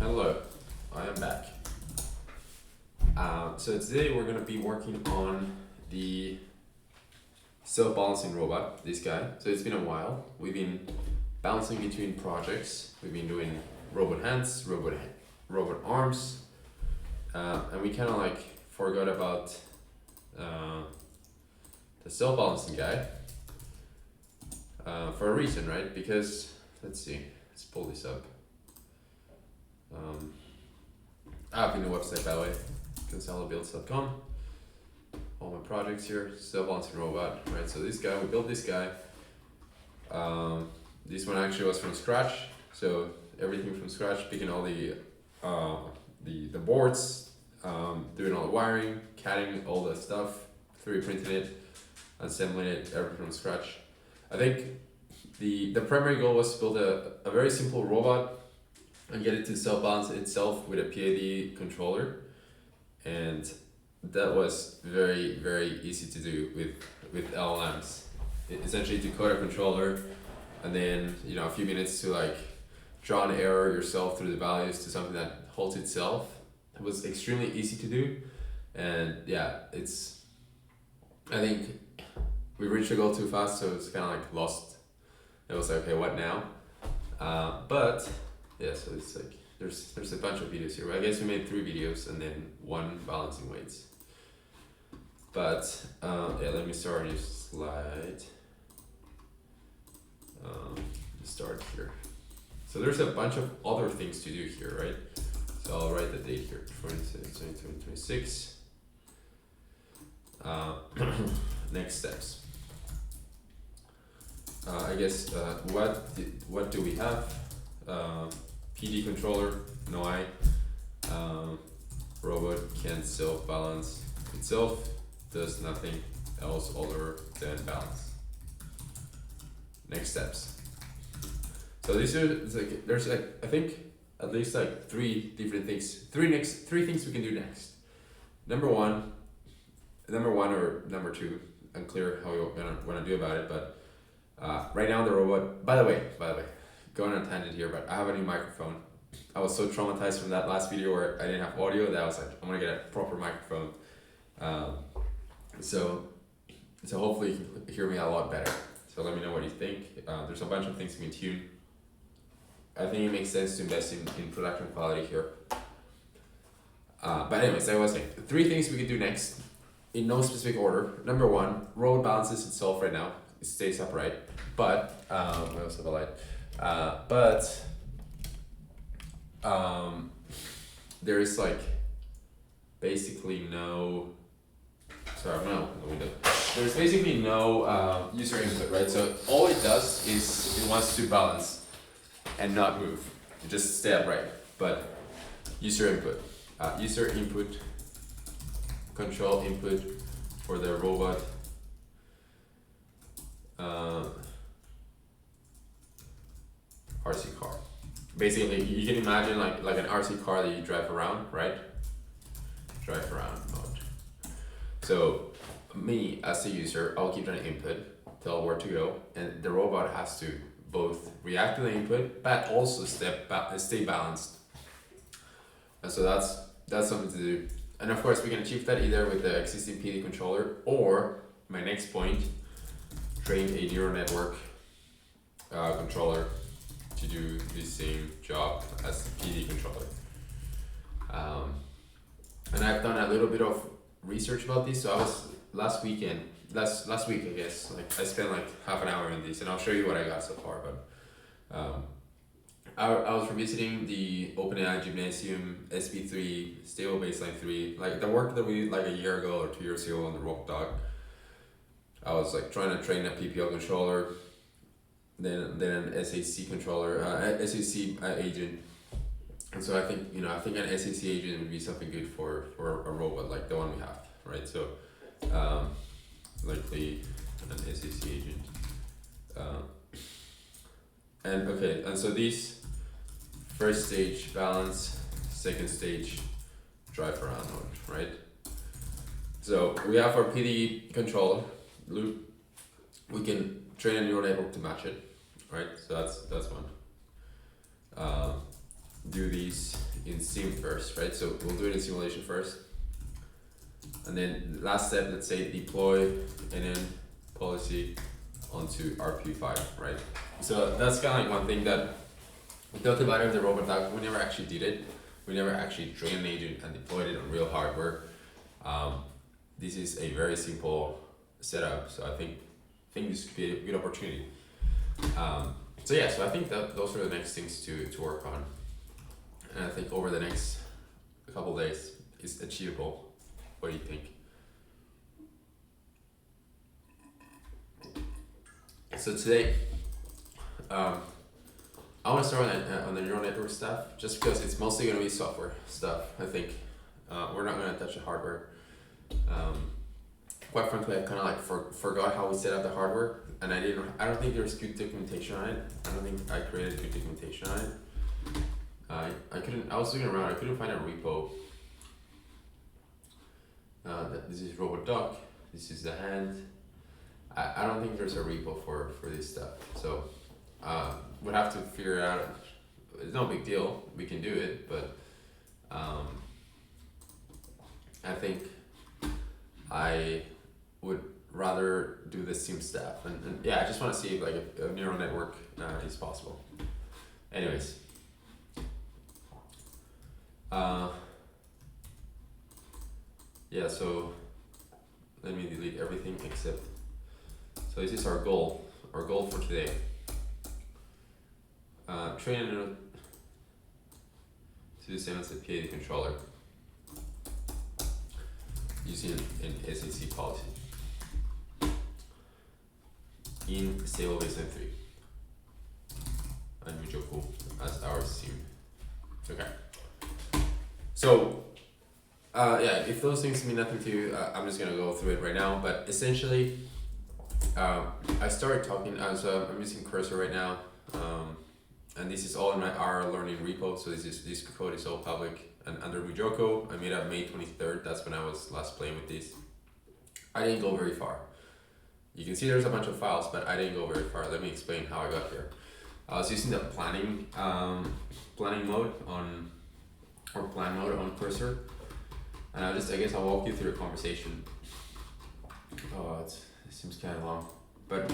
Hello, I am back. So today we're going to be working on the self-balancing robot, this guy. So it's been a while. We've been bouncing between projects. We've been doing robot hands, robot arms, and we kind of like forgot about the self-balancing guy for a reason, right? Because, let's see, let's pull this up. I have a new website, by the way, consolibuilds.com. All my projects here, self-balancing robot, right? So this guy, we built this guy. This one actually was from scratch. So everything from scratch, picking all the boards, doing all the wiring, cutting all the stuff, 3D printing it, assembling it, everything from scratch. I think the primary goal was to build a very simple robot and get it to self-balance itself with a PID controller, and that was very, very easy to do with LLMs. Essentially to code a controller and then a few minutes to like draw an error yourself through the values to something that holds itself. It was extremely easy to do, and yeah, I think we reached the goal too fast, so it's kind of like lost. It was like, okay, what now? But yeah, so it's like there's a bunch of videos here. I guess we made 3 videos and then 1 balancing weights. But yeah, let me start a new slide. Start here. So there's a bunch of other things to do here, right? So I'll write the date here, 2026. Next steps. I guess what do we have? PD controller, no I. Robot can self-balance itself, does nothing else other than balance. Next steps. So these are there's I think at least 3 different things. 3 things we can do next. Number one or number 2, unclear how you want to do about it, but right now the robot. By the way, going on a tangent here, but I have a new microphone. I was so traumatized from that last video where I didn't have audio that I was like, I'm gonna get a proper microphone. So hopefully you can hear me a lot better. So let me know what you think. There's a bunch of things we can tune. I think it makes sense to invest in production quality here. But anyways, I was saying 3 things we can do next in no specific order. Number 1, robot balances itself right now. It stays upright, but I also have a light. There is basically no. Sorry, no window. There's basically no user input, right? So all it does is it wants to balance and not move. It just stay upright. But user input, control input for the robot. RC car. Basically, you can imagine like an RC car that you drive around, right? Drive around mode. So me as a user, I'll give it an input, tell where to go, and the robot has to both react to the input, but also stay balanced. And so that's something to do. And of course, we can achieve that either with the existing PD controller, or my next point, train a neural network controller to do the same job as the PD controller. And I've done a little bit of research about this. So I was last week I guess, I spent half an hour on this, and I'll show you what I got so far. But I was revisiting the OpenAI Gymnasium SP3 Stable Baseline 3, the work that we did a year ago or 2 years ago on the Rock Dog. I was trying to train a PPL controller, then an SAC controller, SAC agent. And so I think an SAC agent would be something good for a robot like the one we have, right? So likely an SAC agent. And so these first stage balance, second stage drive around mode, right? So we have our PD controller loop. We can train a neural network to match it, right? So that's one. Do these in sim first, right? So we'll do it in simulation first. And then last step, let's say deploy and then policy onto RP5, right? So that's kind of like one thing that we talked about in the robot doc. We never actually did it. We never actually trained an agent and deployed it on real hardware. This is a very simple setup, so I think this could be a good opportunity. So yeah, so I think that those are the next things to work on, and I think over the next couple days it's achievable. What do you think? So today, I want to start on the neural network stuff, just because it's mostly going to be software stuff. I think we're not going to touch the hardware. Quite frankly, I kind of like forgot how we set up the hardware, and I don't think there's good documentation on it. I don't think I created good documentation on it. I was looking around, I couldn't find a repo. This is robot doc. This is the hand. I don't think there's a repo for this stuff. So we'll have to figure it out. It's no big deal. We can do it, but I think I would rather do the sim stuff, and yeah, I just want to see if like a neural network is possible. Anyways, yeah. So let me delete everything except. So this is our goal. Our goal for today. Train a neural to disable the PID controller using an SAC policy in stable baseline 3 and MuJoCo as our sim. Okay. So yeah, if those things mean nothing to you, I'm just gonna go through it right now. But essentially, I started talking. So I'm using Cursor right now, and this is all in my R learning repo. So this code is all public. And under MuJoCo, I made up May 23rd. That's when I was last playing with this. I didn't go very far. You can see there's a bunch of files, but I didn't go very far. Let me explain how I got here. I was using the planning mode on, or plan mode on Cursor. And I guess I'll walk you through a conversation. Oh, it seems kind of long. But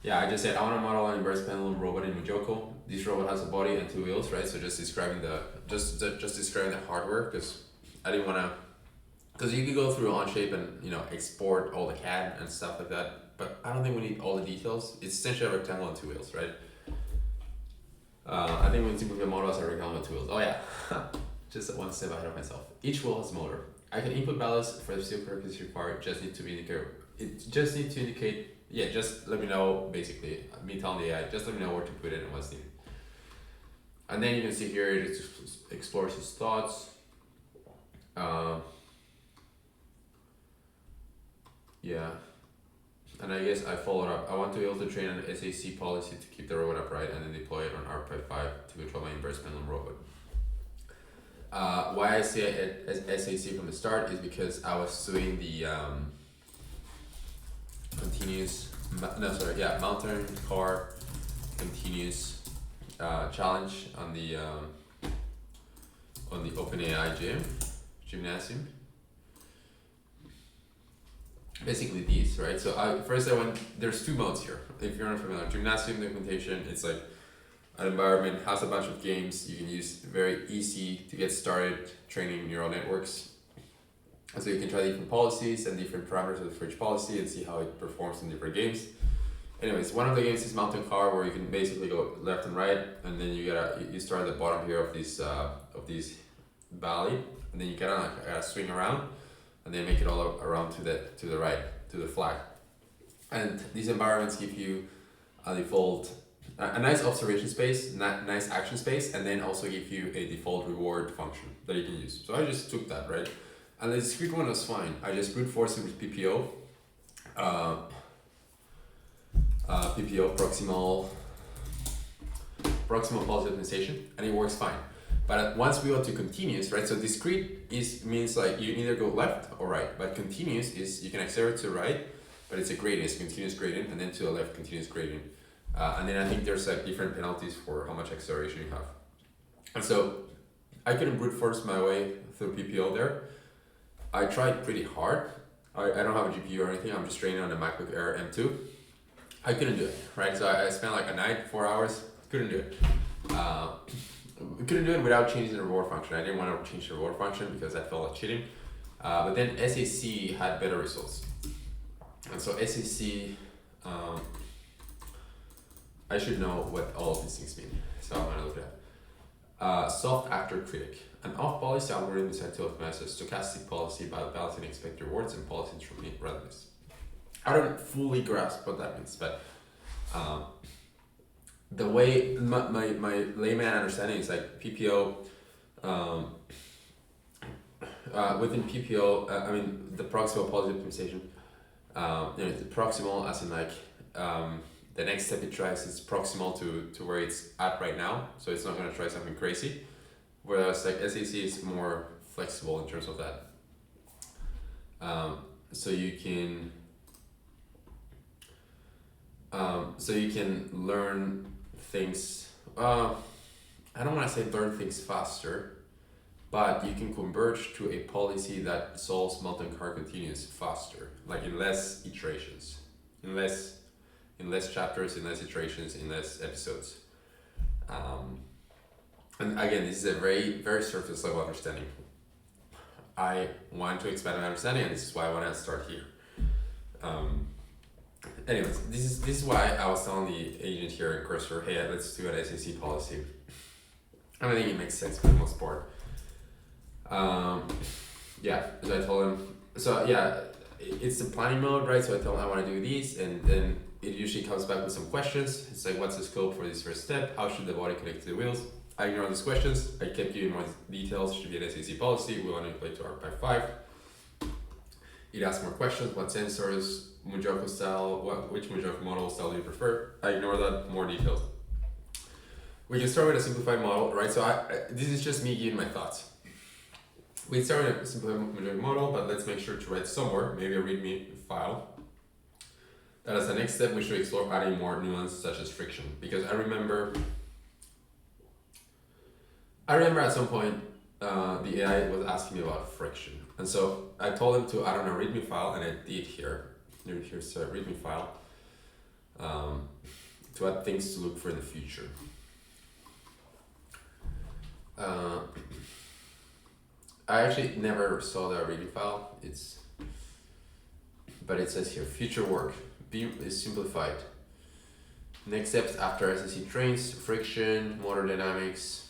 yeah, I just said I want to model an inverse pendulum robot in MuJoCo. This robot has a body and 2 wheels, right? So just describing the hardware, because I didn't want to, because you could go through Onshape and export all the CAD and stuff like that, but I don't think we need all the details. It's essentially a rectangle and 2 wheels, right? I think we can simply model as a rectangle and 2 wheels. Oh yeah, just one step ahead of myself. Each wheel has a motor. I can input values for the specific purpose required. Just need to indicate. Yeah, just let me know, basically, me telling the AI, just let me know where to put it and what's needed. And then you can see here, it explores his thoughts. Yeah, and I guess I followed up. I want to be able to train an SAC policy to keep the robot upright and then deploy it on RP5 to control my inverse pendulum robot. Why I say it as SAC from the start is because I was doing the mountain car continuous challenge on the OpenAI gymnasium. Basically these, right? So there's 2 modes here. If you're not familiar, gymnasium documentation, it's like an environment, has a bunch of games you can use, very easy to get started training neural networks. And so you can try different policies and different parameters for each policy and see how it performs in different games. Anyways, one of the games is mountain car, where you can basically go left and right, and then you start at the bottom here of this valley, and then you gotta swing around, and then make it all around to the right, to the flag. And these environments give you a default, a nice observation space, nice action space, and then also give you a default reward function that you can use. So I just took that, right? And the discrete one was fine. I just brute forced it with PPO. PPO, proximal policy optimization, and it works fine. But once we go to continuous, right? So discrete means like you either go left or right, but continuous is you can accelerate to the right, but it's a gradient, it's continuous gradient, and then to the left, continuous gradient. And then I think there's like different penalties for how much acceleration you have. And so I couldn't brute force my way through PPO there. I tried pretty hard. I don't have a GPU or anything. I'm just training on a MacBook Air M2. I couldn't do it, right? So I spent like a night, 4 hours. Couldn't do it. Couldn't do it without changing the reward function. I didn't want to change the reward function because I felt like cheating. But then SAC had better results. And so SAC, I should know what all of these things mean. So I'm going to look at Soft Actor-Critic. An off-policy algorithm designed to optimize a stochastic policy by balancing expected rewards and policy randomness. I don't fully grasp what that means, but the way my layman understanding is like PPO, within PPO, I mean the proximal policy optimization, the proximal as in like the next step it tries is proximal to where it's at right now, so it's not going to try something crazy. Whereas like SAC is more flexible in terms of that. So you can learn things. I don't want to say learn things faster, but you can converge to a policy that solves multi-card continuous faster, like in less iterations, in less chapters, in less iterations, in less episodes. And again, this is a very, very surface level understanding. I want to expand my understanding, and this is why I want to start here. Anyways, this is why I was telling the agent here at Cursor, hey, let's do an SAC policy. And I think it makes sense for the most part. Yeah, so I told him, so yeah, it's the planning mode, right? So I told him I want to do these, and then it usually comes back with some questions. It's like, what's the scope for this first step? How should the body connect to the wheels? I ignored these questions. I kept giving more details. Should be an SAC policy. We want to play to R5. It asked more questions. What sensors, MuJoCo style, which MuJoCo model style do you prefer? I ignore that. More details. We can start with a simplified model, right? So this is just me giving my thoughts. We start with a simplified MuJoCo model, but let's make sure to write somewhere, maybe a README file, that as the next step we should explore adding more nuance such as friction. Because I remember at some point the AI was asking me about friction. And so I told him to add on a README file, and I did here. Here's a README file to add things to look for in the future. I actually never saw the README file. But it says here, future work, beam is simplified. Next steps after SSC trains, friction, motor dynamics,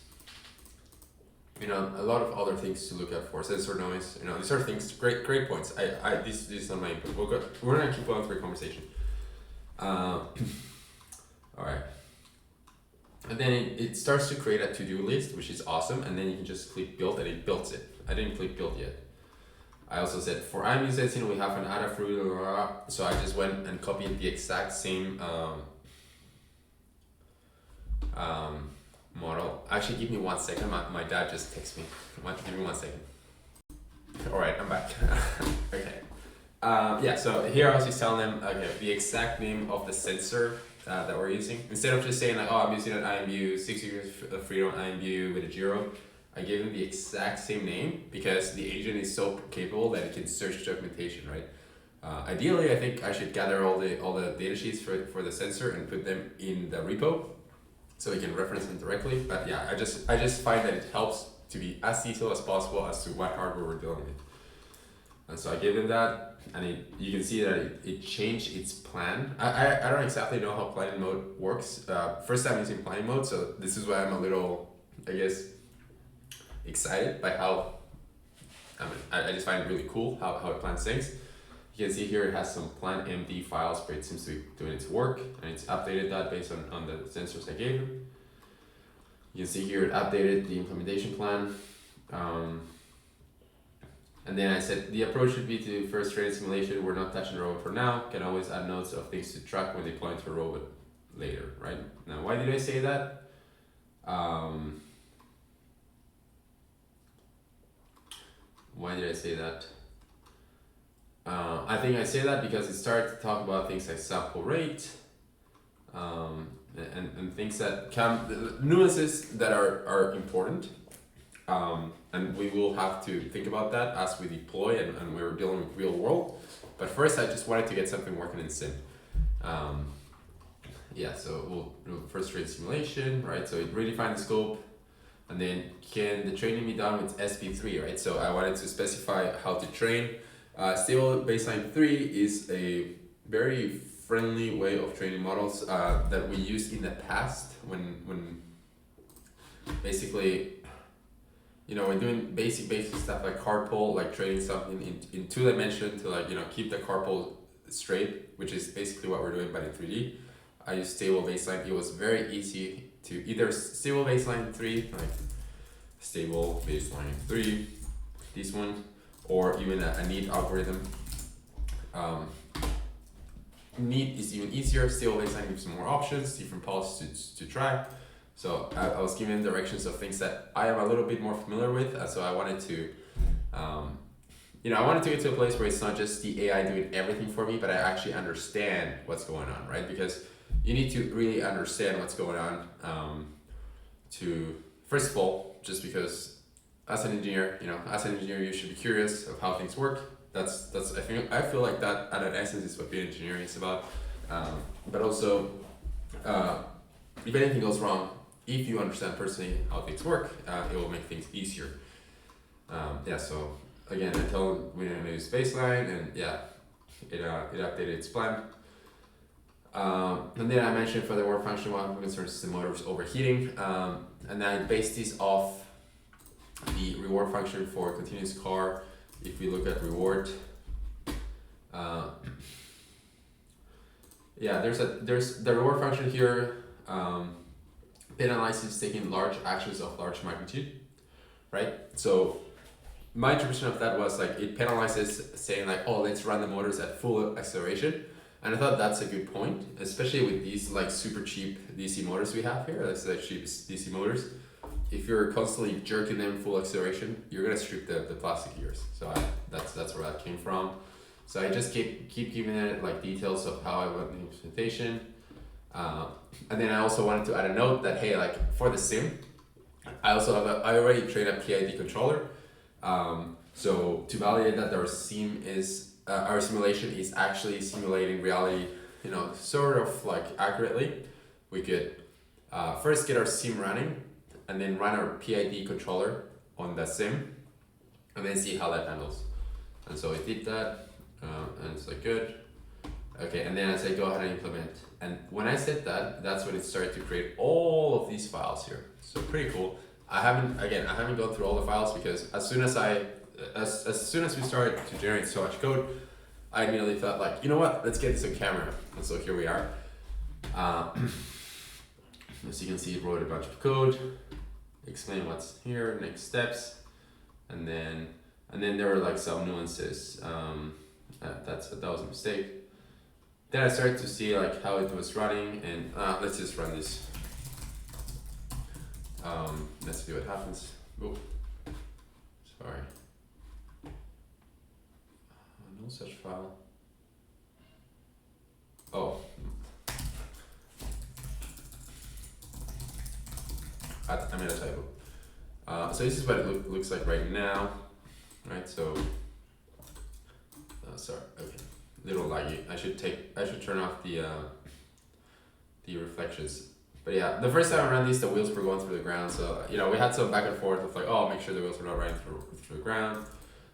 a lot of other things to look at for sensor noise. These are things, great points. This is not my input. We're gonna keep going through the conversation. All right. And then it starts to create a to-do list, which is awesome. And then you can just click build, and it builds it. I didn't click build yet. I also said for IMU sensing, we have an Adafruit, so I just went and copied the exact same model. Actually, give me 1 second. My dad just texted me. Give me 1 second. All right, I'm back. Okay. Yeah, so here I was just telling them, okay, the exact name of the sensor that we're using. Instead of just saying like, oh, I'm using an IMU, 6 degrees of freedom IMU with a gyro, I gave them the exact same name because the agent is so capable that it can search documentation, right? Ideally, I think I should gather all the data sheets for the sensor and put them in the repo so we can reference them directly. But yeah, I just find that it helps to be as detailed as possible as to what hardware we're dealing with. And so I gave them that, and you can see that it changed its plan. I don't exactly know how planning mode works. First time using planning mode, so this is why I'm a little, I guess, excited by how, I just find it really cool how it plans things. You can see here it has some plan MD files where it seems to be doing its work, and it's updated that based on the sensors I gave it. You can see here it updated the implementation plan. And then I said the approach should be to first train simulation. We're not touching the robot for now. Can always add notes of things to track when deploying to a robot later, right? Now, why did I say that? Why did I say that? I think I say that because it started to talk about things like sample rate, and things that nuances that are important, And we will have to think about that as we deploy and we're dealing with real world. But first, I just wanted to get something working in sim. So we'll first train simulation, right? So it redefine the scope, and then can the training be done with SP3, right? So I wanted to specify how to train. Stable baseline 3 is a very friendly way of training models that we used in the past when basically, we're doing basic stuff like carpal, like training something in 2D to keep the carpal straight, which is basically what we're doing, but in 3D. I used stable baseline. It was very easy to either stable baseline 3, like stable baseline 3, this one, or even a neat algorithm. Neat is even easier. Stable baseline gives some more options, different policies to try. So I was given directions of things that I am a little bit more familiar with. So I wanted to, I wanted to get to a place where it's not just the AI doing everything for me, but I actually understand what's going on, right? Because you need to really understand what's going on to, first of all, just because as an engineer, you should be curious of how things work. That's I feel like that at an essence is what being engineering is about. But also, if anything goes wrong, if you understand personally how things work, it will make things easier. So again, I told him we didn't use baseline, and it updated its plan. And then I mentioned for the reward function, one concern is the motor's overheating. And then I based this off the reward function for continuous car. If we look at reward, there's the reward function here. Penalizes taking large actions of large magnitude, right? So my interpretation of that was like it penalizes saying like, oh, let's run the motors at full acceleration. And I thought that's a good point, especially with these like super cheap DC motors we have here. That's the cheapest DC motors. If you're constantly jerking them full acceleration, you're gonna strip the plastic gears. So that's where that came from. So I just keep giving it like details of how I want the implementation. And then I also wanted to add a note that, hey, like for the sim, I already trained a PID controller. So to validate that our simulation is actually simulating reality, sort of like accurately, we could first get our sim running and then run our PID controller on the sim and then see how that handles. And so I did that, and it's like good. Okay, and then I said go ahead and implement. And when I said that, that's when it started to create all of these files here. So pretty cool. I haven't gone through all the files because as soon as we started to generate so much code, I immediately thought like, you know what, let's get this on camera. And so here we are. As you can see, it wrote a bunch of code, explain what's here, next steps, and then there were like some nuances. That was a mistake. Then I started to see like how it was running, and let's just run this. Let's see what happens. Oh, sorry. No such file. Oh. I made a typo. So this is what it looks like right now, right? So, sorry. Okay, little laggy. I should turn off the reflections. But yeah, the first time I ran these, the wheels were going through the ground. So we had some back and forth with like, oh, make sure the wheels are not running through the ground.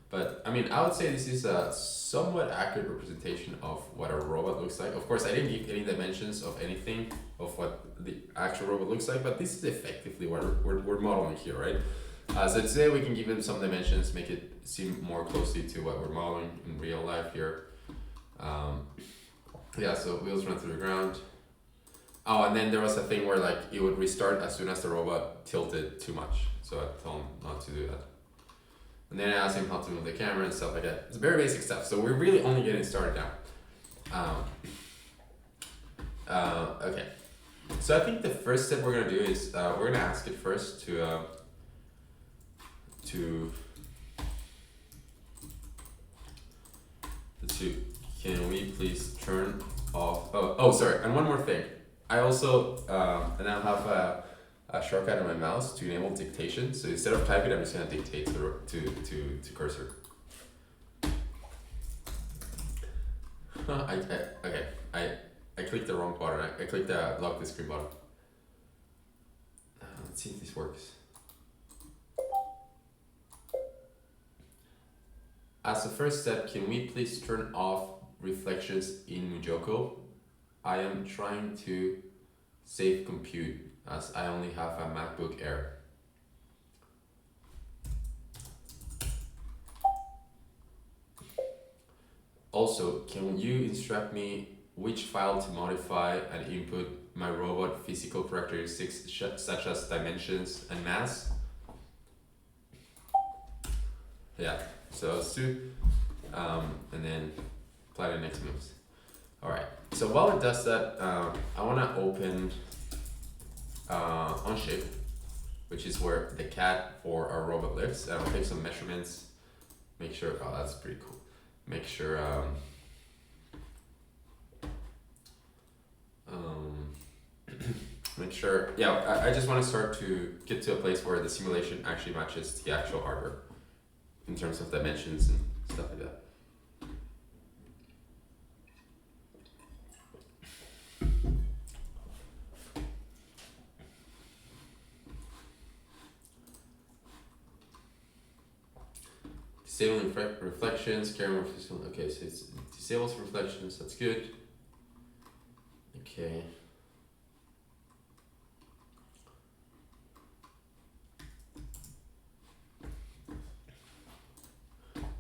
But I mean, I would say this is a somewhat accurate representation of what a robot looks like. Of course, I didn't give any dimensions of anything of what the actual robot looks like, but this is effectively what we're modeling here, right? So today we can give them some dimensions, make it seem more closely to what we're modeling in real life here. So wheels run through the ground. Oh, and then there was a thing where like it would restart as soon as the robot tilted too much. So I told him not to do that. And then I asked him how to move the camera and stuff like that. It's very basic stuff. So we're really only getting started now. Okay. So I think the first step we're gonna do is we're gonna ask it first to can we please turn off? Oh, sorry. And one more thing. I also now have a shortcut on my mouse to enable dictation. So instead of typing, I'm just gonna dictate to cursor. I clicked the wrong button. I clicked the lock the screen button. Let's see if this works. As a first step, can we please turn off reflections in MuJoCo? I am trying to save compute as I only have a MacBook Air. Also, can you instruct me which file to modify and input my robot physical characteristics such as dimensions and mass? Yeah, so let's do, and then apply the next moves. All right, so while it does that, I wanna open OnShape, which is where the cat or our robot lives. And I'll take some measurements, make sure, oh, that's pretty cool. Make sure, make sure, yeah, I just want to start to get to a place where the simulation actually matches the actual hardware in terms of dimensions and stuff like that. Disabling reflections, camera, okay, so it's disables reflections, that's good. Okay.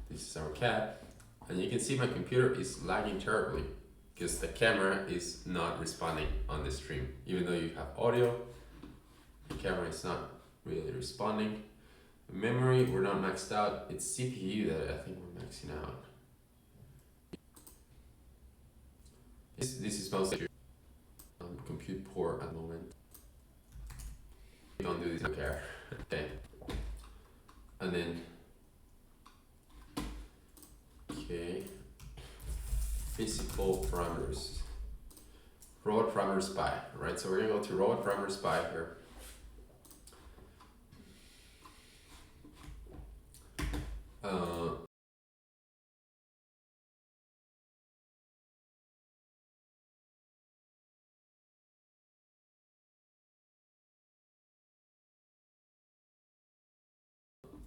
This is our cat, and you can see my computer is lagging terribly because the camera is not responding on the stream. Even though you have audio, the camera is not really responding. Memory, we're not maxed out. It's CPU that I think we're maxing out. This is mostly compute poor at the moment. Don't do this, don't care. Okay. And then, okay, physical parameters. Robot parameters by, right? So we're gonna go to robot parameters by here.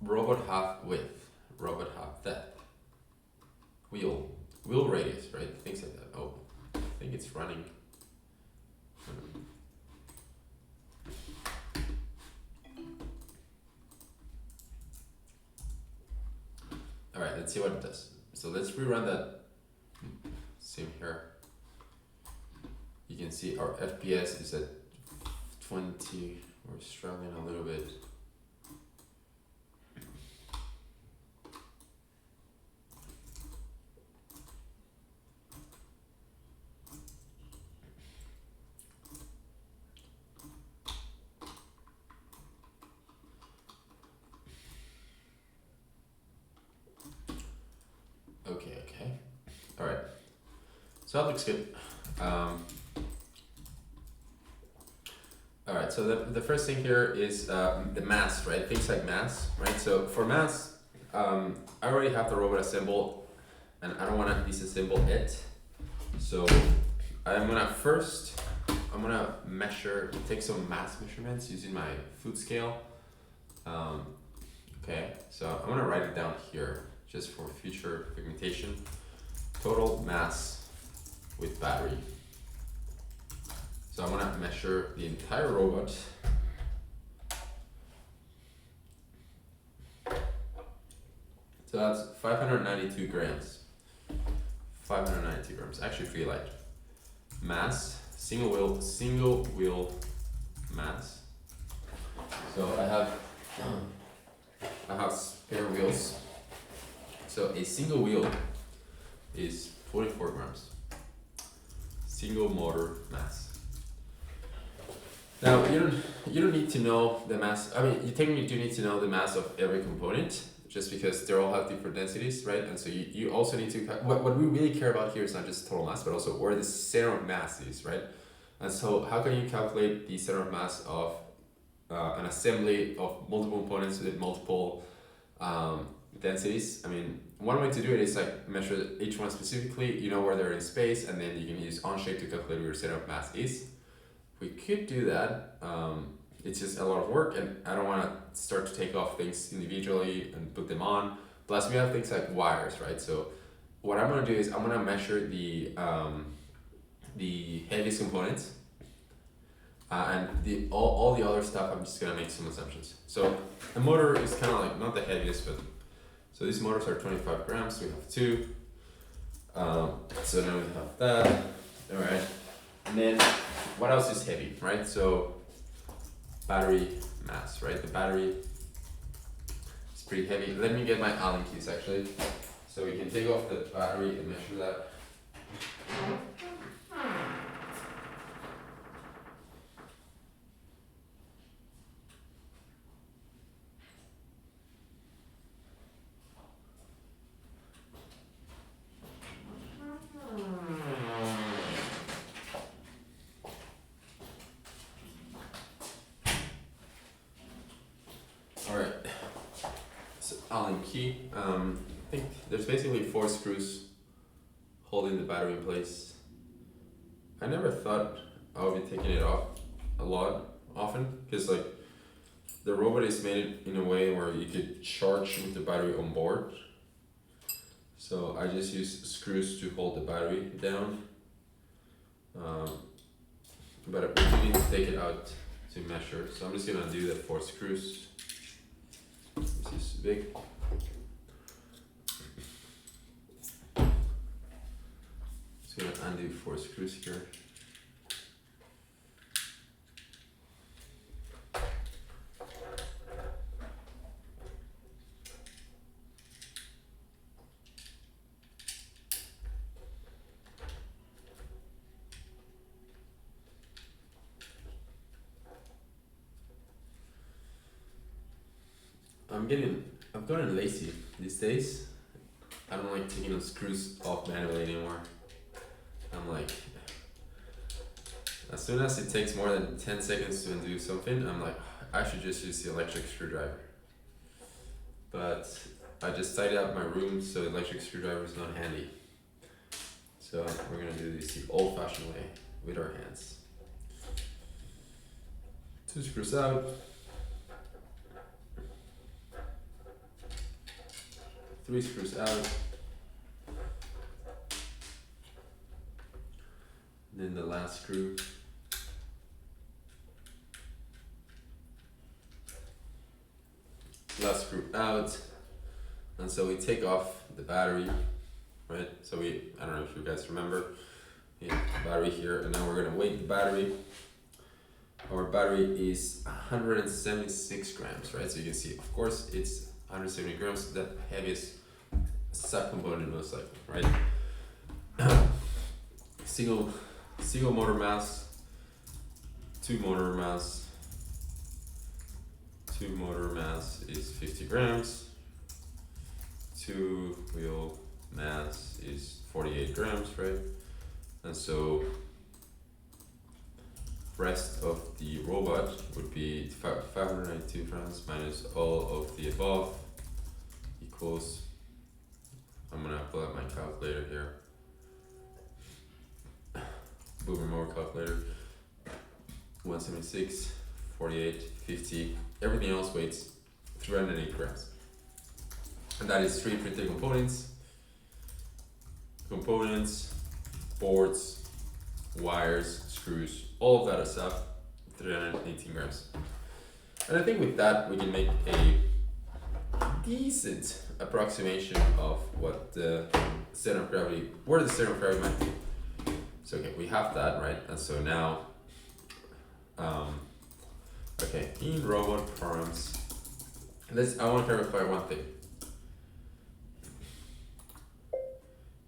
Robot half width, robot half depth, wheel radius, right? Things like that. Oh, I think it's running. All right, let's see what it does. So let's rerun that. Same here. You can see our FPS is at 20. We're struggling a little bit. Okay. All right. So that looks good. All right, so the first thing here is the mass, right? Things like mass, right? So for mass, I already have the robot assembled and I don't want to disassemble it. So I'm gonna take some mass measurements using my foot scale. Okay, so I'm gonna write it down here just for future documentation. Total mass with battery. So I'm gonna measure the entire robot. So that's 592 grams. 592 grams, actually pretty light. Mass, single wheel mass. So I have spare wheels. So a single wheel is 44 grams. Single motor mass. Now you don't need to know the mass. I mean, you technically do need to know the mass of every component, just because they all have different densities, right? And so you also need to what we really care about here is not just total mass, but also where the center of mass is, right? And so how can you calculate the center of mass of an assembly of multiple components with multiple densities. I mean, one way to do it is like measure each one specifically, you know where they're in space, and then you can use Onshape to calculate where your center of mass is. We could do that. It's just a lot of work, and I don't want to start to take off things individually and put them on. Plus, we have things like wires, right? So, what I'm gonna do is I'm gonna measure the heaviest components, and all the other stuff. I'm just gonna make some assumptions. So, the motor is kind of like not the heaviest, but so these motors are 25 grams. We have two. So now we have that. All right, and then what else is heavy, right? So battery mass, right? The battery is pretty heavy. Let me get my Allen keys actually, so we can take off the battery and measure that. Allen key. I think there's basically 4 screws holding the battery in place. I never thought I would be taking it off often, because like the robot is made in a way where you could charge with the battery on board. So I just use screws to hold the battery down. But we do need to take it out to measure. So I'm just gonna do the 4 screws. This is big. Just gonna undo 4 screws here. I've gotten lazy these days. I don't like taking those screws off manually anymore. I'm like, as soon as it takes more than 10 seconds to undo something, I'm like, I should just use the electric screwdriver. But I just tidied up my room, so the electric screwdriver is not handy. So we're gonna do this the old-fashioned way with our hands. 2 screws out. 3 screws out. Then the last screw. Last screw out. And so we take off the battery, right? So I don't know if you guys remember, the battery here, and now we're gonna weight the battery. Our battery is 176 grams, right? So you can see, of course, it's 170 grams, the heaviest subcomponent most likely, right? Single motor mass, 2 motor mass. 2 motor mass is 50 grams. 2 wheel mass is 48 grams, right? And so rest of the robot would be 592 grams minus all of the above equals, I'm gonna pull out my calculator here. Boomer more calculator. 176, 48, 50, everything else weighs 308 grams. And that is 3 printed components, boards, wires, screws, all of that stuff, 318 grams. And I think with that we can make a decent approximation of what the center of gravity, where the center of gravity might be. So okay, we have that, right? And so now, okay, in robot params, I want to clarify one thing.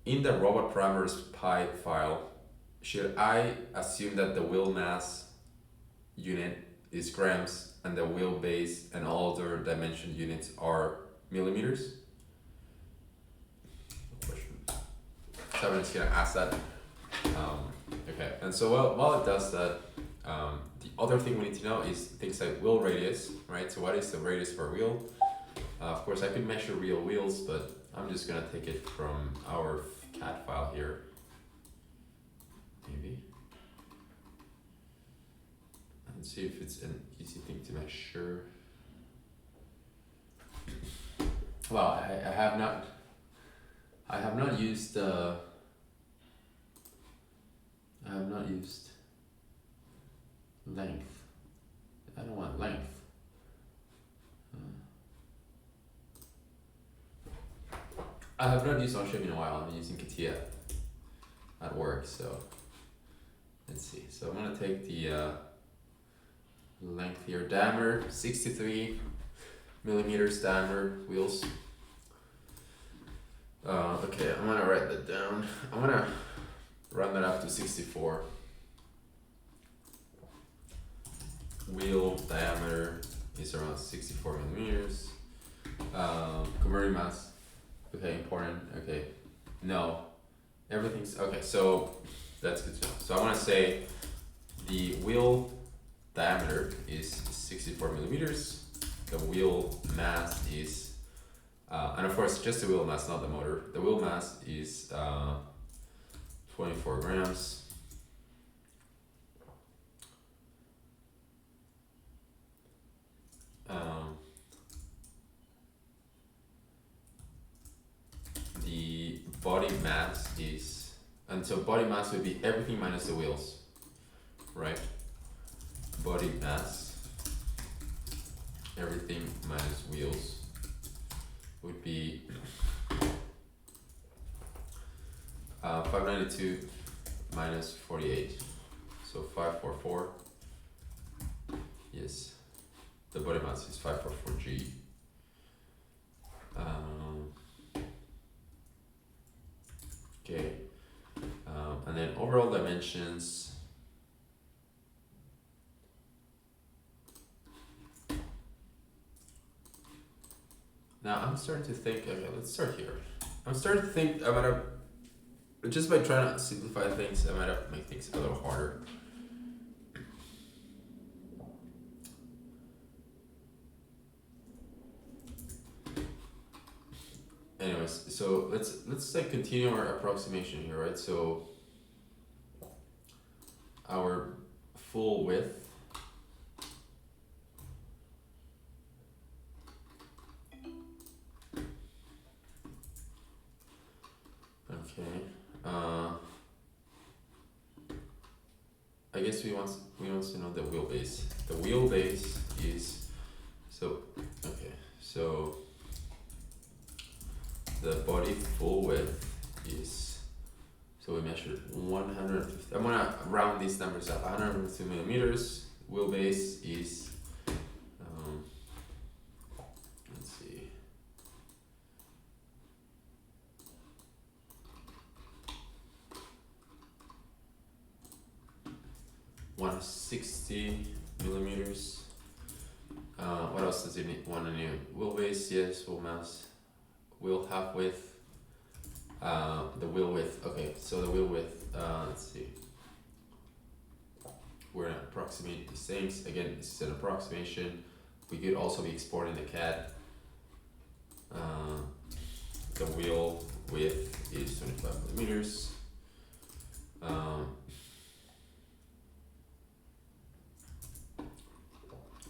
In the robot parameters pi file, should I assume that the wheel mass unit is grams and the wheel base and all other dimension units are millimeters? So I'm just gonna ask that. Okay, and so while it does that, The other thing we need to know is things like wheel radius, right? So what is the radius for a wheel? Of course, I could measure real wheels, but I'm just gonna take it from our CAD file here. Maybe. And see if it's an easy thing to measure. Well, I have not used length. I don't want length. I have not used Onshape in a while. I'm using Katia at work, so let's see. So I'm gonna take the length here, diameter 63 millimeters diameter wheels. Okay, I'm gonna write that down. I'm gonna run that up to 64. Wheel diameter is around 64 millimeters. Converting mass. Okay, important. Okay, no, everything's okay. So that's good to know. So I want to say the wheel diameter is 64 millimeters. The wheel mass is, and of course, just the wheel mass, not the motor. The wheel mass is 24 grams. The body mass is, and so body mass would be everything minus the wheels, right? Body mass, everything minus wheels would be 592 minus 48, so 544. Yes, the body mass is 544G. Okay, and then overall dimensions. Now I'm starting to think, okay, let's start here. I'm starting to think I might have, just by trying to simplify things, I might have to make things a little harder. Anyways, so let's like continue our approximation here, right? So our full width okay. I guess we want to know the wheelbase. The wheelbase is so okay. So the body full width is, so we measured 150. I'm gonna round these numbers up. 150 millimeters. Wheelbase is let's see. $160 millimeters. What else does it want to know? Wheelbase, yes. Wheel mass. Wheel half width. The wheel width. Okay, so the wheel width. Let's see. We're gonna approximate these things. Again, this is an approximation. We could also be exporting the CAD. The wheel width is 25 millimeters.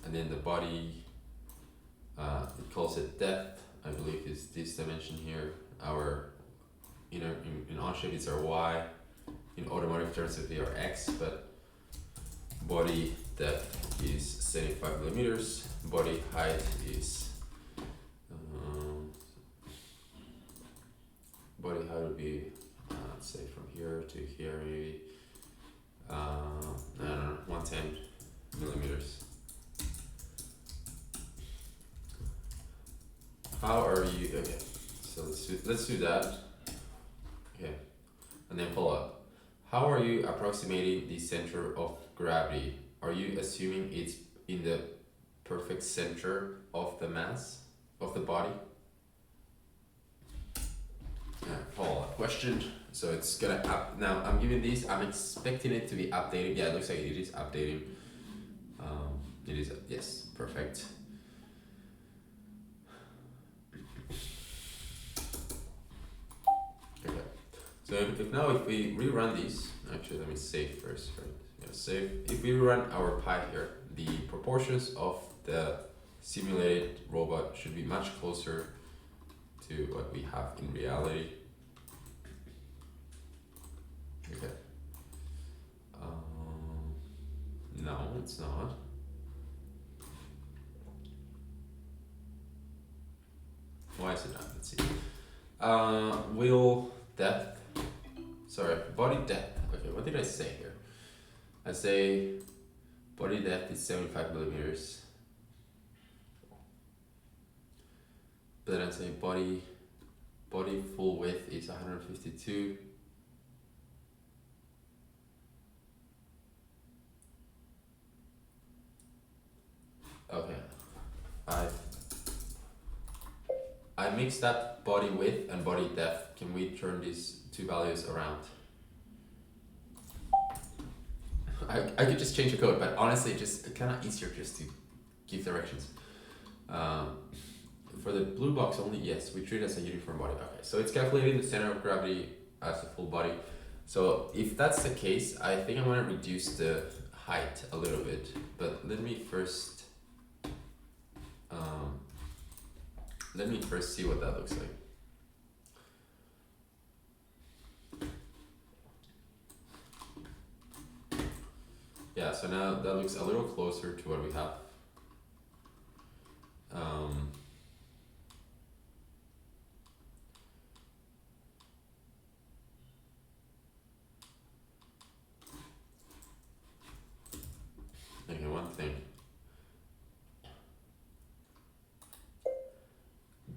And then the body, it calls it depth, I believe is this dimension here. Our, in Onshape it's our Y, in automotive terms it would be our X, but body depth is 75 millimeters. Body height is, body height would be, let's say from here to here maybe, I don't know, 110 millimeters. How are you, okay, so let's do that. Okay, and then follow up. How are you approximating the center of gravity? Are you assuming it's in the perfect center of the mass, of the body? Follow up question. So it's gonna up now. I'm giving these. I'm expecting it to be updated. Yeah, it looks like it is updating. It is, yes, perfect. Okay. So if we rerun these, actually let me save first, right? Yeah, save. If we run our pi here, the proportions of the simulated robot should be much closer to what we have in reality. Okay. No, it's not. Why is it not? Let's see. Wheel depth. Sorry, body depth. Okay, what did I say here? I say body depth is 75 millimeters. But then I say body full width is 152. Okay. I mixed up body width and body depth. Can we turn these two values around? I could just change the code, but honestly, just kind of easier just to give directions. For the blue box only, yes, we treat it as a uniform body. Okay, so it's calculating the center of gravity as a full body. So if that's the case, I think I'm gonna reduce the height a little bit, but let me first see what that looks like. Yeah, so now that looks a little closer to what we have. Okay, one thing.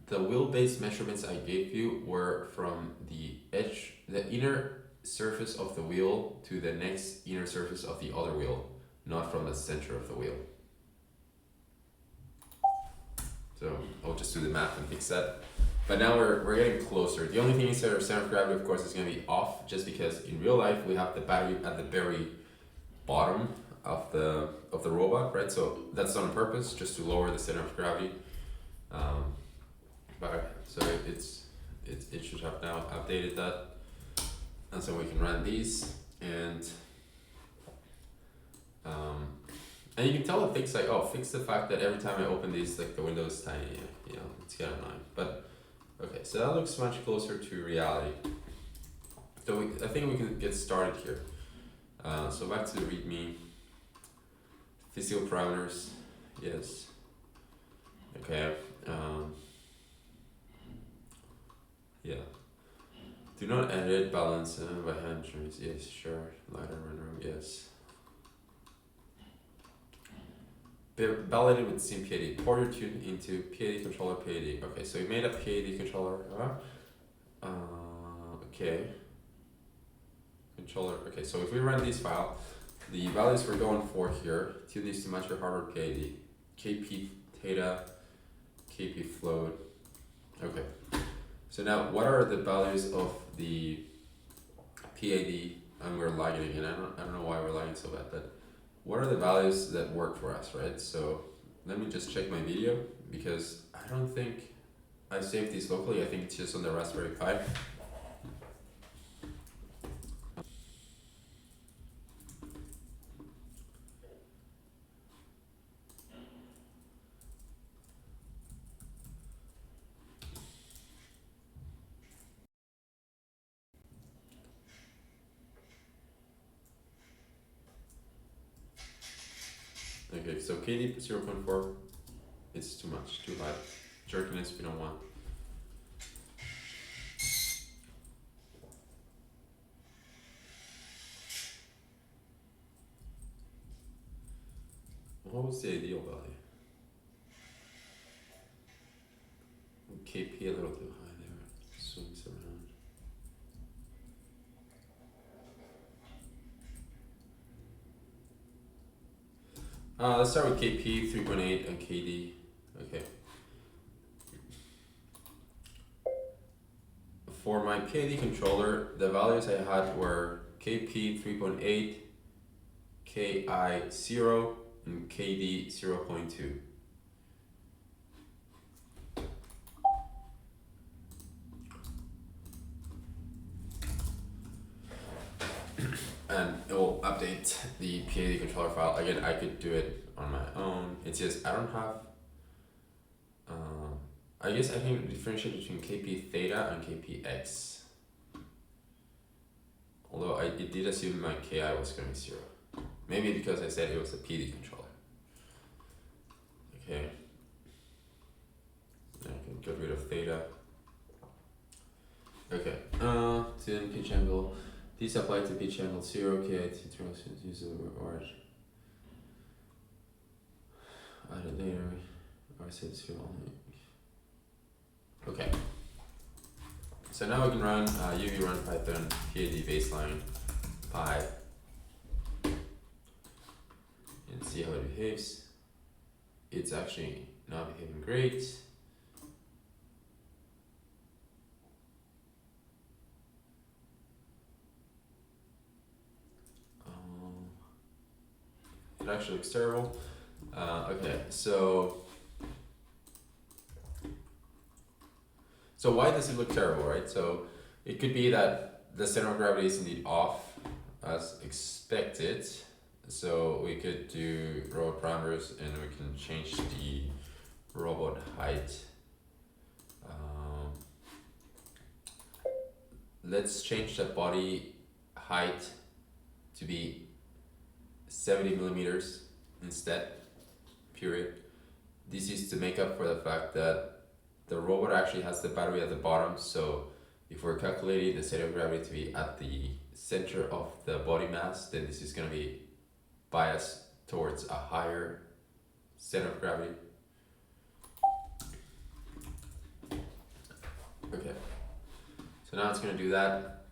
The wheel-based measurements I gave you were from the edge, the inner surface of the wheel to the next inner surface of the other wheel, not from the center of the wheel. So I'll just do the math and fix that. But now we're getting closer. The only thing is that our center of gravity, of course, is going to be off, just because in real life we have the battery at the very bottom of the robot, right? So that's done on purpose, just to lower the center of gravity. But so it should have now updated that, and so we can run these, and you can tell it thinks like, oh, fix the fact that every time I open these, like the window is tiny. You know, it's kind of annoying. But okay, so that looks much closer to reality. So I think we can get started here. So back to the README. Physical parameters, yes. Okay. Yeah. Do not edit, balance by hand trims. Yes, sure. Lighter run, yes. Validated with sim PID. Pour your tune into PID controller PID. Okay, so we made a PID controller. Okay. Controller. Okay, so if we run this file, the values we're going for here, tune these to match your hardware PID. KP theta, KP float. Okay. So now, what are the values of the PID? And we're lagging again. I don't know why we're lagging so bad, but what are the values that work for us, right? So let me just check my video, because I don't think I saved these locally. I think it's just on the Raspberry Pi. Okay, so KD 0.4, it's too much, too high. Jerkiness we don't want. What was the ideal value? KP a little too high there, swings around. Let's start with KP 3.8 and KD. Okay. for my PID controller, the values I had were KP 3.8, KI 0, and KD 0.2. And it will update the PID controller file. Again, I could do it on my own. It's just I don't have. I guess I can differentiate between KP theta and KPX. Although it did assume my KI was going to be 0. Maybe because I said it was a PD controller. Okay. I can get rid of theta. Okay. Then pitch angle. These apply to pitch angle 0, KI use or added later. Or I said 0 only. Okay. So now we can run UV run Python PID baseline pi and see how it behaves. It's actually not behaving great. It actually looks terrible. Okay, so why does it look terrible, right? So it could be that the center of gravity is indeed off as expected. So we could do robot parameters and we can change the robot height. Let's change the body height to be 70 millimeters instead, period. This is to make up for the fact that the robot actually has the battery at the bottom, so if we're calculating the center of gravity to be at the center of the body mass, then this is going to be biased towards a higher center of gravity. Okay, so now it's going to do that.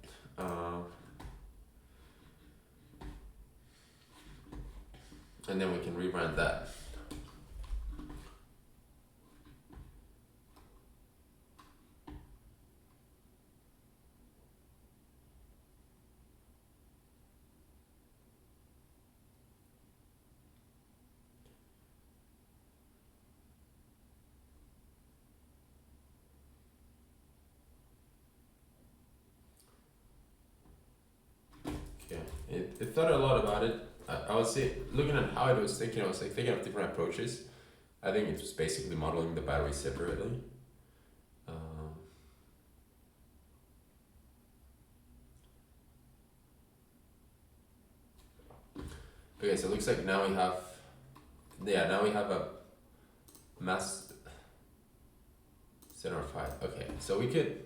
And then we can rebrand that. It thought a lot about it. I would say, looking at how it was thinking, I was like thinking of different approaches. I think it was basically modeling the battery separately. Okay, so it looks like now we have a mass center of height. Okay, so we could.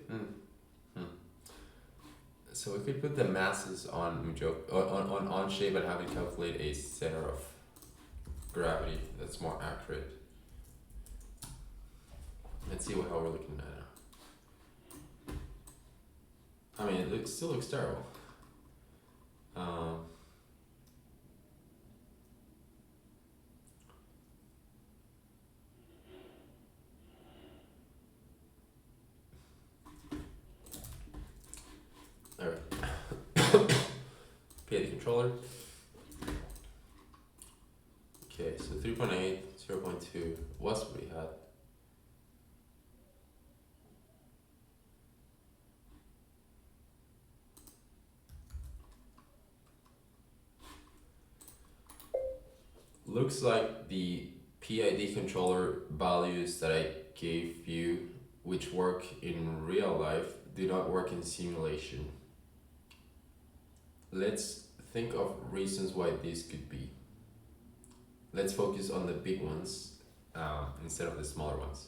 So we could put the masses on MuJoCo, on Onshape and have it calculate a center of gravity that's more accurate. Let's see how we're looking at now. I mean, it still looks terrible. PID controller. Okay, so 3.8, 0.2, what's what we had? Looks like the PID controller values that I gave you, which work in real life, do not work in simulation. Let's think of reasons why this could be. Let's focus on the big ones instead of the smaller ones.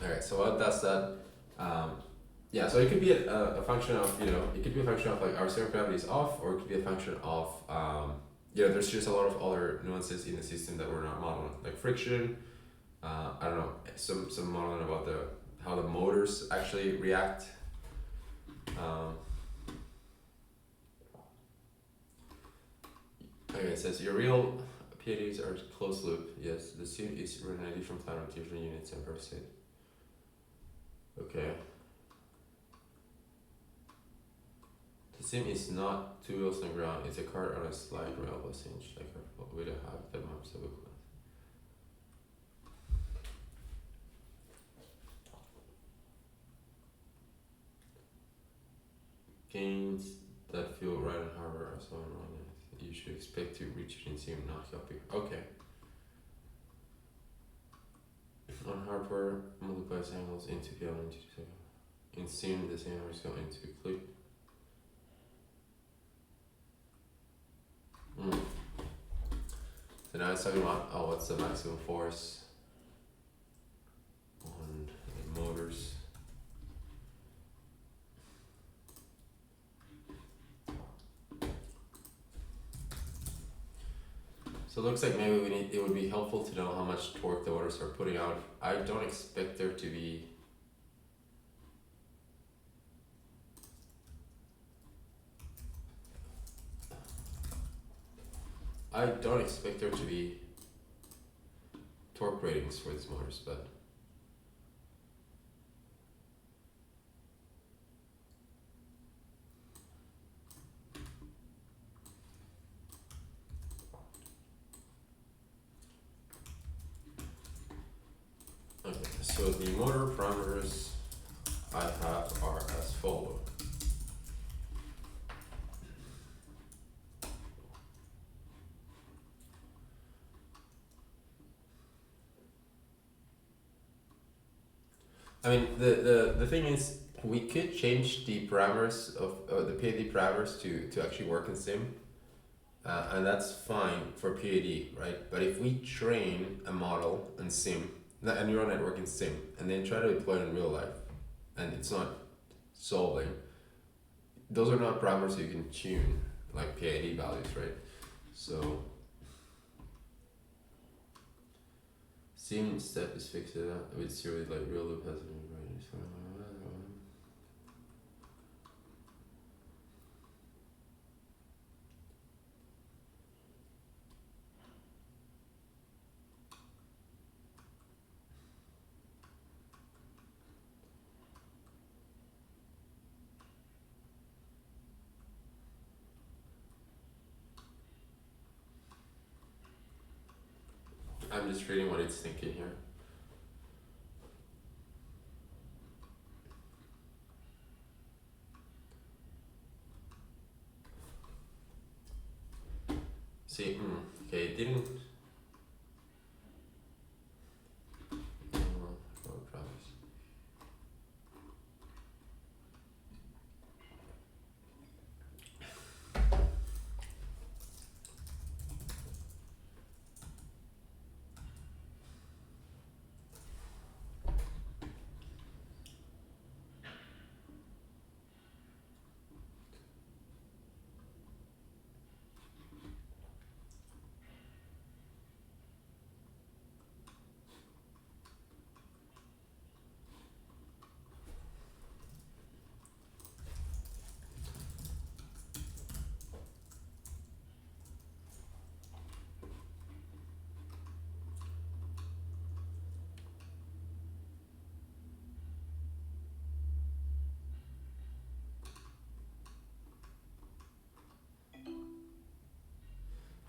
Alright, so what does that? Yeah, so it could be a function of, it could be a function of like our center of gravity is off, or it could be a function of, there's just a lot of other nuances in the system that we're not modeling, like friction, I don't know, some modeling about how the motors actually react. Okay, it says your real PIDs are closed loop. Yes, the suit is run in a different time with different units and per se. Okay. The sim is not two wheels on the ground, it's a cart on a slide rail was hinged like a with a half the maps of equipment. Gains that feel right on hardware are so wrong. You should expect to reach it in sim, not copy. Okay. On hardware, multiplies angles into PL into in sim, the same numbers go into clip. So now it's talking about what's the maximum force on the motors. So it looks like maybe it would be helpful to know how much torque the motors are putting out. I don't expect there to be torque ratings for these motors, but okay. So the motor parameters I have are as follow. I mean, the thing is, we could change the parameters of the PID parameters to actually work in sim, and that's fine for PID, right? But if we train a model in sim, a neural network in sim, and then try to deploy it in real life, and it's not solving, those are not parameters you can tune, like PID values, right? So sim step is fixed with zero, like real loop has right. I'm just reading what it's thinking here. See, okay, it didn't.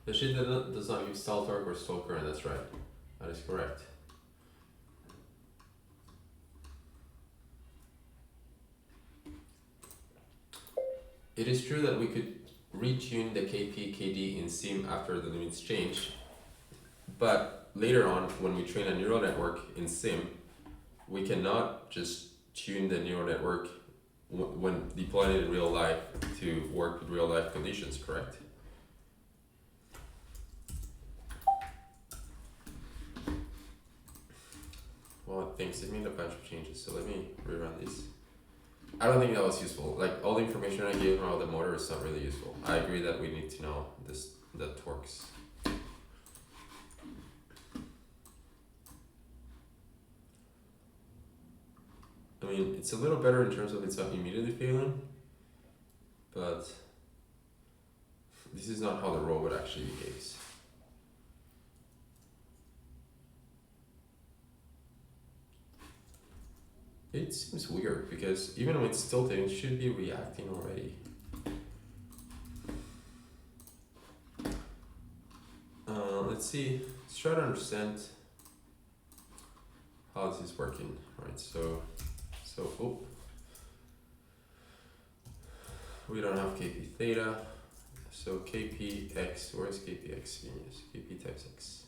The shit that does not give stall torque or stall current, that's right. That is correct. It is true that we could retune the KP KD in sim after the limits change, but later on, when we train a neural network in sim, we cannot just tune the neural network when deploying it in real life to work with real life conditions, correct? Well, thanks. It made a bunch of changes, so let me rerun this. I don't think that was useful. Like, all the information I gave about the motor is not really useful. I agree that we need to know the torques. I mean, it's a little better in terms of it's not immediately failing, but this is not how the robot actually behaves. It seems weird because even when it's tilting, it should be reacting already. Let's see. Let's try to understand how this is working. Right. So oh, we don't have KP theta. So KPX. Where is KPX? Yes, KP times X.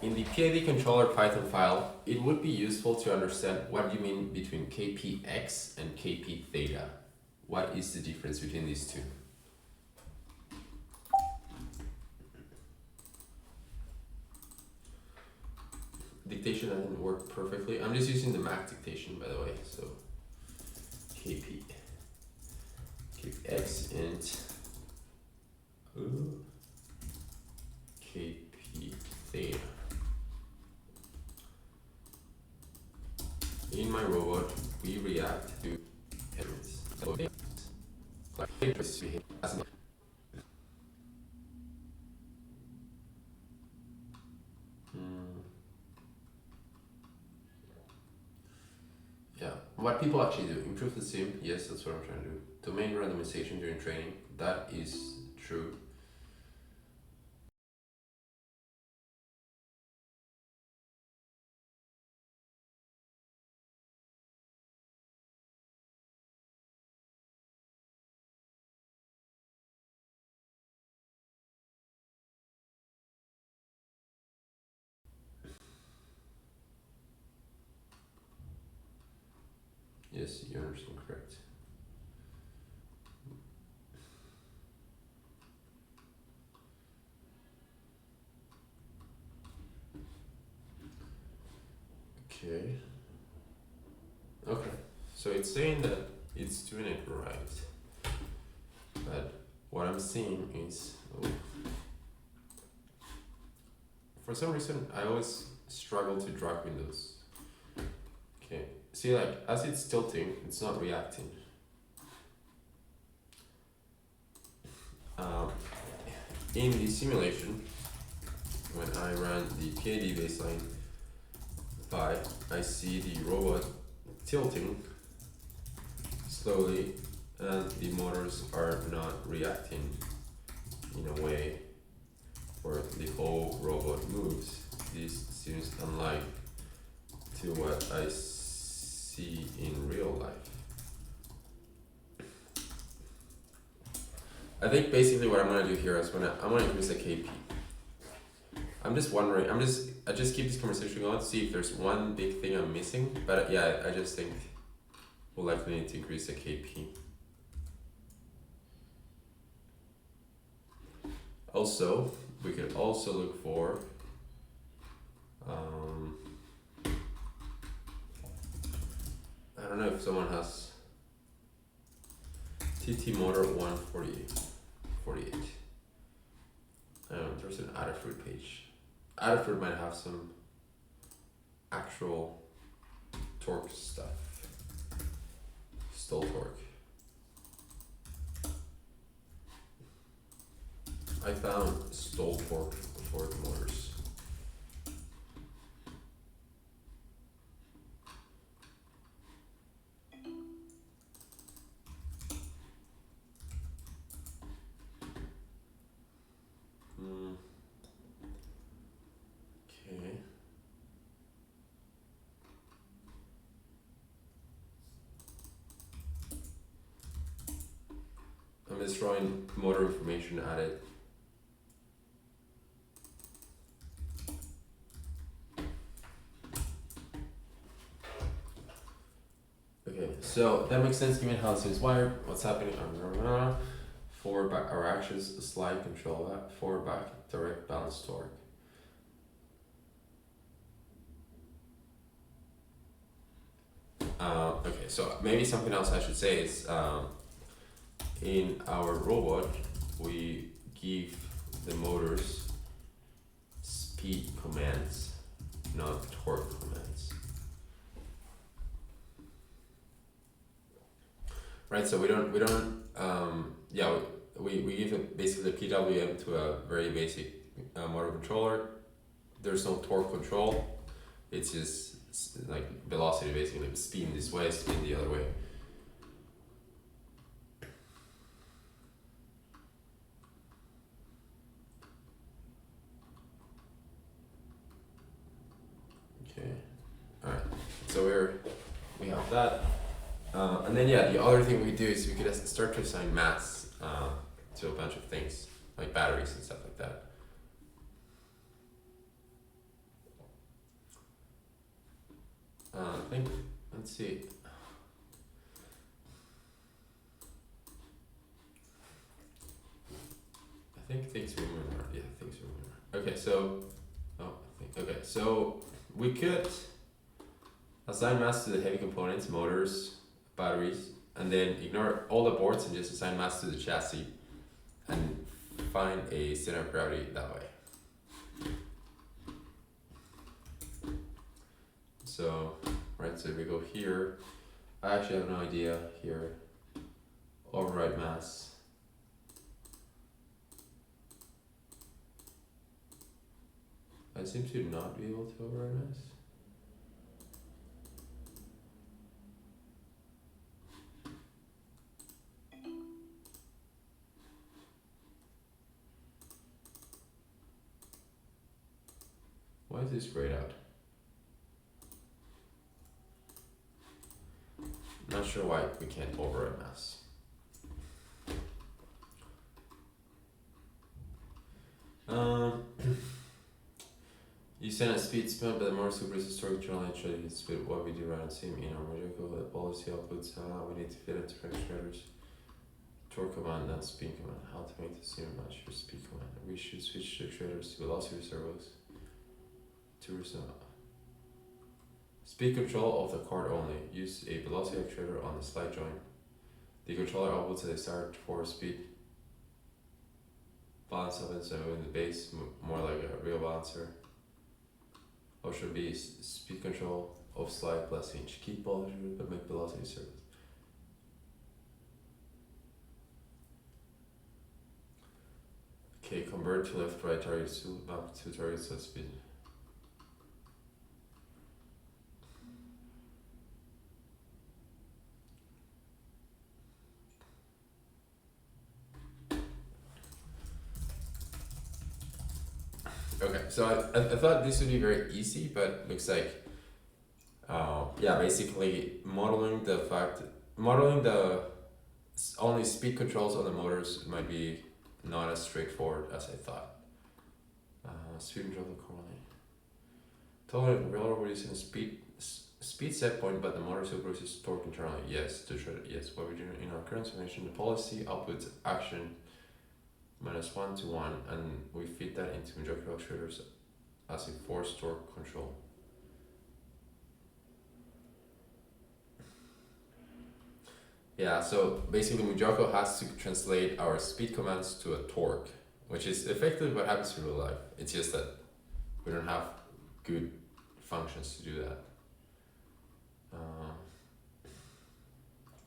In the PID controller Python file, it would be useful to understand what you mean between KPX and KP theta. What is the difference between these two? Dictation doesn't work perfectly. I'm just using the Mac dictation, by the way. So KPX and KP theta. In my robot, we react to elements. So yeah, what people actually do, improve the sim, yes, that's what I'm trying to do. Domain randomization during training, that is true. Yes, you understand correct. Okay. Okay. So it's saying that it's doing it right. But what I'm seeing is, for some reason, I always struggle to drag windows. Okay. See, like, as it's tilting, it's not reacting. In the simulation, when I run the PID baseline by, I see the robot tilting slowly and the motors are not reacting in a way where the whole robot moves. This seems unlike to what I see in real life. I think basically what I'm gonna do here is I'm gonna increase the KP. I'm just wondering, I just keep this conversation going to see if there's one big thing I'm missing, but yeah, I just think we'll likely need to increase the KP. Also, we could also look for I don't know if someone has TT motor 148. There's an Adafruit page. Adafruit might have some actual torque stuff. Stall torque. I found stall torque for the motors. Okay. I'm just throwing motor information at it. Okay, so that makes sense given how this is wired. What's happening? Forward back our actions, slide control that, forward back, direct balance torque. Okay, so maybe something else I should say is in our robot we give the motors speed commands, not torque commands. Right, so we give it basically the PWM to a very basic motor controller. There's no torque control. It's just like velocity, basically. Spin this way, spin the other way. Okay. All right. So we have that. And then yeah, the other thing we do is we could start to assign mass to a bunch of things like batteries and stuff like that. I think, let's see. I think things were moving around. Yeah, things were moving around. Okay, so, okay, so we could assign mass to the heavy components, motors, batteries, and then ignore all the boards and just assign mass to the chassis and find a center of gravity that way. So, right, so if we go here, I actually have no idea here. Override mass. I seem to not be able to override mass. Why is this grayed out? Not sure why we can't override mass. You send a speed spin, but the more super is torque generally try to hit speed. What we do right on same in our MuJoCo, the policy outputs, we need to fit it to actuators. Torque command, then speed command. How to make the same match your speed command. We should switch to actuators to velocity servos. To resume. Speed control of the card only. Use a velocity actuator on the slide joint. The controller outputs a desired for speed. Balance of it, so in the base, more like a real balancer. Option B is speed control of slide plus hinge. Keep velocity but make velocity service. Okay, convert to left right targets to back to targets at speed. Okay, so I thought this would be very easy, but looks like, yeah, basically modeling the only speed controls on the motors might be not as straightforward as I thought. Speed control currently. Tolerate railroad using a speed set point, but the motor supervises torque internally. Yes, to try to, yes. What we're doing in our current simulation, the policy outputs action -1 to 1, and we feed that into MuJoCo actuators as a force torque control. Yeah, so basically MuJoCo has to translate our speed commands to a torque, which is effectively what happens in real life. It's just that we don't have good functions to do that.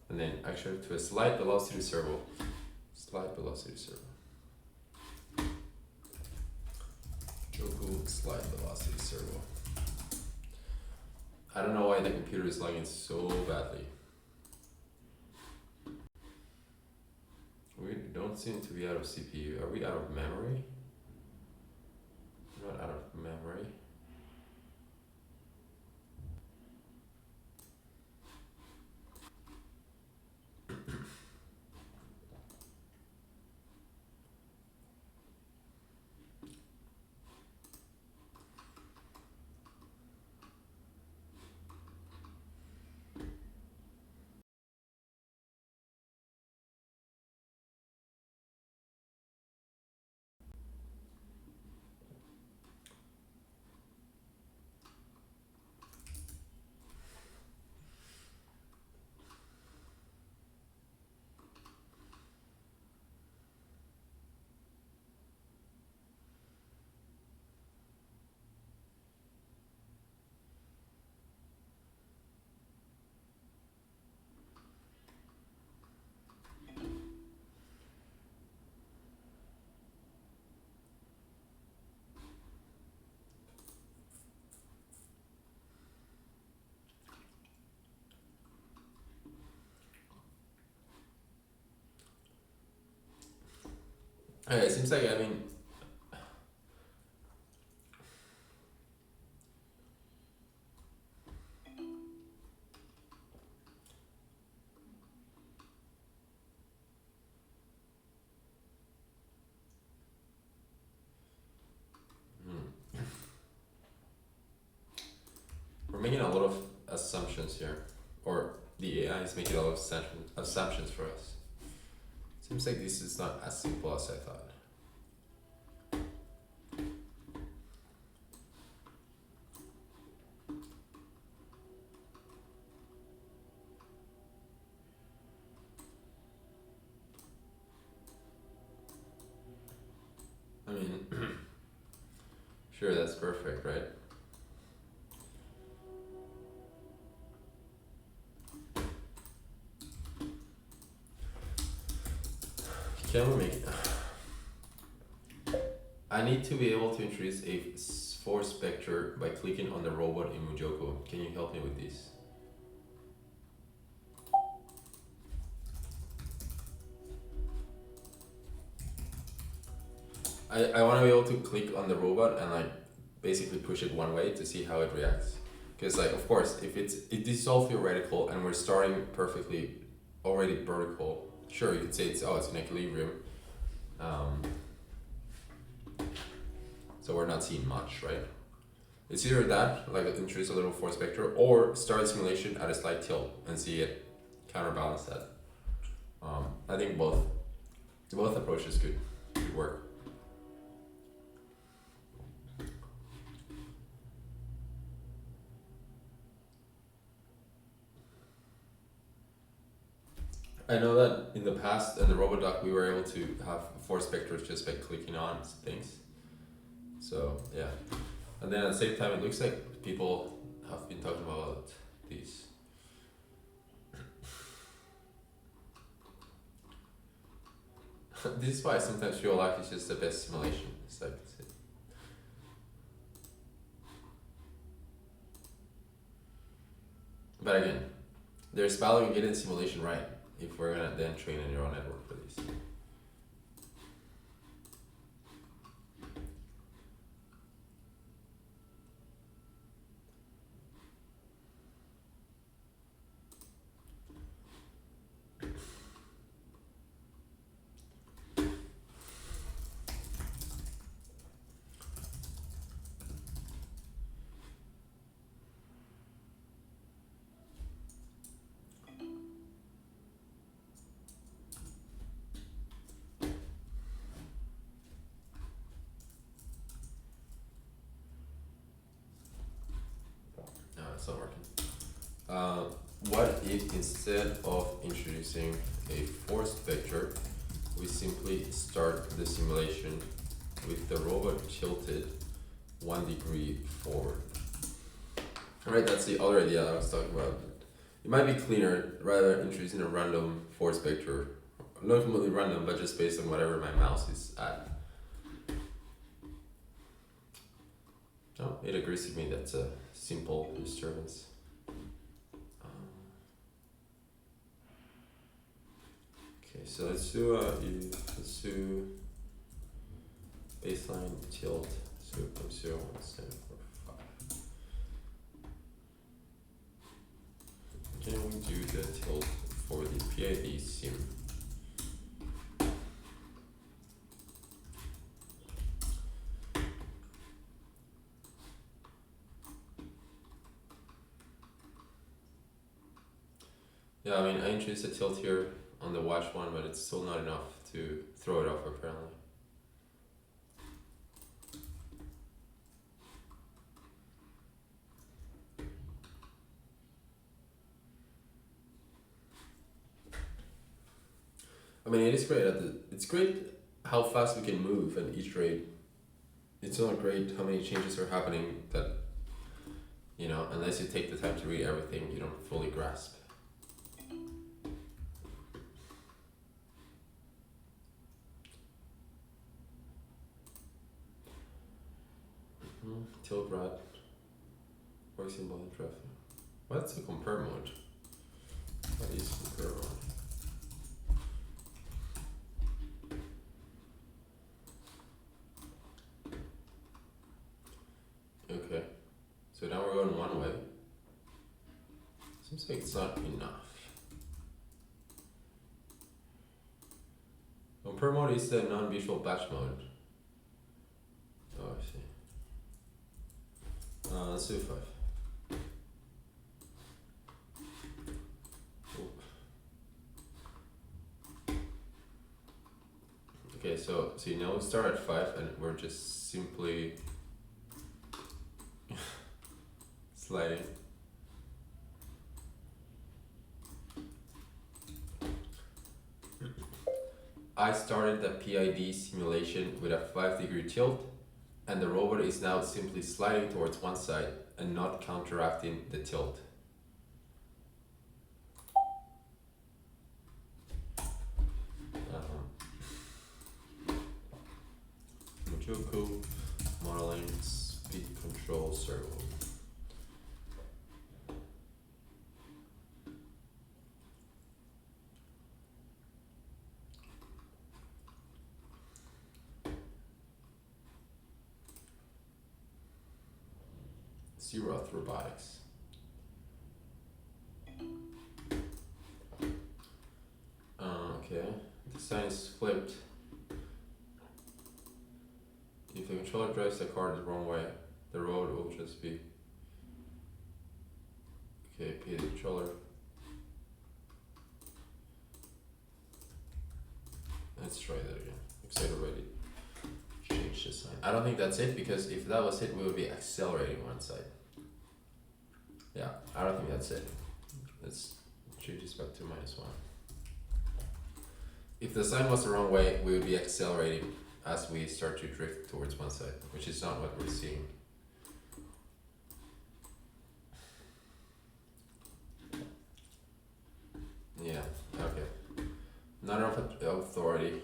And then actually to a slide velocity servo. Slide velocity servo. MuJoCo slide velocity servo. I don't know why the computer is lagging so badly. We don't seem to be out of CPU. Are we out of memory? We're not out of memory. Okay, it seems like, I mean, we're making a lot of assumptions here, or the AI is making a lot of assumptions for us. Seems like this is not as simple as I thought. I mean, sure, that's perfect, right? Can we make it? I need to be able to introduce a force vector by clicking on the robot in MuJoCo. Can you help me with this? I want to be able to click on the robot and like basically push it one way to see how it reacts. Because like, of course, if it is all theoretical and we're starting perfectly already vertical, sure, you could say it's in equilibrium. So we're not seeing much, right? It's either that, like introduce a little force vector, or start a simulation at a slight tilt and see it counterbalance that. I think both approaches could work. I know that in the past in the RoboDoc we were able to have force vectors just by clicking on things. So yeah, and then at the same time it looks like people have been talking about these. This is why I sometimes feel like it's just the best simulation. It's like, but again, there's value in getting the simulation right if we're gonna then train a neural network for these. No, it's not working. What if instead of introducing a force vector, we simply start the simulation with the robot tilted 1 degree forward? Alright, that's the other idea I was talking about. It might be cleaner rather than introducing a random force vector. Not completely random, but just based on whatever my mouse is at. Oh, it agrees with me that's a simple disturbance. Okay, so let's do baseline tilt 0.01745. Can we do the tilt for the PID sim? Yeah, I mean, I introduced a tilt here on the watch one, but it's still not enough to throw it off apparently. I mean, it is great it's great how fast we can move and iterate. It's not great how many changes are happening that, you know, unless you take the time to read everything, you don't fully grasp. Tilt rod works in both traffic. What's a compare mode? What is compare mode? looks like it's not enough. Compare mode is the non-visual batch mode. Oh, I see. Let's do 5. Okay, so see now we start at 5 and we're just simply sliding. I started the PID simulation with a 5-degree tilt, and the robot is now simply sliding towards one side and not counteracting the tilt. MuJoCo modeling speed control servo. Zeroth Robotics. Okay, the sign is flipped. If the controller drives the car the wrong way, the road will just be. Okay, pay the controller. Let's try that again. Because I already changed the sign. I don't think that's it, because if that was it, we would be accelerating one side. Yeah, I don't think that's it. Let's change this back to -1. If the sign was the wrong way, we would be accelerating as we start to drift towards one side, which is not what we're seeing. Yeah, okay. Not enough authority.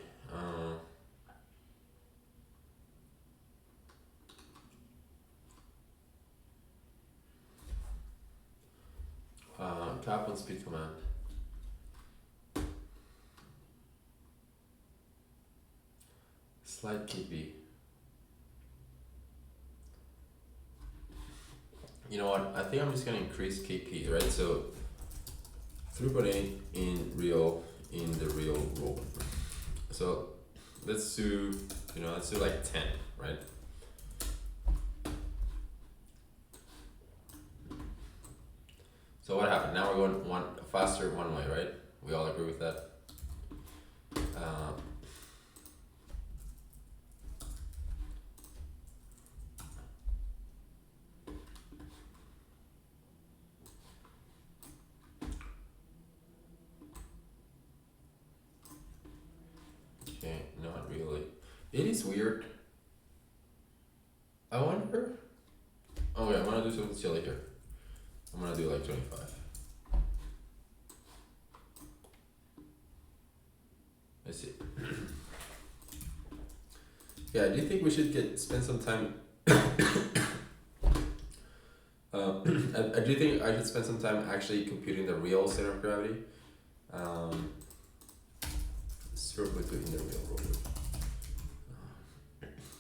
Cap on speed command. Slide KP. You know what? I think I'm just gonna increase KP, right? So throughput in the real robot. So let's do, let's do like 10, right? So what happened? Now we're going faster one way, right? We all agree with that. Okay, not really. It is weird. I wonder. Okay, I'm gonna do something silly here. I'm gonna do like 25. Let's see. Yeah, do you think we should spend some time? I do think I should spend some time actually computing the real center of gravity. Circle to in the real robot.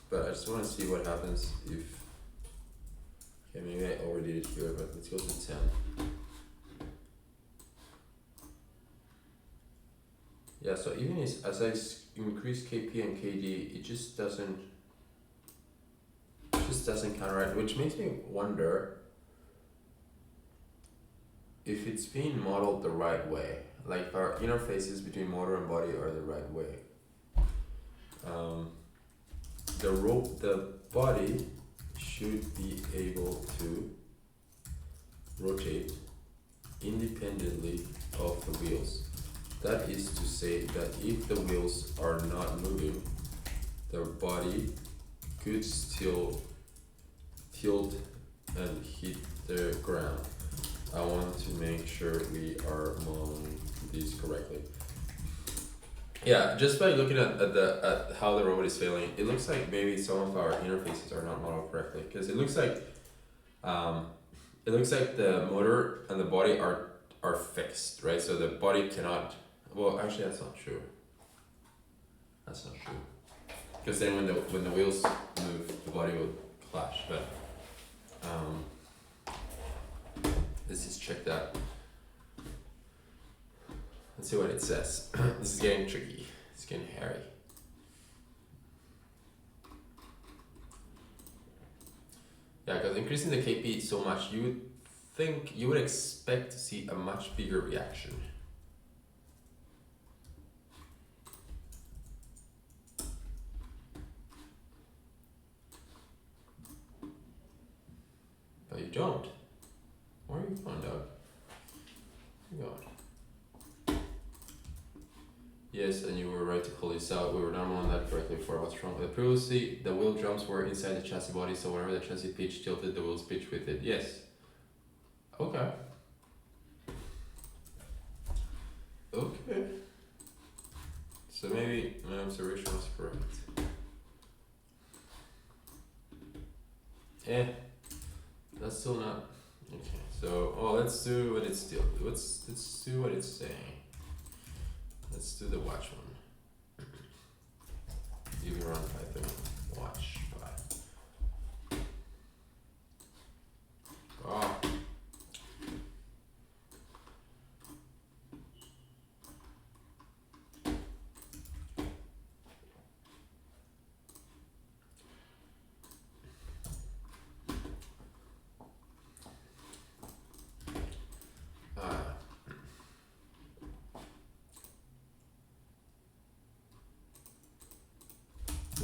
But I just want to see what happens if. Okay, maybe I overdid it here, but let's go to 10. Yeah, so even as I increase KP and KD, it just doesn't counteract, which makes me wonder if it's being modeled the right way, like if our interfaces between motor and body are the right way. The body should be able to rotate independently of the wheels. That is to say that if the wheels are not moving, the body could still tilt and hit the ground. I want to make sure we are modeling these correctly. Yeah, just by looking at how the robot is failing, it looks like maybe some of our interfaces are not modeled correctly, because it looks like the motor and the body are fixed, right? So the body cannot. Well, actually, that's not true. That's not true. Because then when the wheels move, the body will clash. But let's just check that. Let's see what it says. This is getting tricky. It's getting hairy. Yeah, because increasing the KP so much, you would expect to see a much bigger reaction. But you don't. Where are you going, Doug? Where are you going? Yes, and you were right to call this out. We were not on that correctly before I was wrong. Previously, the wheel drums were inside the chassis body, so whenever the chassis pitch tilted, the wheels pitch with it. Yes. Okay. Okay. So maybe my observation was correct. That's still not okay. So let's do what it's still. Let's do what it's saying. Let's do the watch one. You can run Python watch by. Oh.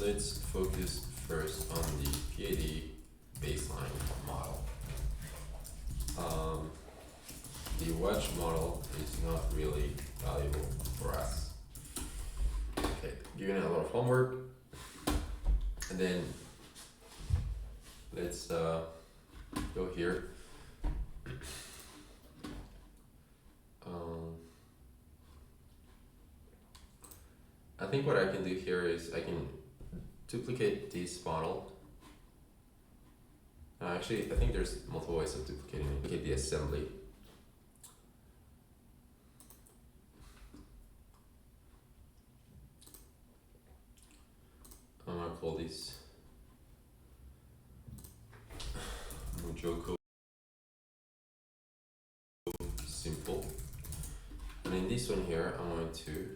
Let's focus first on the PAD baseline model. The watch model is not really valuable for us. Okay, giving it a lot of homework, and then let's go here. I think what I can do here is I can duplicate this model. Actually, I think there's multiple ways of duplicating it. Duplicate the assembly. I'm gonna call this MuJoCo simple. And in this one here, I'm going to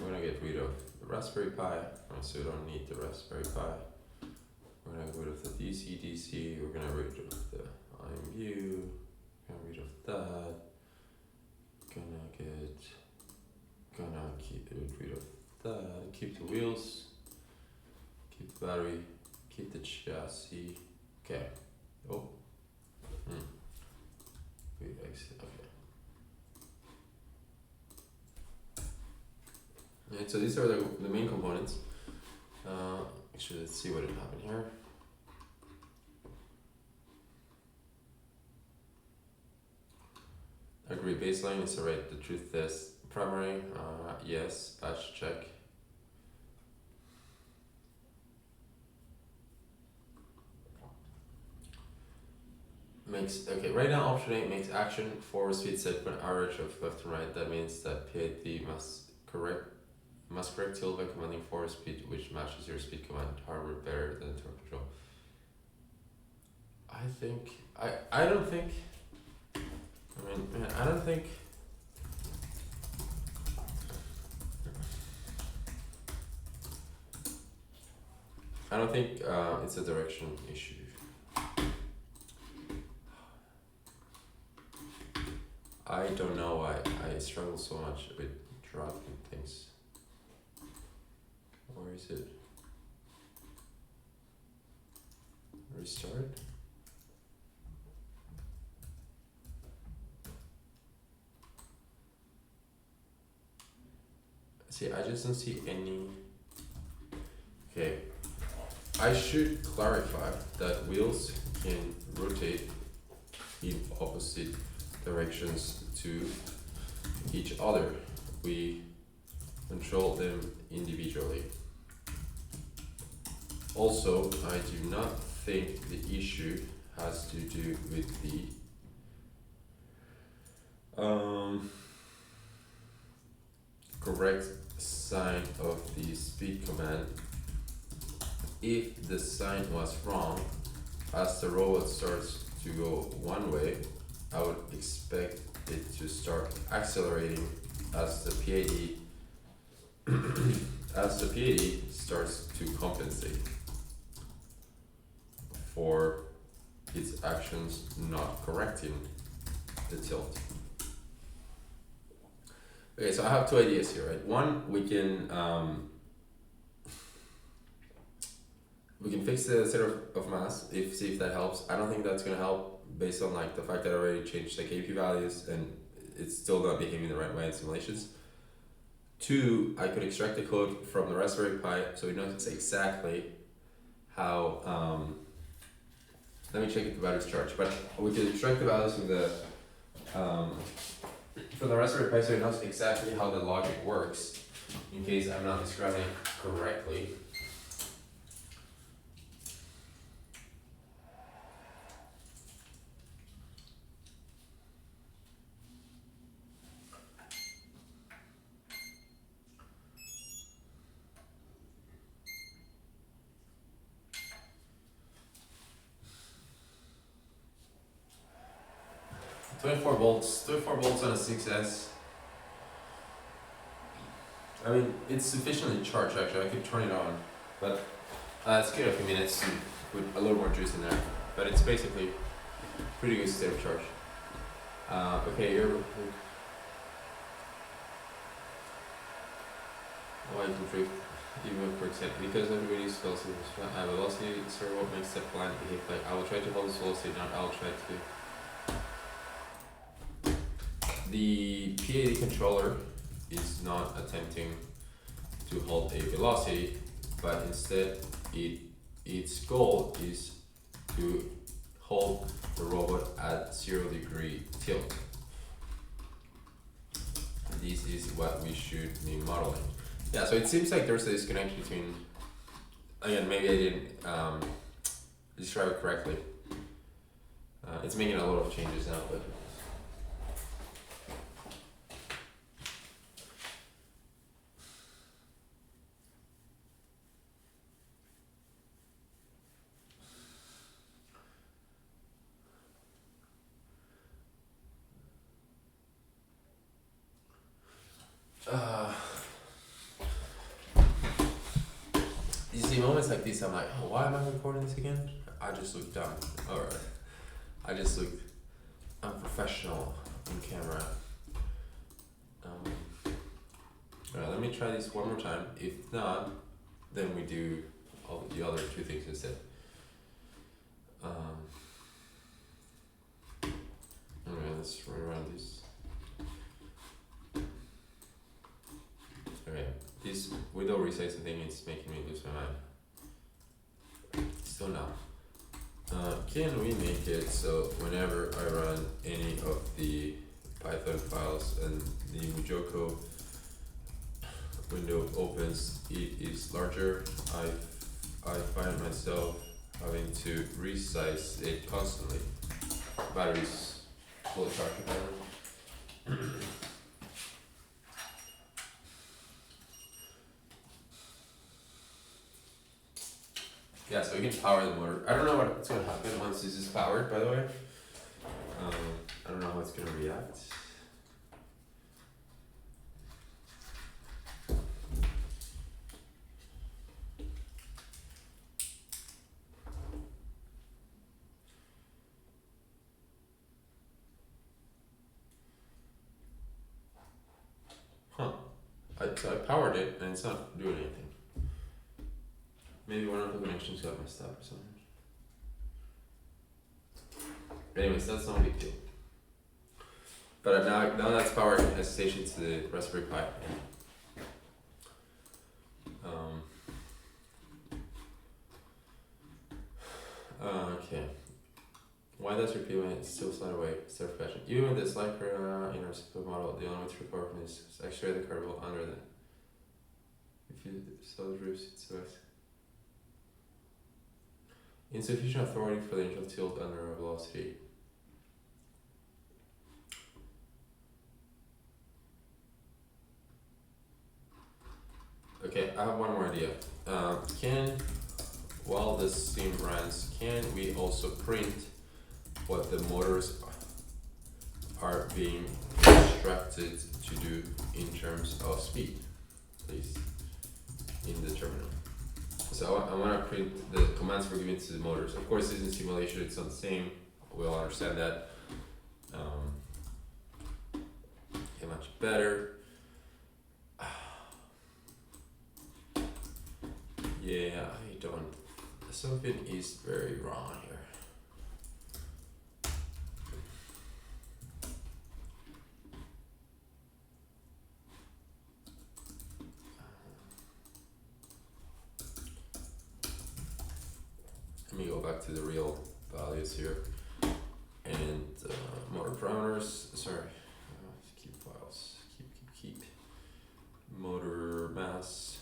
we're gonna get rid of the Raspberry Pi, so we don't need the Raspberry Pi. We're gonna get rid of the DC, we're gonna get rid of the IMU, get rid of that, gonna keep rid of that, keep the wheels, keep the battery, keep the chassis, okay, we exit, okay. Right, so these are the main components. Actually, let's see what had happened here. Agree, baseline is alright. The truth test, primary, yes, batch check. Okay, right now option 8 makes action forward speed set for an average of left and right. That means that PID must correct tilt by commanding forward speed, which matches your speed command hardware better than torque control. I don't think it's a direction issue. I don't know why I struggle so much with dropping things. Where is it? Restart? See, I just don't see any. Okay, I should clarify that wheels can rotate in opposite directions to each other. We control them individually. Also, I do not think the issue has to do with the correct sign of the speed command. If the sign was wrong, as the robot starts to go one way, I would expect it to start accelerating as the PAD starts to compensate for its actions not correcting the tilt. Okay, so I have two ideas here, right? One, we can fix the center of mass, see if that helps. I don't think that's gonna help based on like the fact that I already changed the KP values and it's still not behaving the right way in simulations. Two, I could extract the code from the Raspberry Pi so it knows exactly how, let me check if the battery's charged, but we could extract the values from the Raspberry Pi so it knows exactly how the logic works in case I'm not describing it correctly. Twenty-four volts on a 6S. I mean, it's sufficiently charged actually, I could turn it on, but it's good a few minutes to put a little more juice in there, but it's basically pretty good state of charge. Okay, why is the drift even per example? Because everybody's velocity velocity servo makes the plant behave like I will try to hold this velocity down, I'll try to. The PAD controller is not attempting to hold a velocity, but instead its goal is to hold the robot at 0° tilt. This is what we should be modeling. Yeah, so it seems like there's a disconnect between, again, maybe I didn't describe it correctly. It's making a lot of changes now, but you see moments like this, I'm like, oh, why am I recording this again? I just look dumb, or I just look unprofessional on camera. Alright, let me try this one more time. If not, then we do all the other two things instead. Alright, let's run around this. Okay, this window resizing thing is making me lose my mind. Still now. Can we make it so whenever I run any of the Python files and the MuJoCo window opens, it is larger? I find myself having to resize it constantly. Batteries fully charged. Yeah, so we can power the motor. I don't know what's going to happen once this is powered, by the way. I don't know how it's going to react. Huh. So I powered it and it's not doing anything. Maybe one of the connections got messed up or something. Anyways, that's not a big deal. But now that's powered, it has stationed to the Raspberry Pi. Okay. Why does repeat when it's still slide away instead of crashing? Even with this Lycra in our simple model, the only way to recover from this is actually the curve under the. If you saw the roofs, it's worse. Insufficient authority for the initial tilt under a velocity. Okay, I have one more idea. While the sim runs, can we also print what the motors are being instructed to do in terms of speed, please, in the terminal. So I want to print the commands we're giving to the motors. Of course, this is in simulation, it's not the same. We all understand that. Okay, much better. Yeah, I don't. Something is very wrong here. Let me go back to the real values here. And motor parameters, sorry, keep files, keep. Motor mass.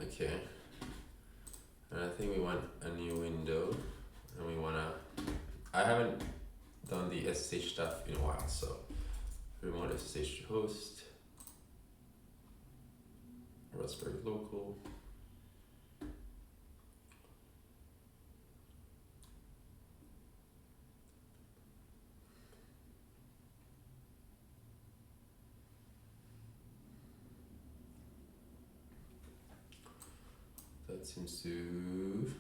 Okay. And I think we want a new window, and we wanna, I haven't done the SSH stuff in a while, so remote SSH to host, Raspberry local. That seems to,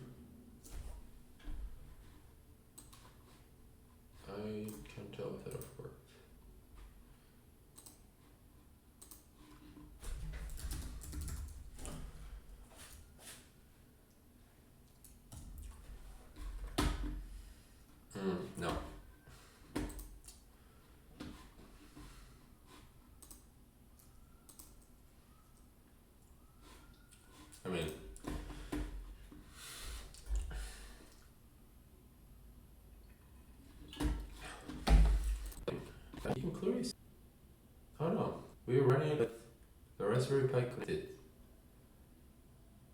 I can't tell if that'll work. No. I mean, you can clearly see. Oh no, we were running it with the Raspberry Pi connected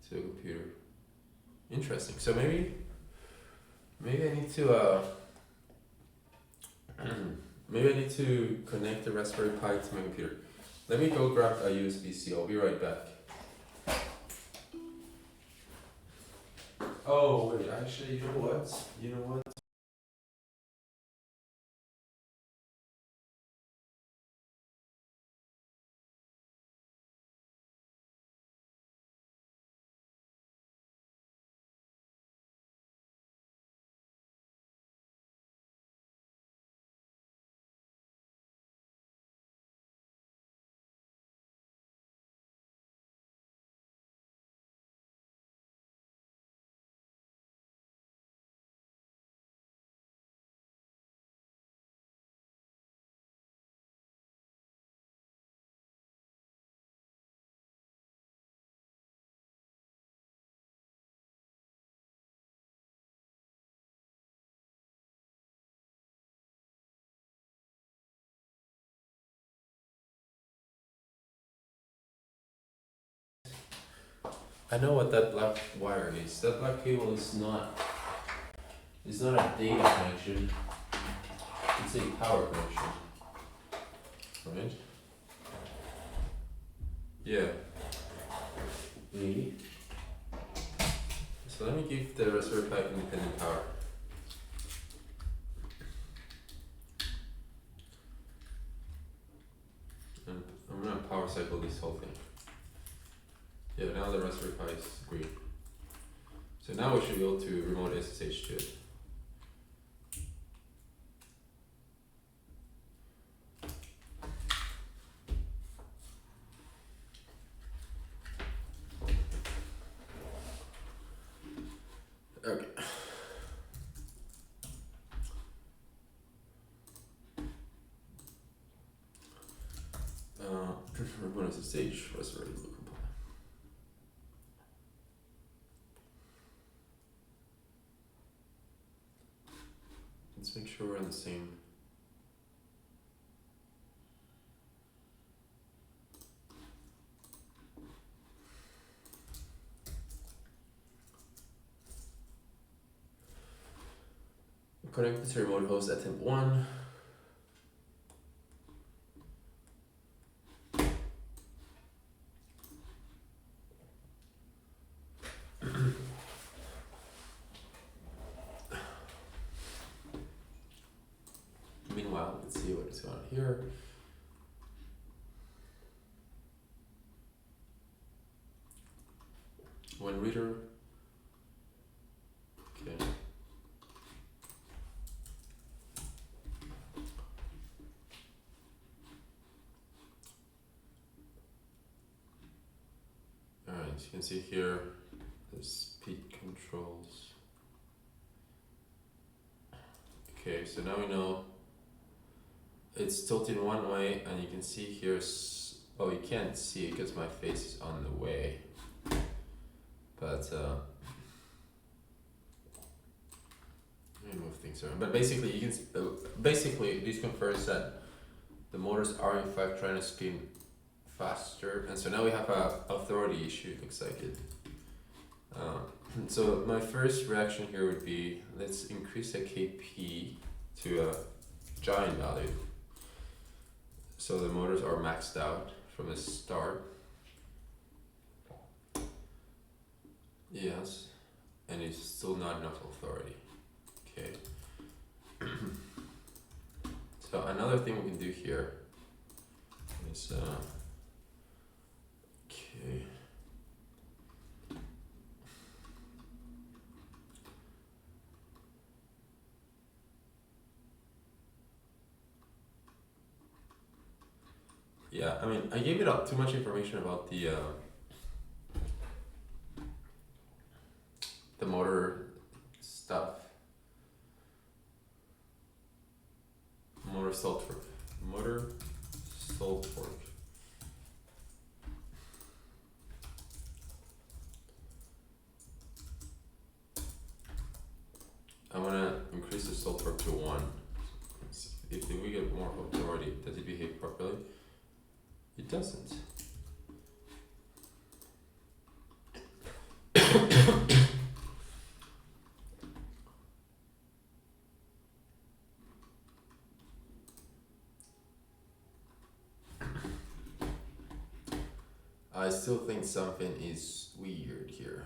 to a computer. Interesting. So maybe I need to maybe I need to connect the Raspberry Pi to my computer. Let me go grab a USB-C. I'll be right back. Oh wait, actually, you know what? You know what? I know what that black wire is. That black cable is not a data connection. It's a power connection. Right? Yeah. Maybe. So let me give the Raspberry Pi independent power. And I'm gonna power cycle this whole thing. Yeah, now the Raspberry Pi is green. So now we should be able to remote SSH to it. Okay. Remote SSH Raspberry local. Let's make sure we're on the same. Connect to remote host at temp 1. let's see what is going on here. When reader, okay. Alright, you can see here the speed controls. Okay, so now we know it's tilted one way, and you can see here, oh, you can't see it because my face is on the way. But let me move things around. But basically, you can basically this confirms that the motors are in fact trying to spin faster, and so now we have a authority issue. It looks like it. So my first reaction here would be, let's increase the KP to a giant value. So the motors are maxed out from the start. Yes, and it's still not enough authority. Okay. So another thing we can do here is okay. Yeah, I mean, I gave it up too much information about the motor stuff. Motor stall torque. Motor stall torque. I'm gonna increase the stall torque to 1. If we get more authority, does it behave properly? It doesn't. I still think something is weird here.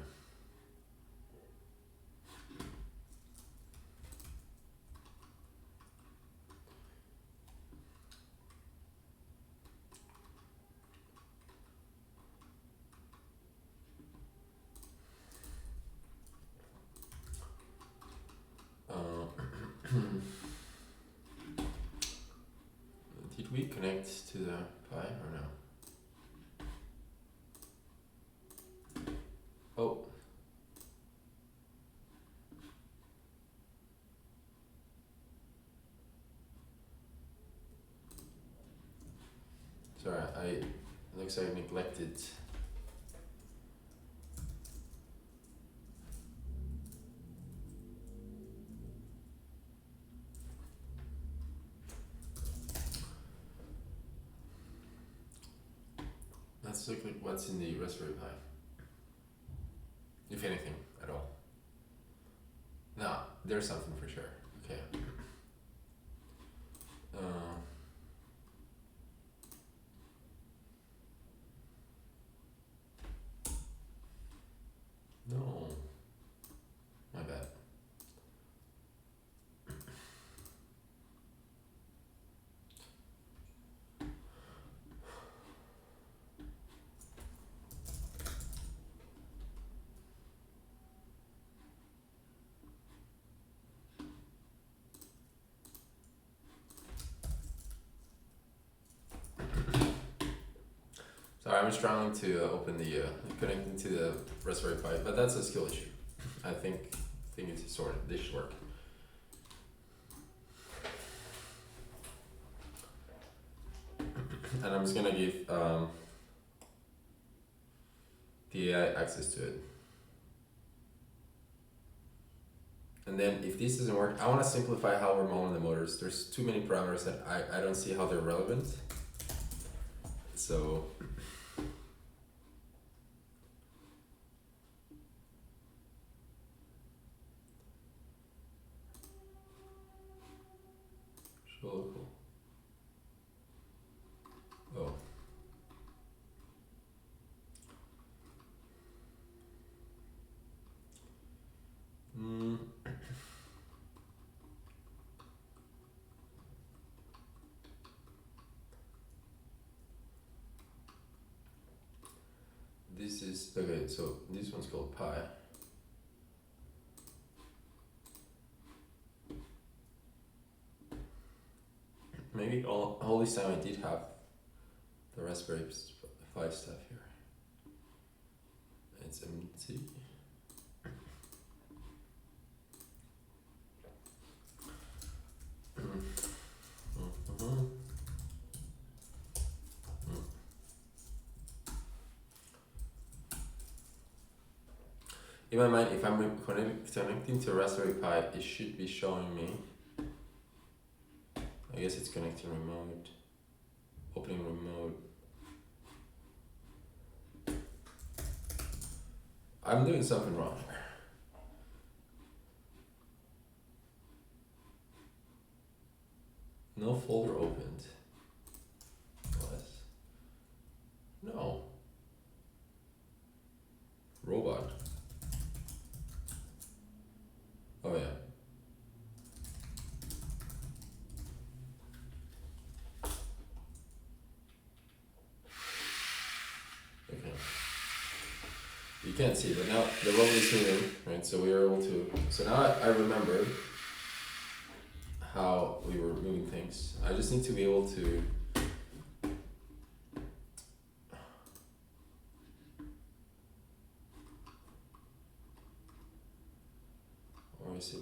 Did we connect to the Pi or no? Oh. Sorry, looks like I neglected. Let's look at what's in the Raspberry Pi. If anything at all. No, there's something for sure. Okay. No, my bad. Sorry, I'm struggling to open the connecting to the Raspberry Pi, but that's a skill issue. I think it's sorted. This should work. And I'm just gonna give the AI access to it. And then if this doesn't work, I want to simplify how we're modeling the motors. There's too many parameters that I don't see how they're relevant. So show local. Oh. this is okay. So this one's called pi. Maybe all this time I did have the Raspberry Pi stuff here. It's empty. In my mind, if I'm connecting to Raspberry Pi, it should be showing me. I guess it's connecting remote. Opening remote. I'm doing something wrong here. No folder opened. What? No. Robot. Oh yeah. Okay. You can't see, but now the robot is moving, right? So we are able to. So now I remember how we were moving things. I just need to be able to.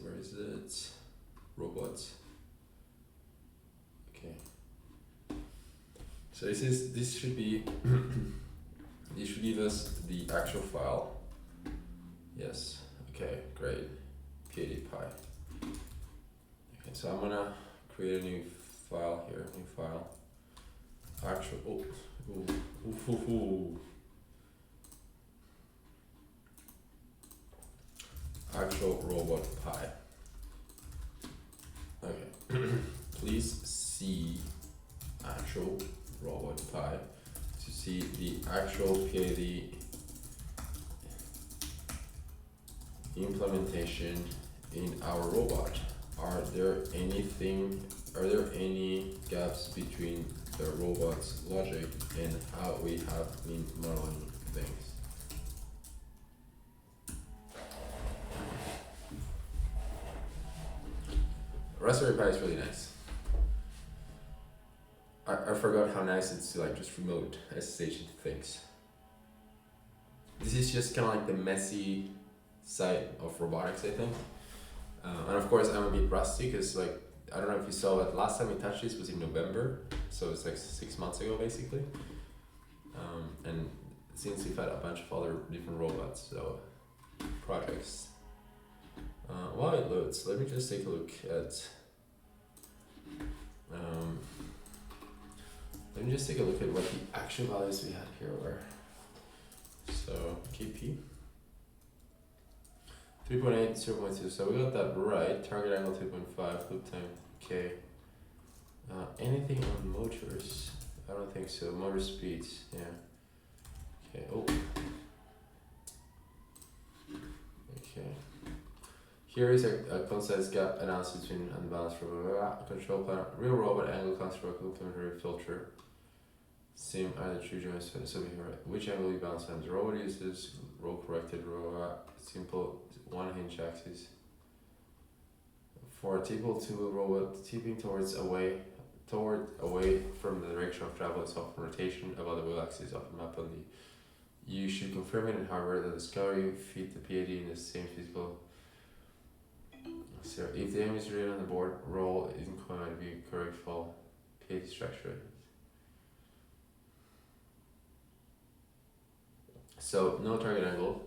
Where is it? Robots. Okay. So this should be this should give us the actual file. Yes. Okay, great. PAD Pi. Okay, so I'm gonna create a new file here, new file. Actual actual robot Pi. Okay. Please see actual robot Pi to see the actual PAD implementation in our robot. Are there any gaps between the robot's logic and how we have been modeling things? Raspberry Pi is really nice. I forgot how nice it's to like just remote SSH into things. This is just kind of like the messy side of robotics, I think. And of course I'm a bit rusty because like, I don't know if you saw, but last time we touched this was in November. So it's like 6 months ago basically. And since we've had a bunch of other different robots, so projects. While it loads, let me just take a look at what the actual values we had here were. So KP 3.8, 0.2. So we got that right. Target angle 2.5, loop time K. Anything on motors? I don't think so. Motor speeds, yeah. Okay. Oh. Okay. Here is a concise gap analysis between unbalanced control plan, real robot angle construct, complementary filter. Same either true joints. So here, which angle we balance on? The robot uses roll corrected robot, simple one hinge axis. For a typical two-wheel robot, tipping away from the direction of travel is often rotation about the wheel axis, often mapped on the. You should confirm it in hardware that the discovery fit the PAD in the same physical. So if the image is written on the board, roll isn't going to be correct for PAD structure. So no target angle.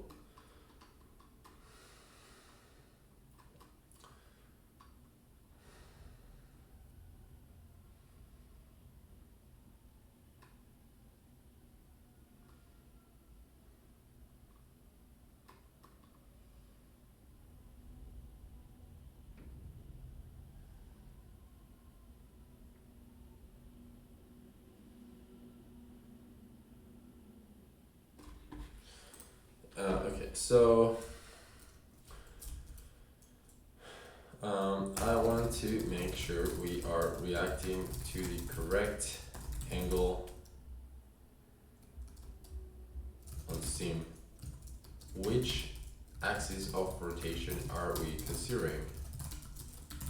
Okay, so I want to make sure we are reacting to the correct angle on scene. axis of rotation are we considering?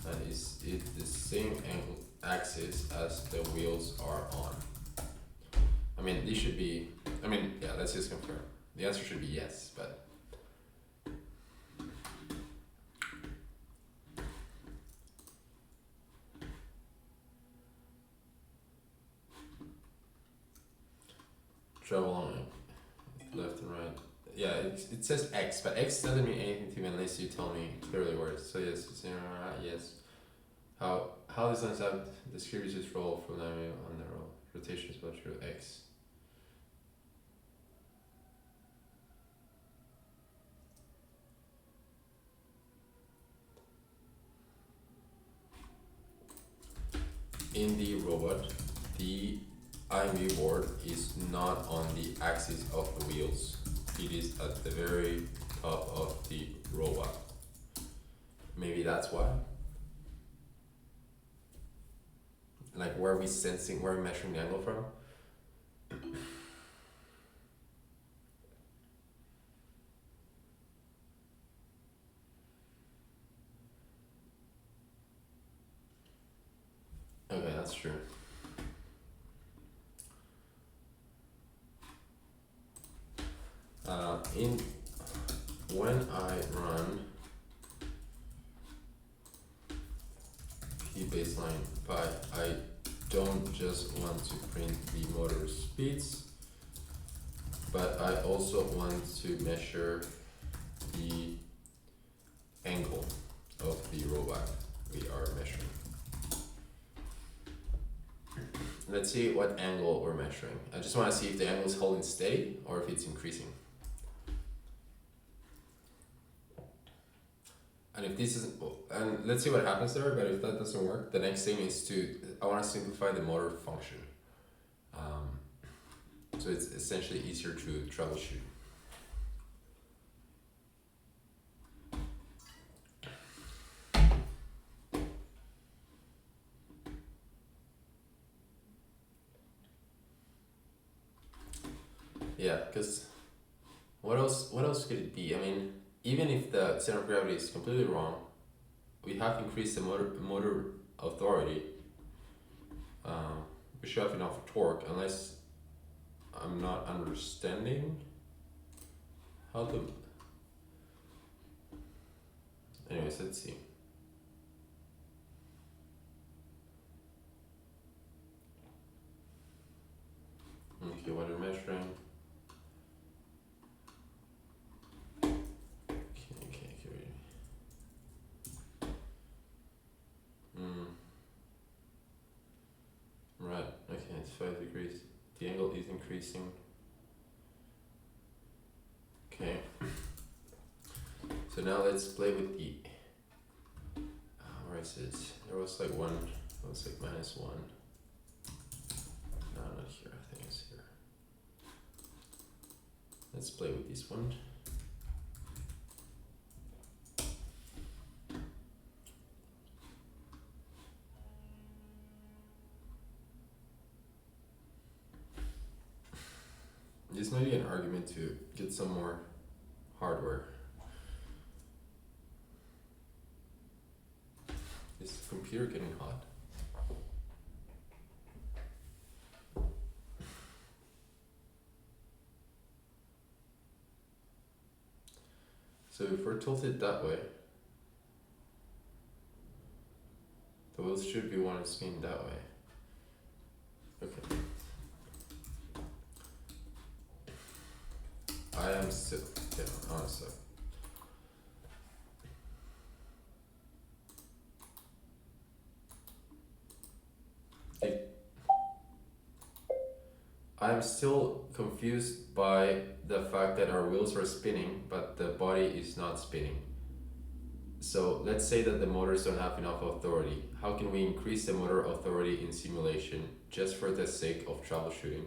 And is it the same axis as the wheels are on? I mean, these should be, yeah, let's just confirm. The answer should be yes, but travel on left and right. Yeah, it says X, but X doesn't mean anything to me unless you tell me clearly where it's. So yes, it's yes. How does this have distributes its role from on the rotation is about true X. In the robot, the IMU board is not on the axis of the wheels. It is at the very top of the robot. Maybe that's why. Like where are we measuring the angle from? Okay, that's true. When I run P baseline pi, I don't just want to print the motor speeds, but I also want to measure the angle of the robot we are measuring. Let's see what angle we're measuring. I just want to see if the angle is holding steady or if it's increasing. And if this isn't, and let's see what happens there, but if that doesn't work, the next thing is I want to simplify the motor function. So it's essentially easier to troubleshoot. Yeah, because what else could it be? I mean, even if the center of gravity is completely wrong, we have increased the motor authority. We should have enough torque, unless I'm not understanding how to. Anyways, let's see. Okay, what are measuring? Right, okay, it's 5 degrees. The angle is increasing. Okay. So now let's play with the, where is it? There was like one, it was like -1. No, not here, I think it's here. Let's play with this one. This might be an argument to get some more hardware. Is the computer getting hot? So if we're tilted that way, the wheels should be wanting to spin that way. Okay. I am still, yeah, honestly. I'm still confused by the fact that our wheels are spinning, but the body is not spinning. So let's say that the motors don't have enough authority. How can we increase the motor authority in simulation just for the sake of troubleshooting?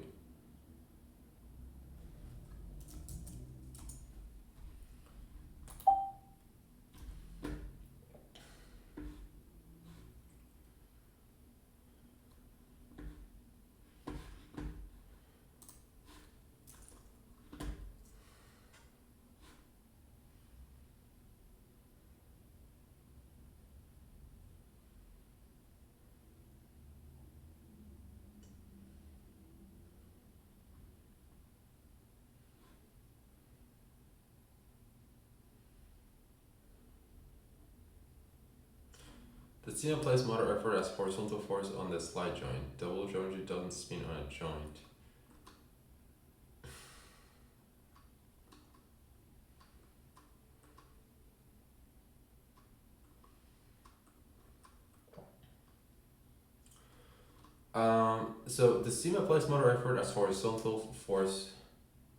The team applies motor effort as horizontal force on the slide joint. Double geometry doesn't spin on a joint. So the seam applies motor effort as horizontal force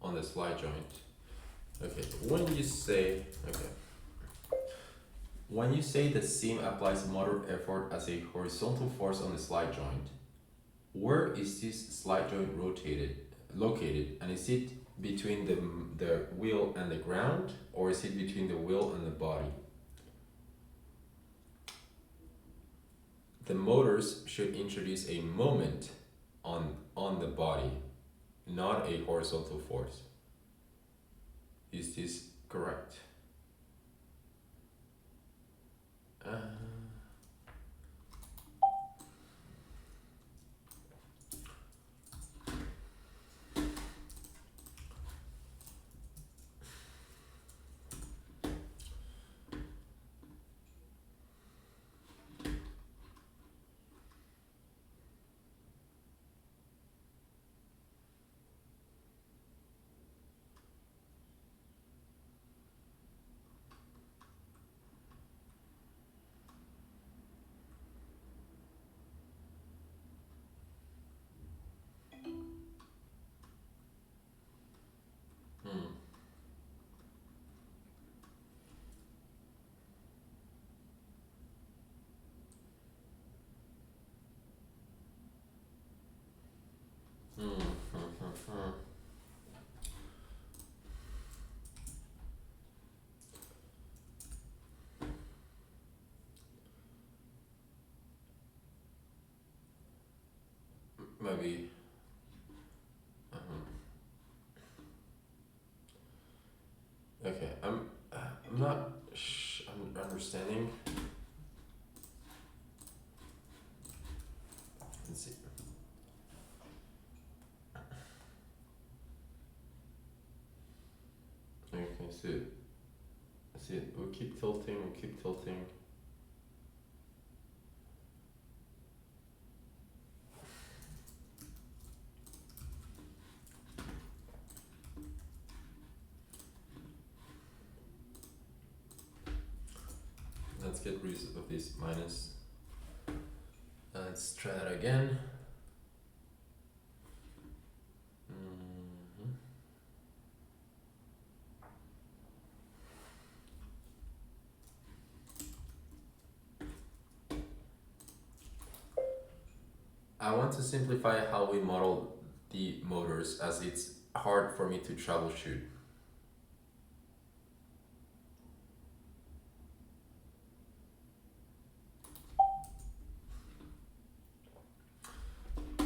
on the slide joint. Okay, when you say the seam applies motor effort as a horizontal force on the slide joint, where is this slide joint located, and is it between the wheel and the ground, or is it between the wheel and the body? The motors should introduce a moment on the body, not a horizontal force. Is this correct? Hmm. Maybe. Okay, I'm not. I'm understanding. Let's see. Okay, see, we keep tilting. Let's get rid of this minus. Let's try that again. I want to simplify how we model the motors, as it's hard for me to troubleshoot.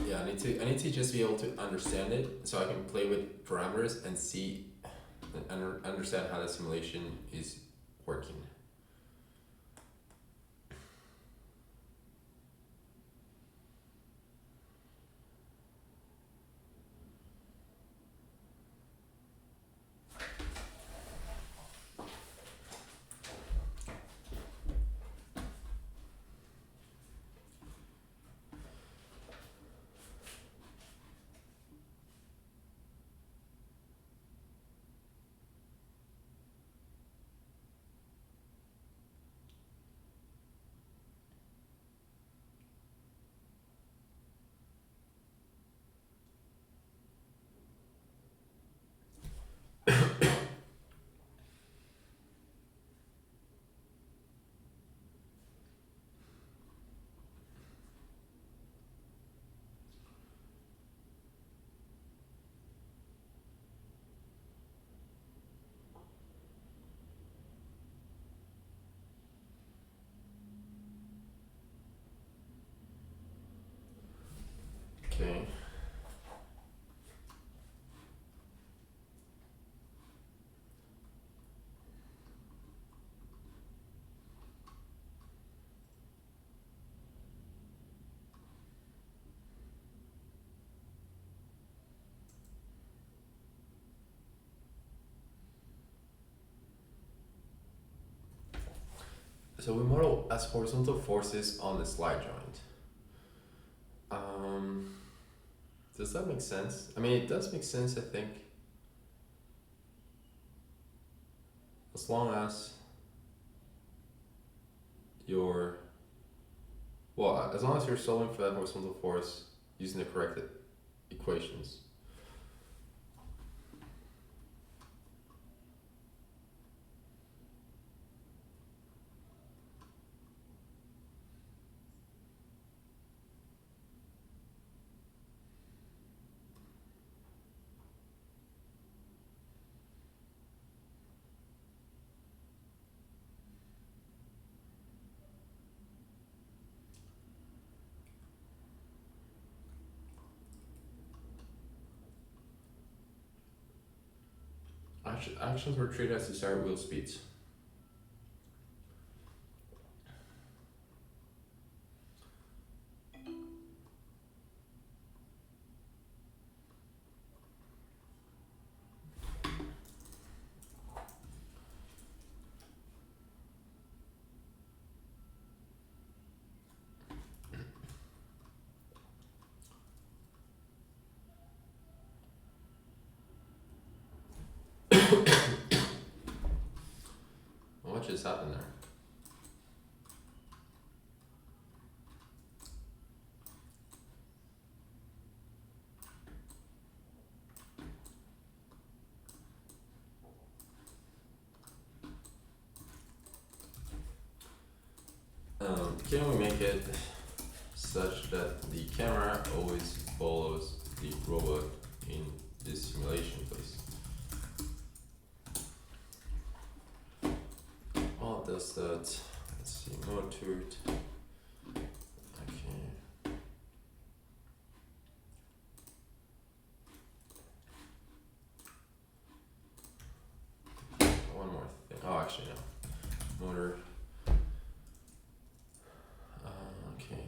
Yeah, I need to just be able to understand it, so I can play with parameters and see and understand how the simulation is working. Okay. So we model as horizontal forces on the slide joint. Does that make sense? I mean, it does make sense, I think. As long as you're, well, as long as you're solving for that horizontal force using the correct equations. Actions were treated as desired wheel speeds. What just happened there? Can we make it such that the camera always follows the robot in this simulation, please? Well, it does that. Let's see, mode to it. Okay. One more thing. Oh, actually, no. Motor. Okay.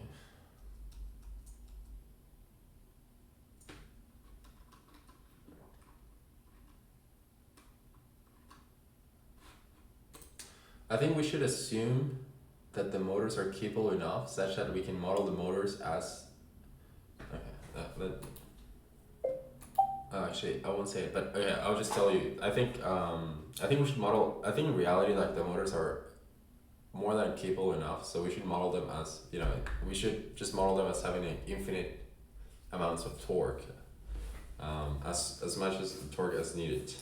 I think we should assume that the motors are capable enough such that we can model the motors as. Okay, actually, I won't say it, but okay, I'll just tell you. I think we should model. I think in reality, like the motors are more than capable enough, so we should model them as, you know, we should just model them as having an infinite amounts of torque, as much as the torque as needed.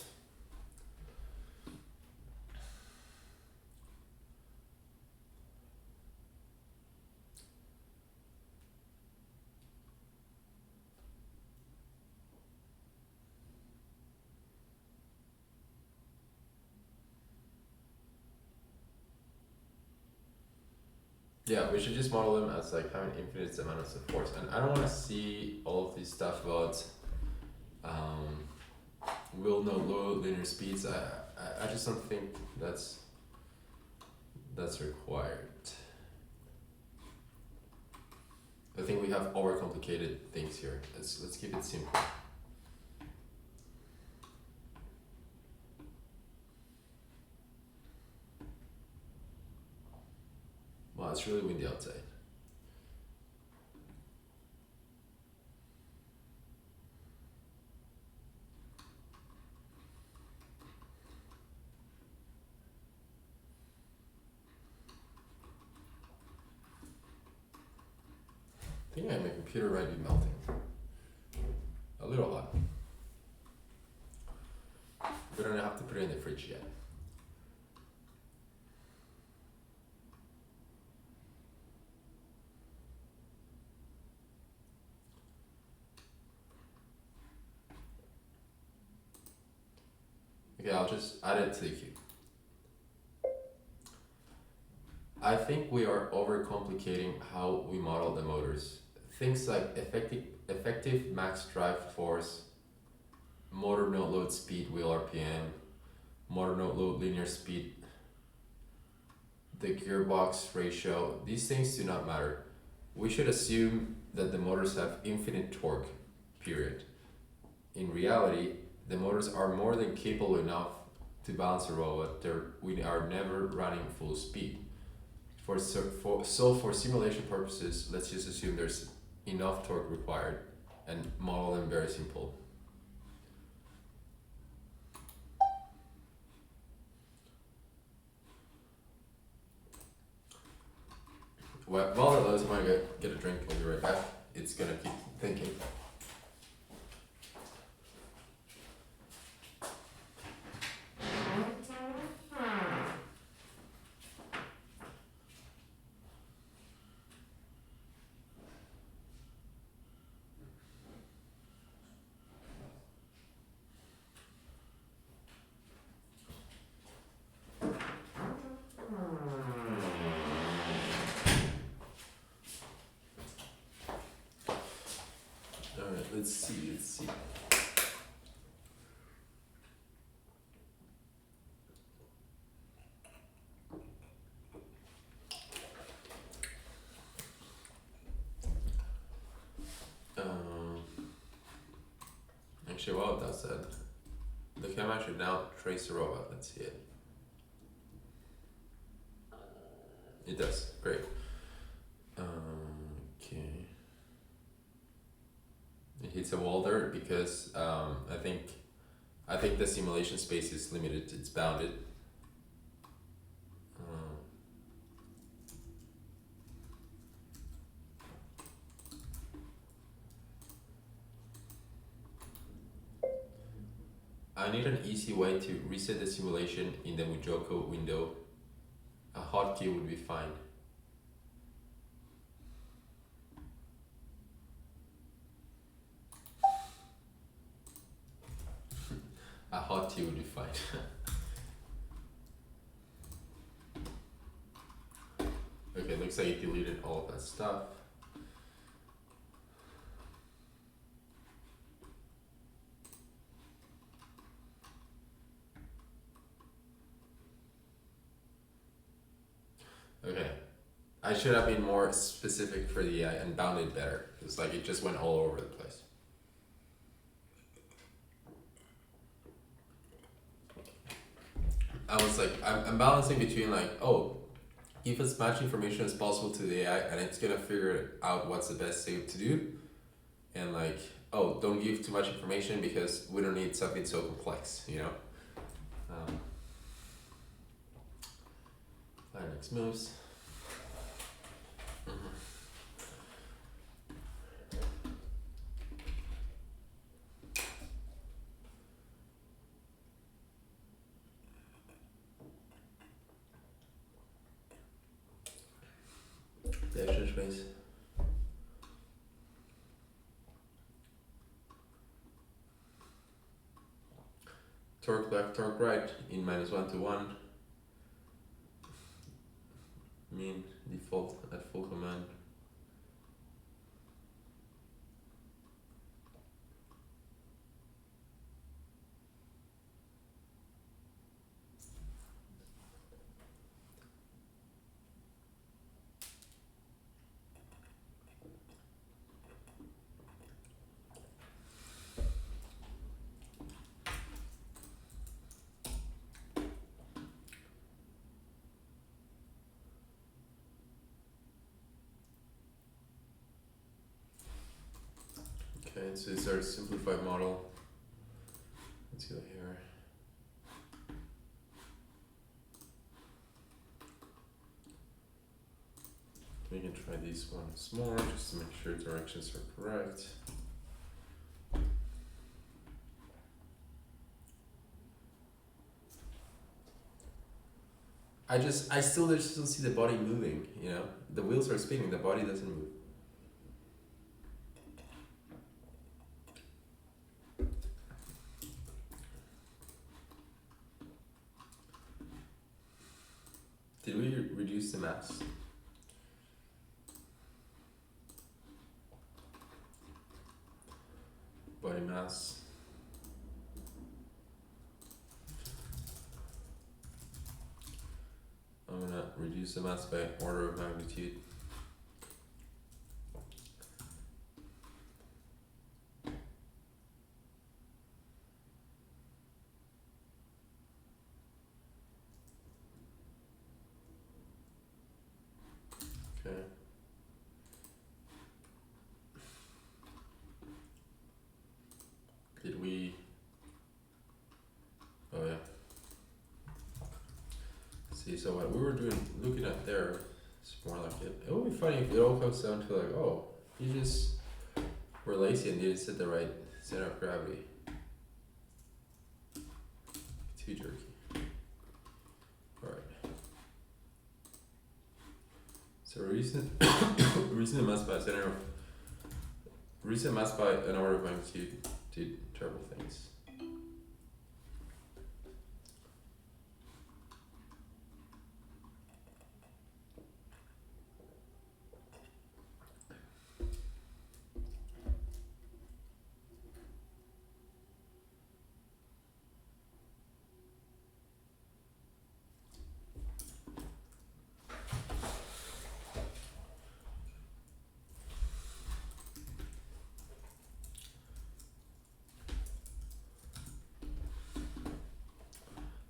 Yeah, we should just model them as like having infinite amounts of force, and I don't want to see all of this stuff about will no low linear speeds. I just don't think that's required. I think we have overcomplicated things here. Let's keep it simple. Wow, it's really windy outside. I think my computer might be melting. A little hot. We don't have to put it in the fridge yet. Okay, I'll just add it to the queue. I think we are overcomplicating how we model the motors. Things like effective max drive force, motor node load speed, wheel RPM, motor node load linear speed, the gearbox ratio, these things do not matter. We should assume that the motors have infinite torque, period. In reality, the motors are more than capable enough to balance a robot. We are never running full speed. For simulation purposes, let's just assume there's enough torque required and model them very simple. While that loads, I'm gonna get a drink. I'll be right back. It's gonna keep thinking. Alright, let's see. Actually, while it does that, the camera should now trace the robot. Let's see it. It does. Great. Okay. It hits a wall there because I think the simulation space is limited. It's bounded. I need an easy way to reset the simulation in the MuJoCo window. A hotkey would be fine. A hotkey would be fine. Okay, looks like it deleted all of that stuff. Okay, I should have been more specific for the and bounded better. It's like it just went all over the place. I was like, I'm balancing between like, oh, give as much information as possible to the AI and it's gonna figure out what's the best thing to do. And like, oh, don't give too much information because we don't need something so complex, you know? Next moves. The extra space. Torque left, torque right in -1 to 1. Mean default at full command. Okay, so it's our simplified model. Let's go here. We can try these once more just to make sure directions are correct. I still just don't see the body moving, you know? The wheels are spinning, the body doesn't move. Did we reduce the mass? Body mass. I'm gonna reduce the mass by order of magnitude. Did we? Oh yeah. See, so what we were looking at there, it's more like it would be funny if it all comes down to like, oh, you just were lazy and didn't set the right center of gravity. Too jerky. Alright. So reason the mass by an order of magnitude did terrible things.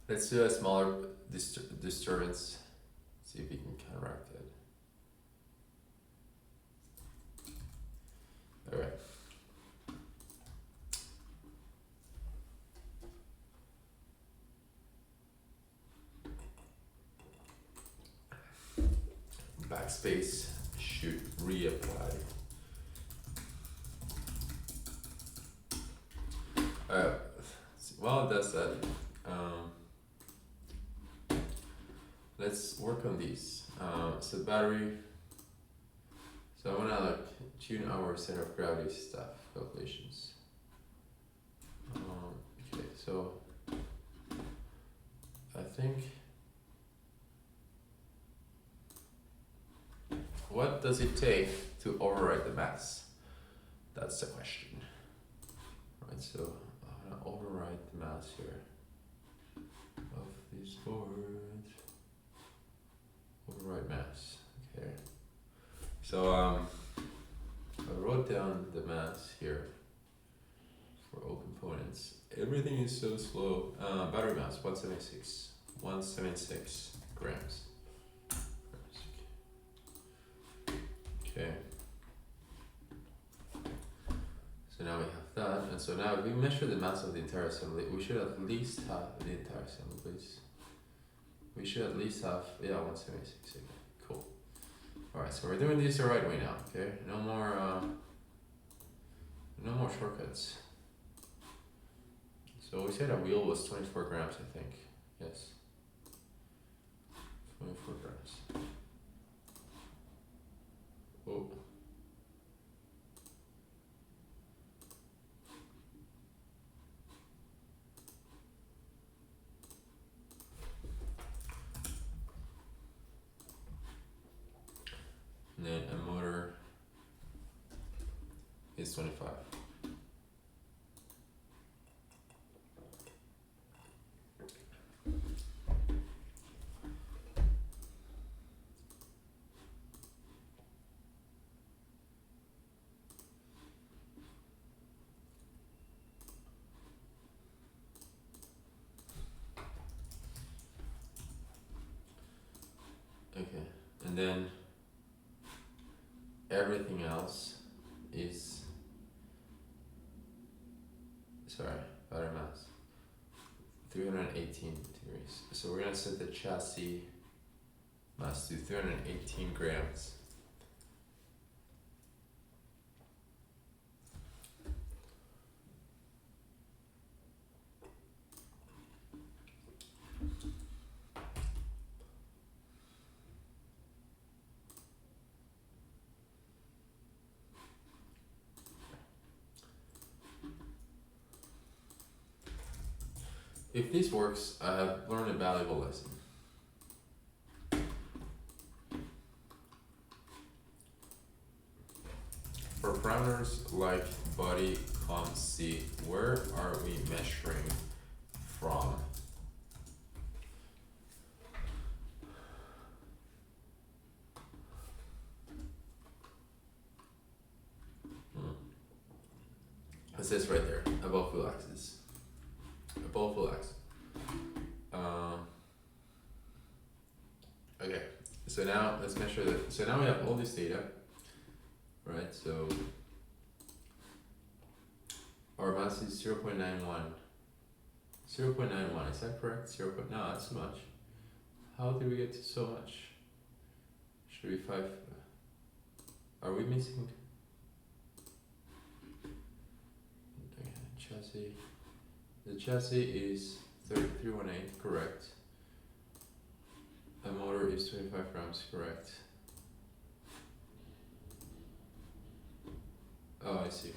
Let's do a smaller disturbance. See if we can counteract it. Alright. Backspace should reapply. While it does that, let's work on these. So battery. So I wanna like tune our center of gravity stuff calculations. Okay, so I think what does it take to override the mass? That's the question. Right, so I'm gonna override the mass here of these boards. Override mass. Okay. So I wrote down the mass here for all components. Everything is so slow. Battery mass 176 grams. Okay. So now we have that, and so now if we measure the mass of the entire assembly, we should at least have the entire assembly, please. We should at least have, yeah, 176. Okay, cool. Alright, so we're doing this the right way now, okay? No more shortcuts. So we said a wheel was 24 grams, I think. Yes. 24 grams. Oh. And then a motor is 25. Okay, and then everything else is, battery mass, 318 degrees. So we're gonna set the chassis mass to 318 grams. If this works, I have learned a valuable lesson. For parameters like body, com, C, where are we measuring from? It says right there, above wheel axis. Above wheel axis. Okay, so now let's measure that. So now we have all this data, right? So Our mass is 0.91. 0.91, is that correct? No, that's too much. How did we get to so much? Should be 5. Are we missing? Okay, chassis. The chassis is 3318, correct. The motor is 25 grams, correct. Oh, I see.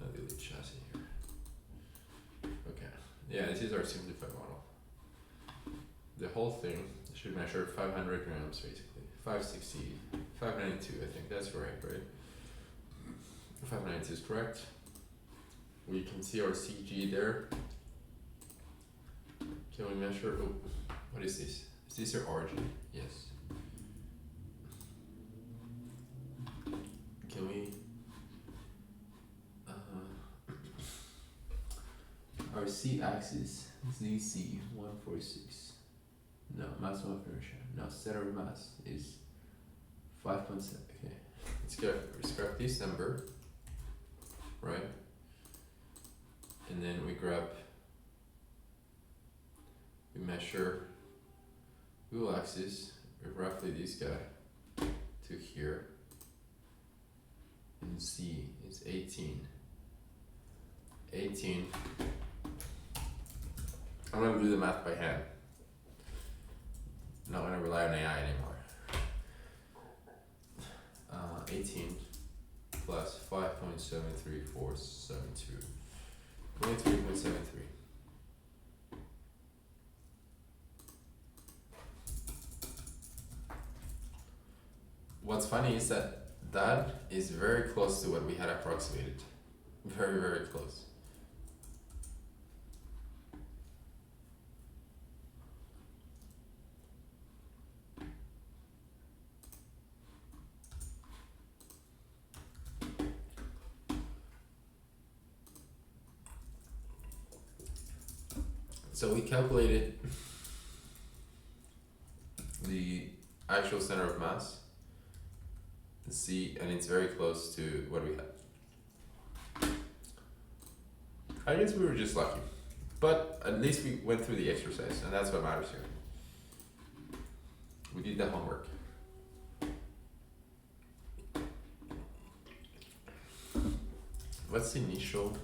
I'll do the chassis here. Okay. Yeah, this is our simplified model. The whole thing should measure 500 grams basically. 560, 592, I think that's right? 592 is correct. We can see our CG there. Can we measure, oh, what is this? Is this our origin? Yes. Can we, our C axis, ZC 146. No, maximum of inertia. No, center of mass is 5.7. Okay, let's grab this number, right? And then we measure wheel axis, roughly this guy to here. And Z is 18. 18. I'm gonna do the math by hand. Not gonna rely on AI anymore. 18 plus 5.73472. 23.73. What's funny is that is very close to what we had approximated. Very, very close. So we calculated the actual center of mass, C, and it's very close to what we had. I guess we were just lucky, but at least we went through the exercise, and that's what matters here. We did the homework. What's the initial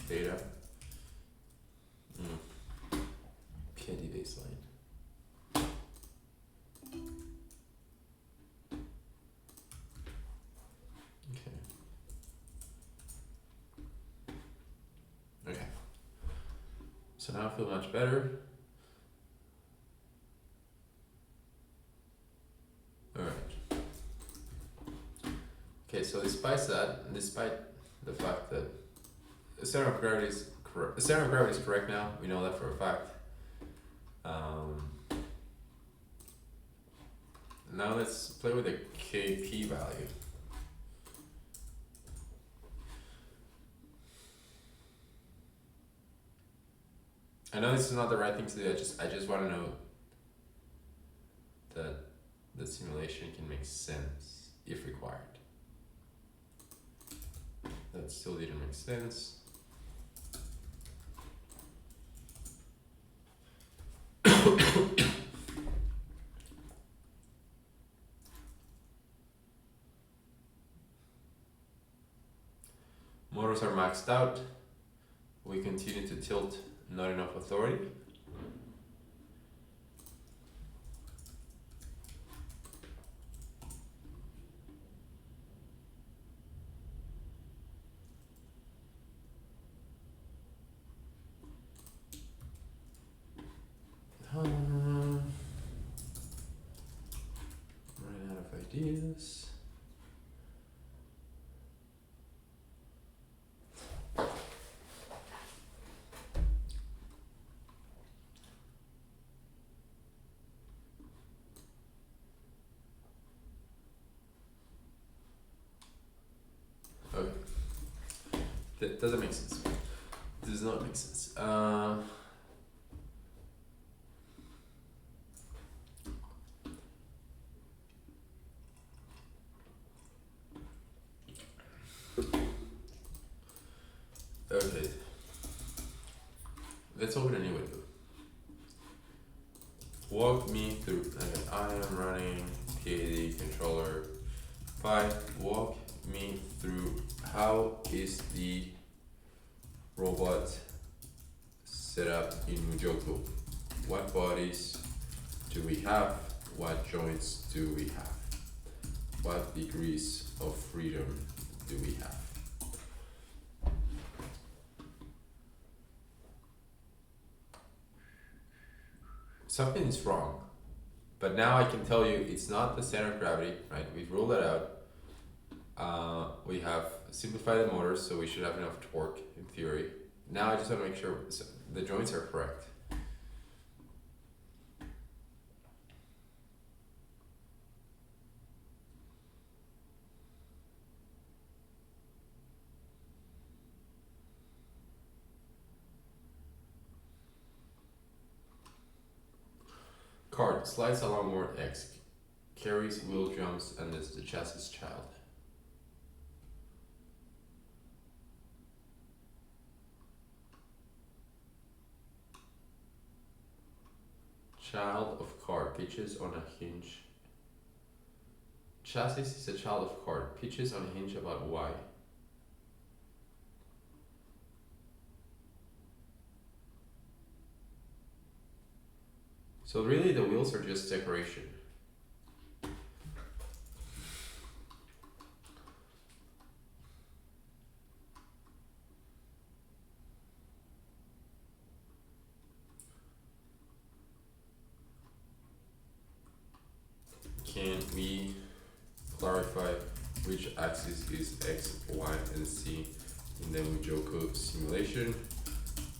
data? PID baseline. Okay. So now I feel much better. Alright. Okay, so despite the fact that the center of gravity is correct, now, we know that for a fact. Now let's play with the KP value. I know this is not the right thing to do. I just want to know that the simulation can make sense if required. That still didn't make sense. Motors are maxed out. We continue to tilt, not enough authority. Running out of ideas. Okay. That doesn't make sense. Does not make sense. 5. Walk me through how is the robot set up in MuJoCo. What bodies do we have? What joints do we have? What degrees of freedom do we have? Something is wrong, but now I can tell you it's not the center of gravity, right? We've ruled that out. We have simplified the motors, so we should have enough torque in theory. Now I just want to make sure the joints are correct. Cart slides along more X, carries wheel jumps, and is the chassis child. Child of cart pitches on a hinge. Chassis is a child of cart, pitches on a hinge about Y. So really the wheels are just decoration. Can we clarify which axis is X, Y, and Z in the MuJoCo simulation?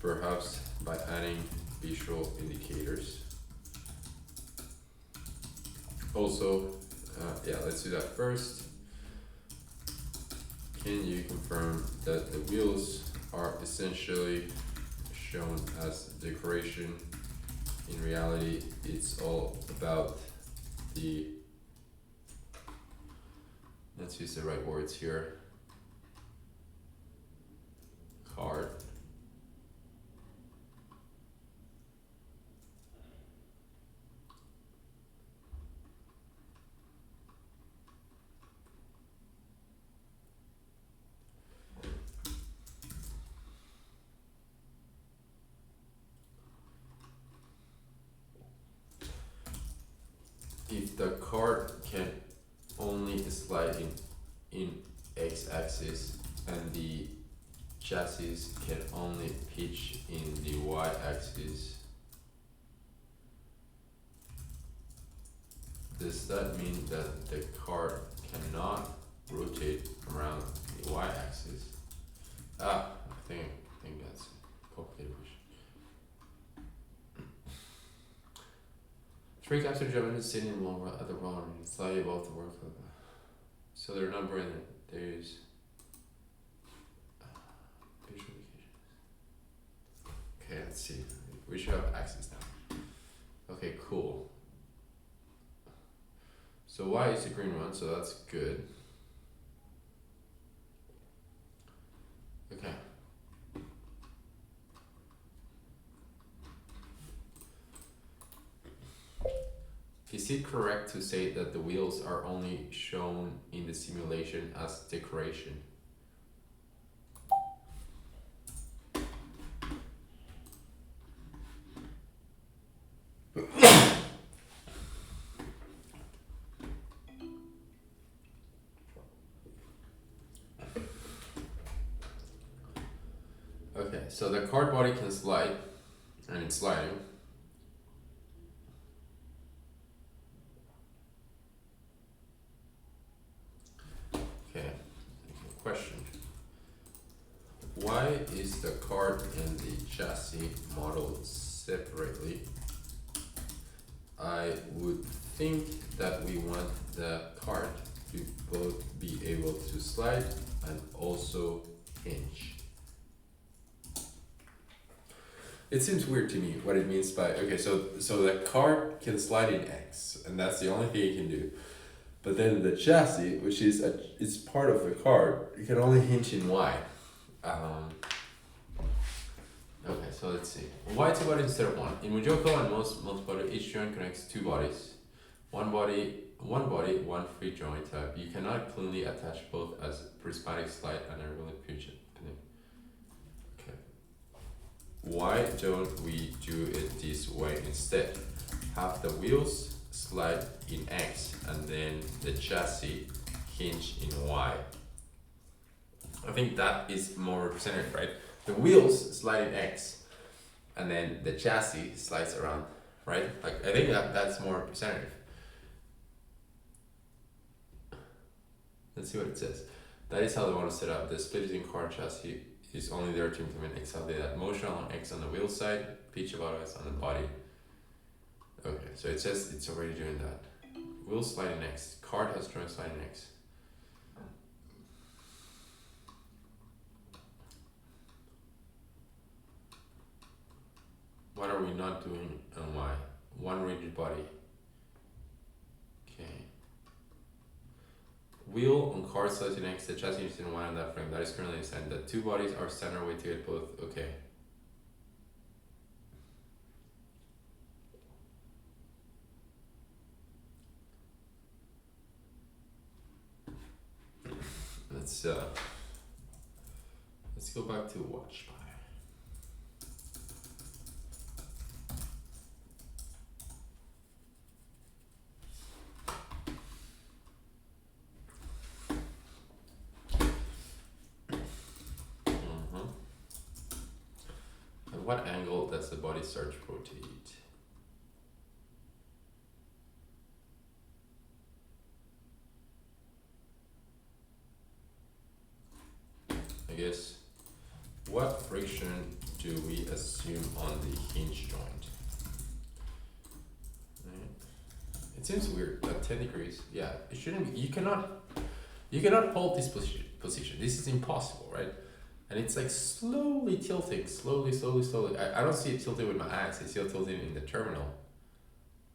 Perhaps by adding visual indicators. Also, let's do that first. Can you confirm that the wheels are essentially shown as decoration? In reality, it's all about the, let's use the right words here, card. If the cart can only slide in X-axis and the chassis can only pitch in the Y-axis, does that mean that the cart cannot rotate around the Y-axis? I think that's a complicated question. Three caps are jumping and sitting in one at the wrong and slightly above the work. So they're not branded. There's visual indications. Okay, let's see. We should have axis now. Okay, cool. So Y is the green one, so that's good. Okay. Is it correct to say that the wheels are only shown in the simulation as decoration? Okay, so the cart body can slide, and it's sliding. Question. Why is the cart and the chassis modeled separately? I would think that we want the cart to both be able to slide and also hinge. It seems weird to me what it means by, okay, so the cart can slide in X, and that's the only thing it can do. But then the chassis, which is it's part of the cart, it can only hinge in Y. Okay, so let's see. Why two bodies instead of one? In MuJoCo and most multi-body, each joint connects two bodies. One body one body, one free joint type. You cannot cleanly attach both as prismatic slide and a relief fusion. Okay. Why don't we do it this way instead? Have the wheels slide in X and then the chassis hinge in Y. I think that is more representative, right? The wheels slide in X and then the chassis slides around, right? Like, I think that's more representative. Let's see what it says. That is how they want to set up. The split using car chassis is only there to implement exactly that. Motion on X on the wheel side, pitch of auto X on the body. Okay, so it says it's already doing that. Wheel slide in X. Card has joint slide in X. What are we not doing and why? One rigid body. Okay. Wheel on car slides in X, the chassis is in Y on that frame. That is currently assigned. The two bodies are standard way to get both. Okay. Let's go back to watch by. At what angle does the body start to rotate? I guess, what friction do we assume on the hinge joint? Right. It seems weird, like 10 degrees. Yeah, it shouldn't be. You cannot hold this position. This is impossible, right? And it's like slowly tilting, slowly. I don't see it tilting with my axe. I see it tilting in the terminal,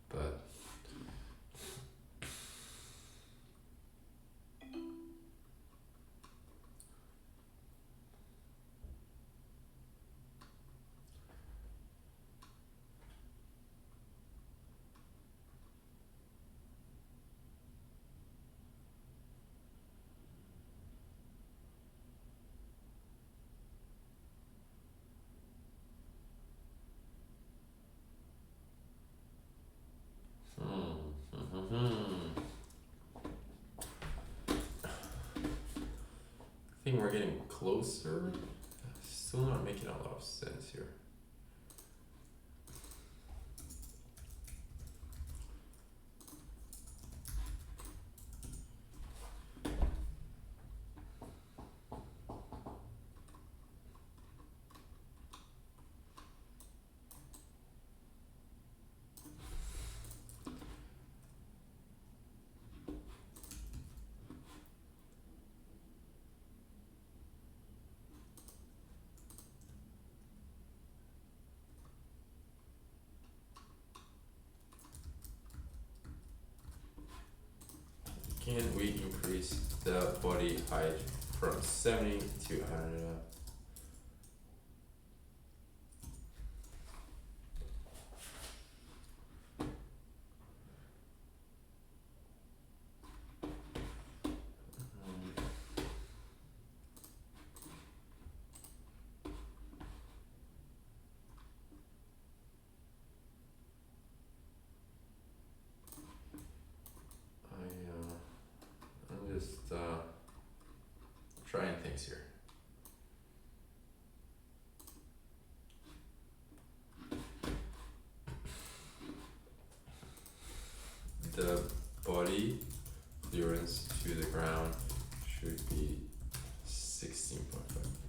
but I think we're getting closer. Still not making a lot of sense here. Can we increase the body height from 70 to 100? I'm just trying things here. The body clearance to the ground should be 16.5 meters.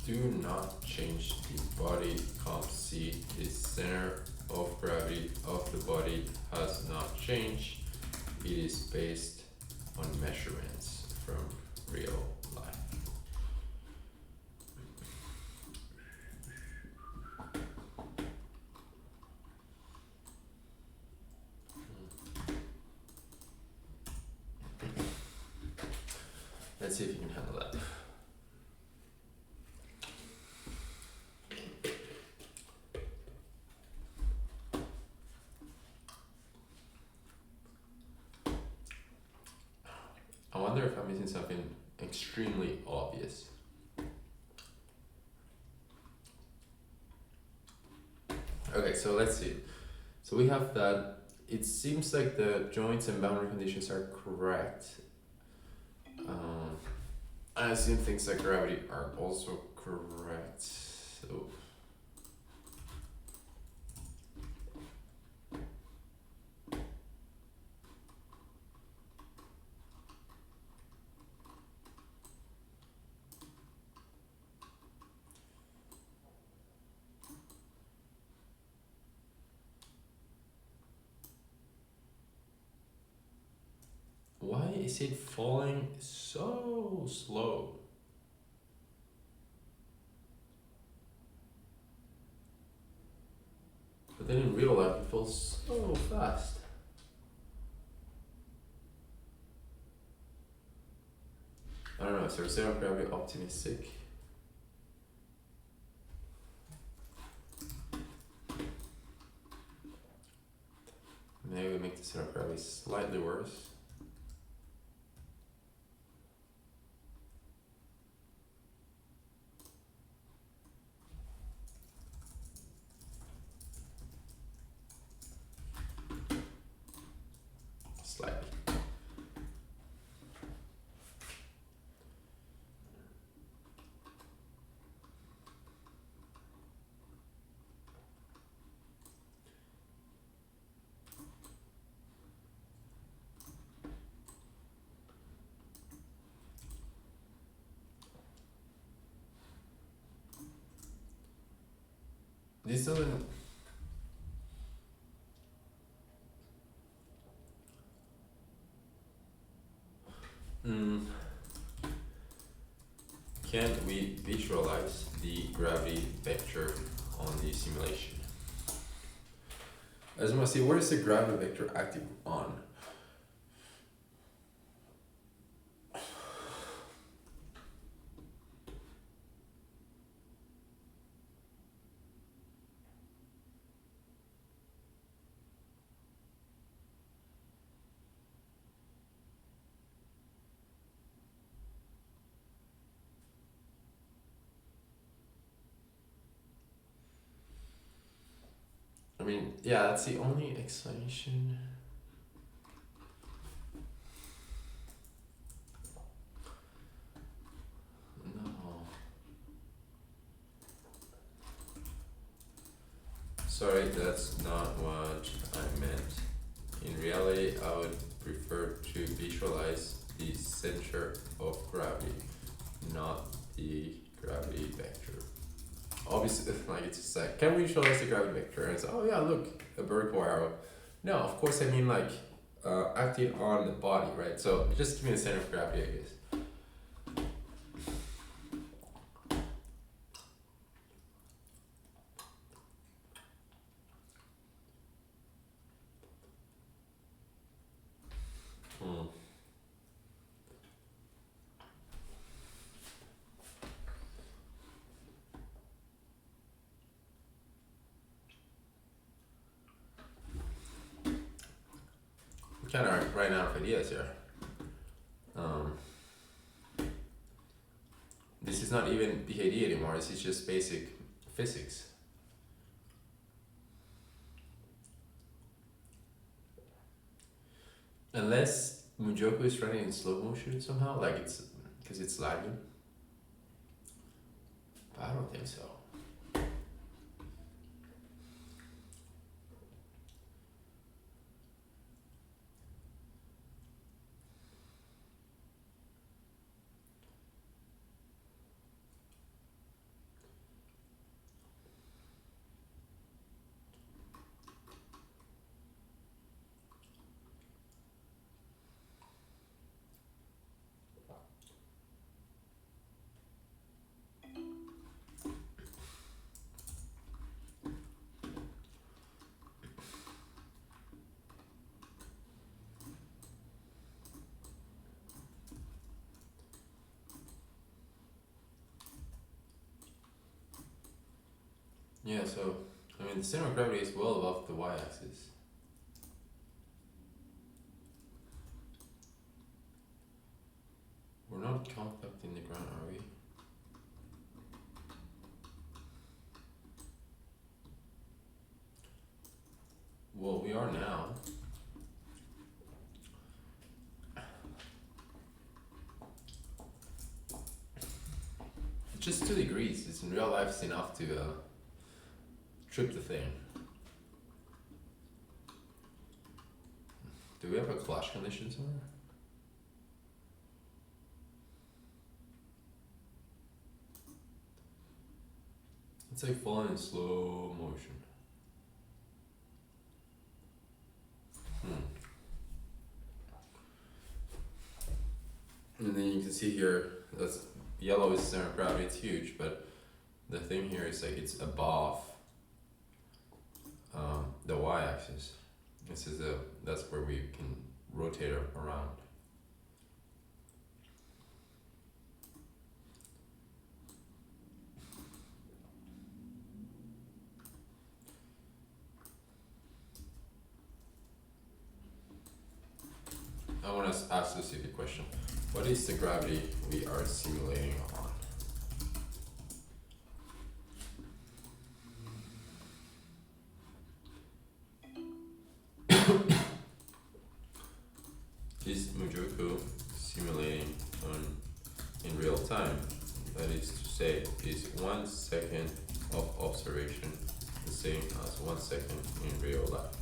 Do not change the body comp. C. The center of gravity of the body has not changed. It is based on measurements from real life. Let's see if you can handle that. in something extremely obvious. Okay, so let's see. So we have that it seems like the joints and boundary conditions are correct. I assume things like gravity are also correct. So why is it falling so slow? But then in real life it falls so fast. I don't know, is there zero gravity optimistic? Maybe we make the zero gravity slightly worse. Slightly. This doesn't. Can we visualize the gravity vector on the simulation? I just want to see where is the gravity vector active on? I mean, yeah, that's the only explanation. No. Sorry, that's not what I meant. In reality, I would prefer to visualize the center of gravity, not the gravity vector. Obviously, like it's just like, can we visualize the gravity vector? And it's, oh yeah, look, a vertical arrow. No, of course, I mean like acting on the body, right? So just give me the center of gravity, I guess. Kind of running out of ideas here. This is not even PhD anymore. This is just basic physics. Unless MuJoCo is running in slow motion somehow, like it's because it's lagging. But I don't think so. Yeah, so, I mean, the center of gravity is well above the y-axis. contacting the ground, are we? Well, we are now. It's just 2 degrees. It's in real life, it's enough to trip the thing. Do we have a clash condition somewhere? It's like falling in slow motion. And then you can see here, that's yellow is center of gravity, it's huge, but the thing here is like it's above the y-axis. This is that's where we can rotate it around. I want to ask a specific question. What is the gravity we are simulating on? Is MuJoCo simulating in real time? That is to say, is 1 second of observation the same as 1 second in real life?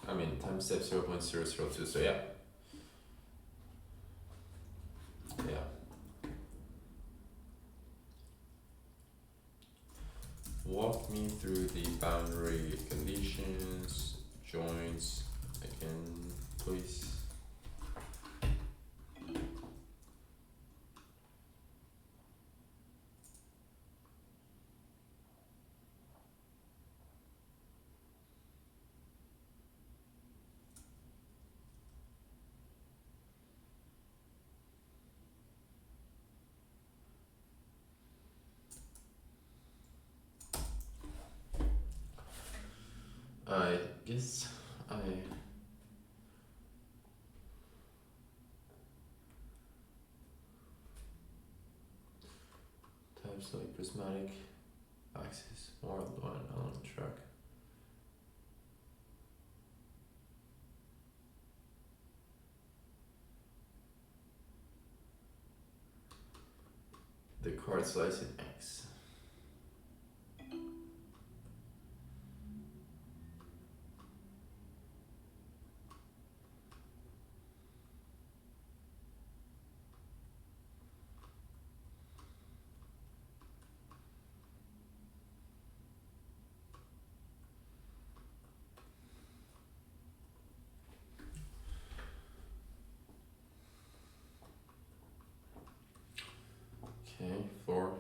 I mean, time step 0.002, so yeah. Walk me through the boundary conditions, joints, again, please. I guess types like prismatic axis, more than one on track. The card size in X. Okay, 4,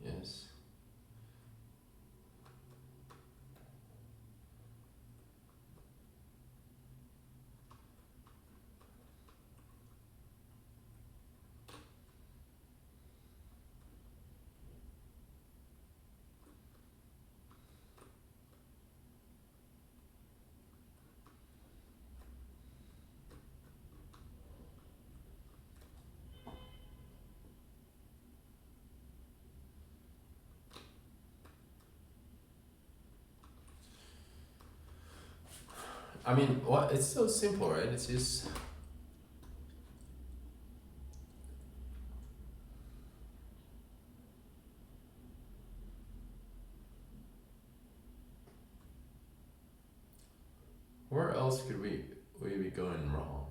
yes. I mean, what? It's so simple, right? It's just. Where else could we be going wrong?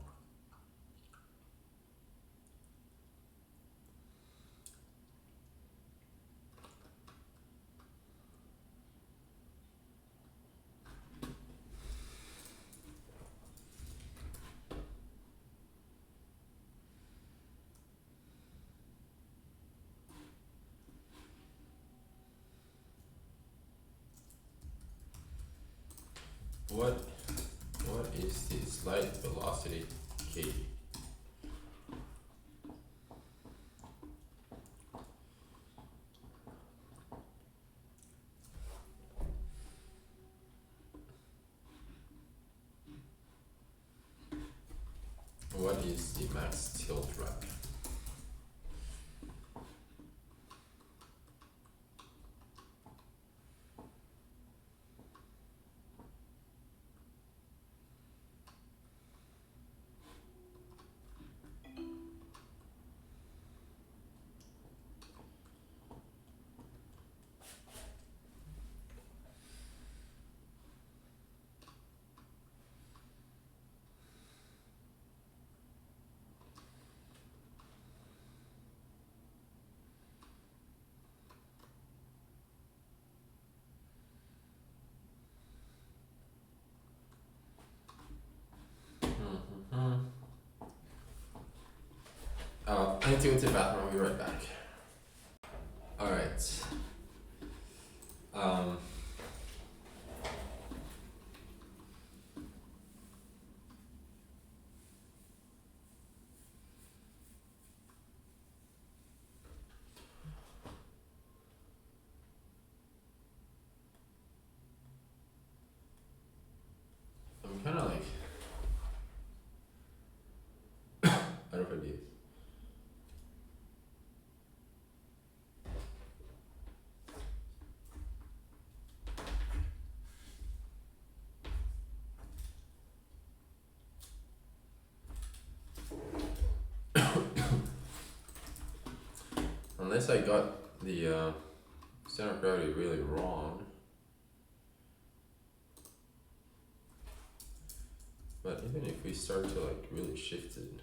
What is the slight velocity k? what is the max tilt rep? I need to go to the bathroom. I'll be right back. All right. I'm kind of like out of ideas. Unless I got the center of gravity really wrong. But even if we start to like really shift it,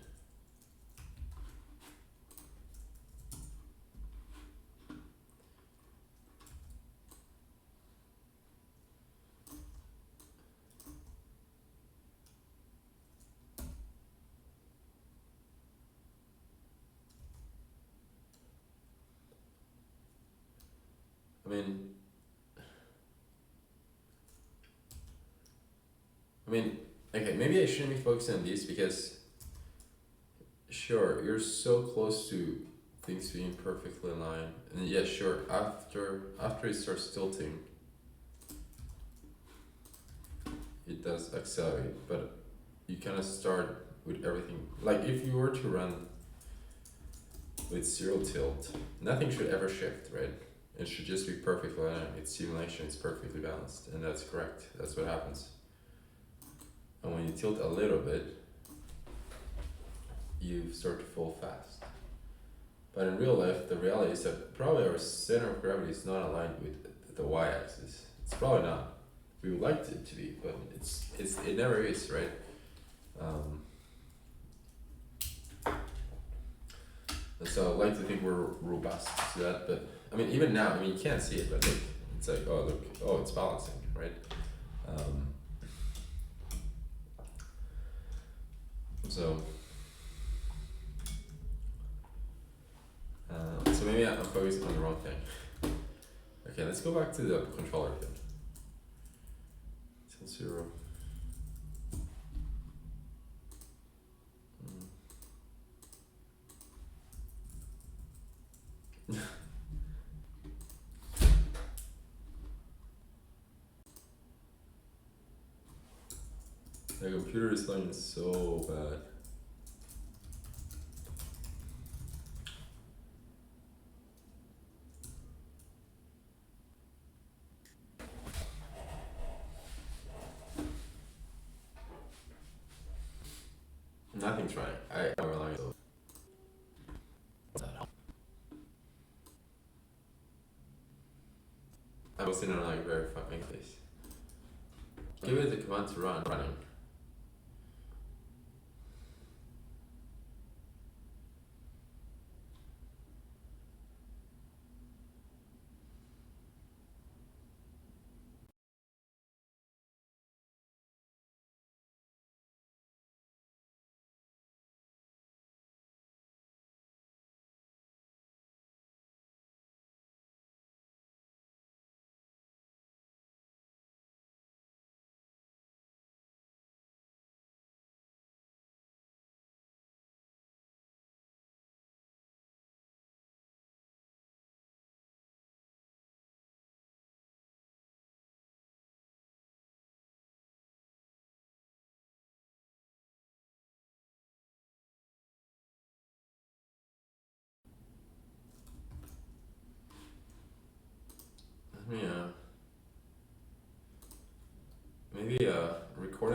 I mean, okay, maybe I shouldn't be focusing on these because, sure, you're so close to things being perfectly aligned, and yeah, sure, after it starts tilting, it does accelerate, but you kind of start with everything. Like if you were to run with zero tilt, nothing should ever shift, right? It should just be perfectly aligned. Its simulation is perfectly balanced, and that's correct. That's what happens. And when you tilt a little bit, you start to fall fast. But in real life, the reality is that probably our center of gravity is not aligned with the y-axis. It's probably not. We would like it to be, but it never is, right? And so I like to think we're robust to that, but I mean, even now, I mean, you can't see it, but look, it's like, oh, look, oh, it's balancing, right? So maybe I'm focusing on the wrong thing. Okay, let's go back to the controller again. Tilt 0. The computer is lagging so bad. Nothing's right. I'm relying on I'm posting on like verifying this. Give it the command to run running.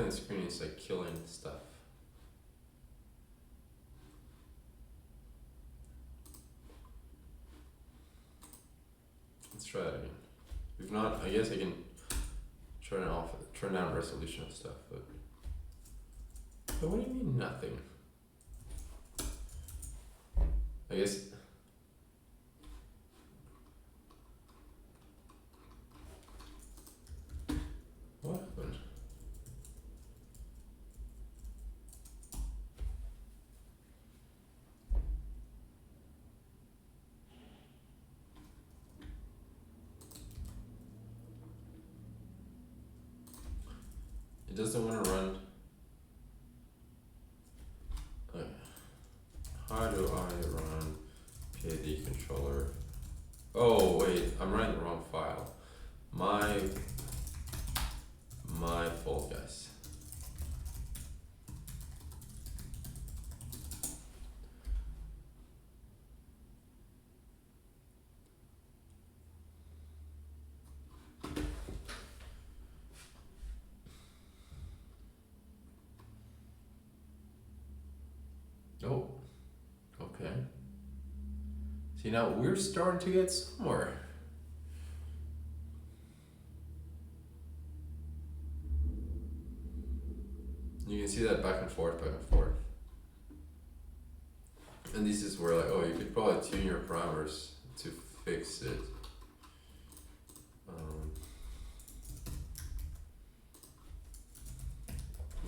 that screen is like killing stuff. Let's try it again. If not, I guess I can turn down resolution and stuff, but what do you mean nothing? I guess what happened? It doesn't want to run. How do I run PID controller? Oh wait, I'm running the wrong file. My fault, guys. Oh, okay. See, now we're starting to get somewhere. You can see that back and forth, back and forth. And this is where, like, oh, you could probably tune your parameters to fix it.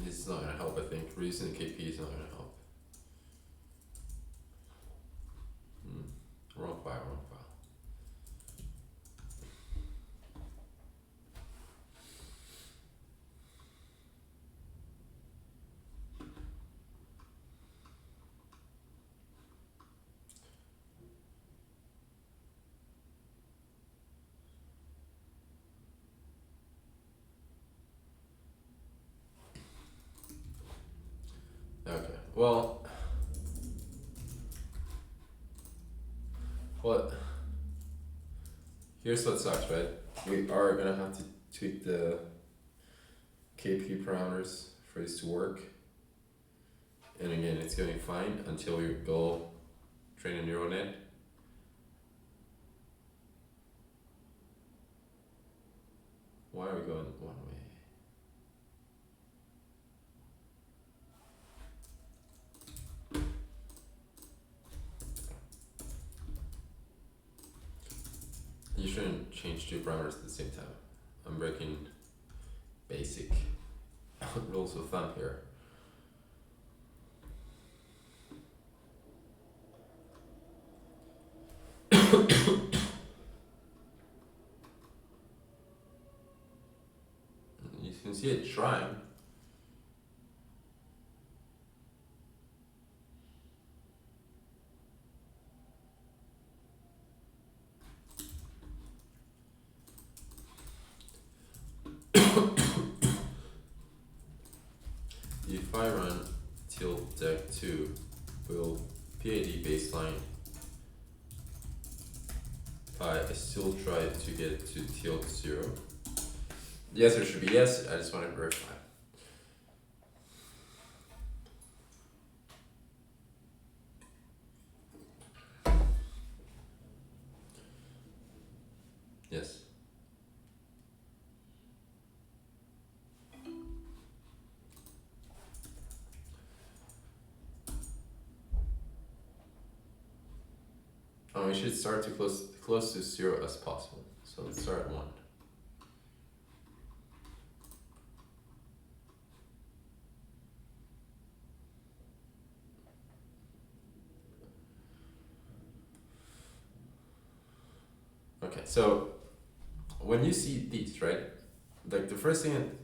This is not gonna help, I think. Reusing the KP is not gonna help. Wrong file, wrong file. Okay, well, here's what sucks, right? We are gonna have to tweak the KP parameters for this to work. And again, it's going fine until we go train a neural net. Why are we going one way? You shouldn't change two parameters at the same time. I'm breaking basic rules of thumb here. You can see it trying. If I run tilt deck 2, will PID baseline, I still try to get to tilt 0. The answer should be yes, I just want to verify. Yes. We should start to close to 0 as possible. So let's start at 1. Okay, so when you see these, right? Like the first thing,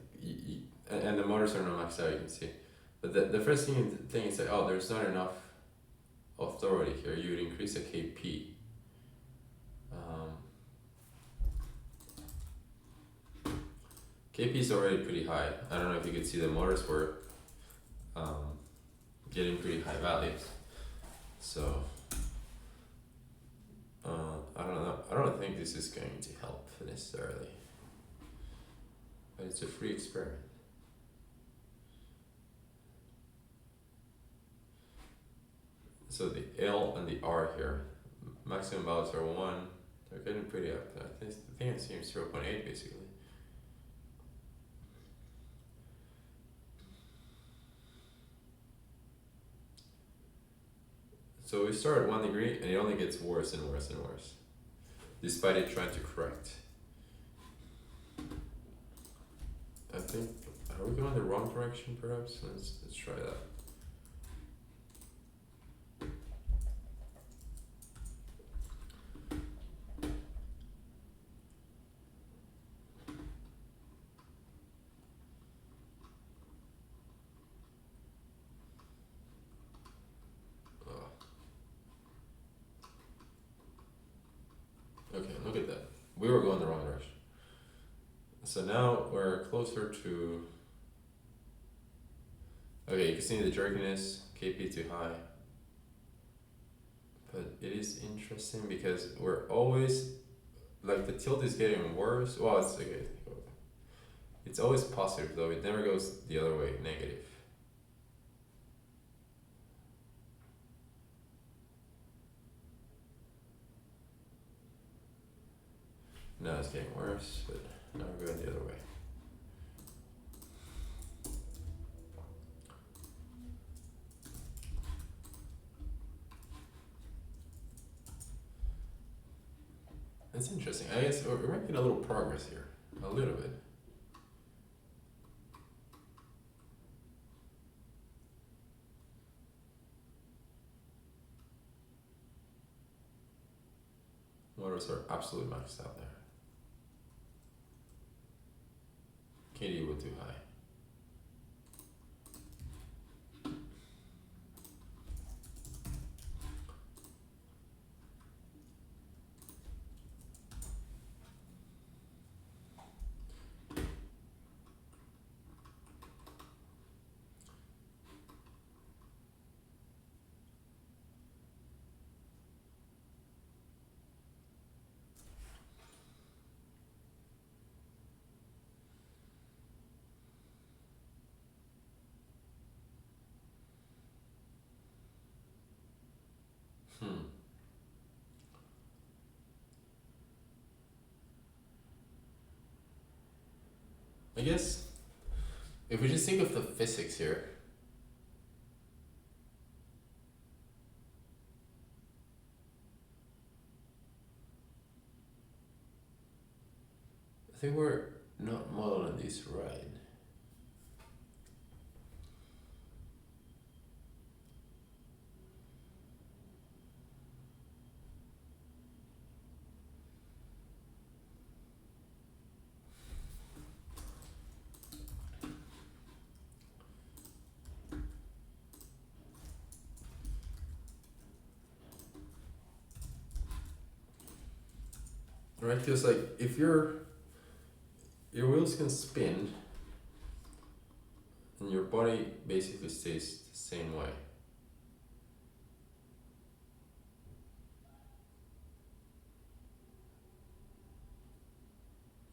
and the motors are not maxed out, you can see. But the first thing is like, oh, there's not enough authority here. You would increase the KP. KP is already pretty high. I don't know if you could see the motors were getting pretty high values. So I don't know. I don't think this is going to help necessarily. But it's a free experiment. so the L and the R here, maximum values are 1. They're getting pretty up there. I think I'm seeing 0.8 basically. So we start at 1 degree and it only gets worse and worse and worse, despite it trying to correct. I think, are we going the wrong direction perhaps? Let's try that. Okay, look at that. We were going the wrong direction. So now we're closer to. Okay, you can see the jerkiness, KP too high. But it is interesting because we're always, like the tilt is getting worse. Well, it's okay. It's always positive though, it never goes the other way, negative. Now it's getting worse, but now we're going the other way. It's interesting. I guess we're making a little progress here. A little bit. Motors are absolutely maxed out there. KD went too high. I guess if we just think of the physics here, I think we're not modeling this right. Right, because like if your wheels can spin and your body basically stays the same way.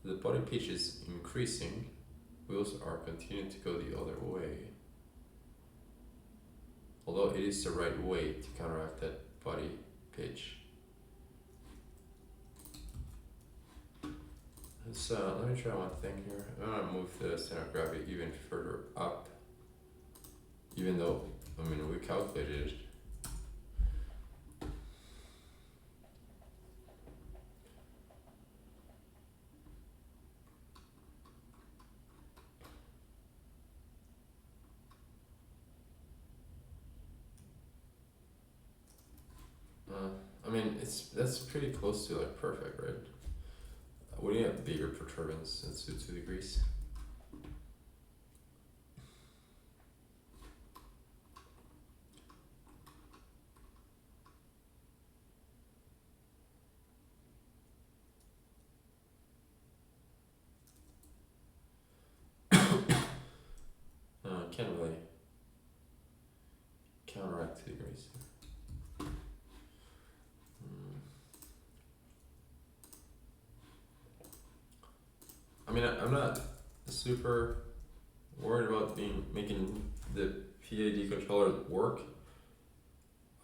The body pitch is increasing, wheels are continuing to go the other way. Although it is the right way to counteract that body pitch. So let me try one thing here. I'm gonna move the center of gravity even further up, even though, I mean, we calculated it. I mean, that's pretty close to like perfect, right? We need a bigger perturbance than 2 degrees. Can't really counteract 2 degrees. I mean, I'm not super worried about making the PAD controller work.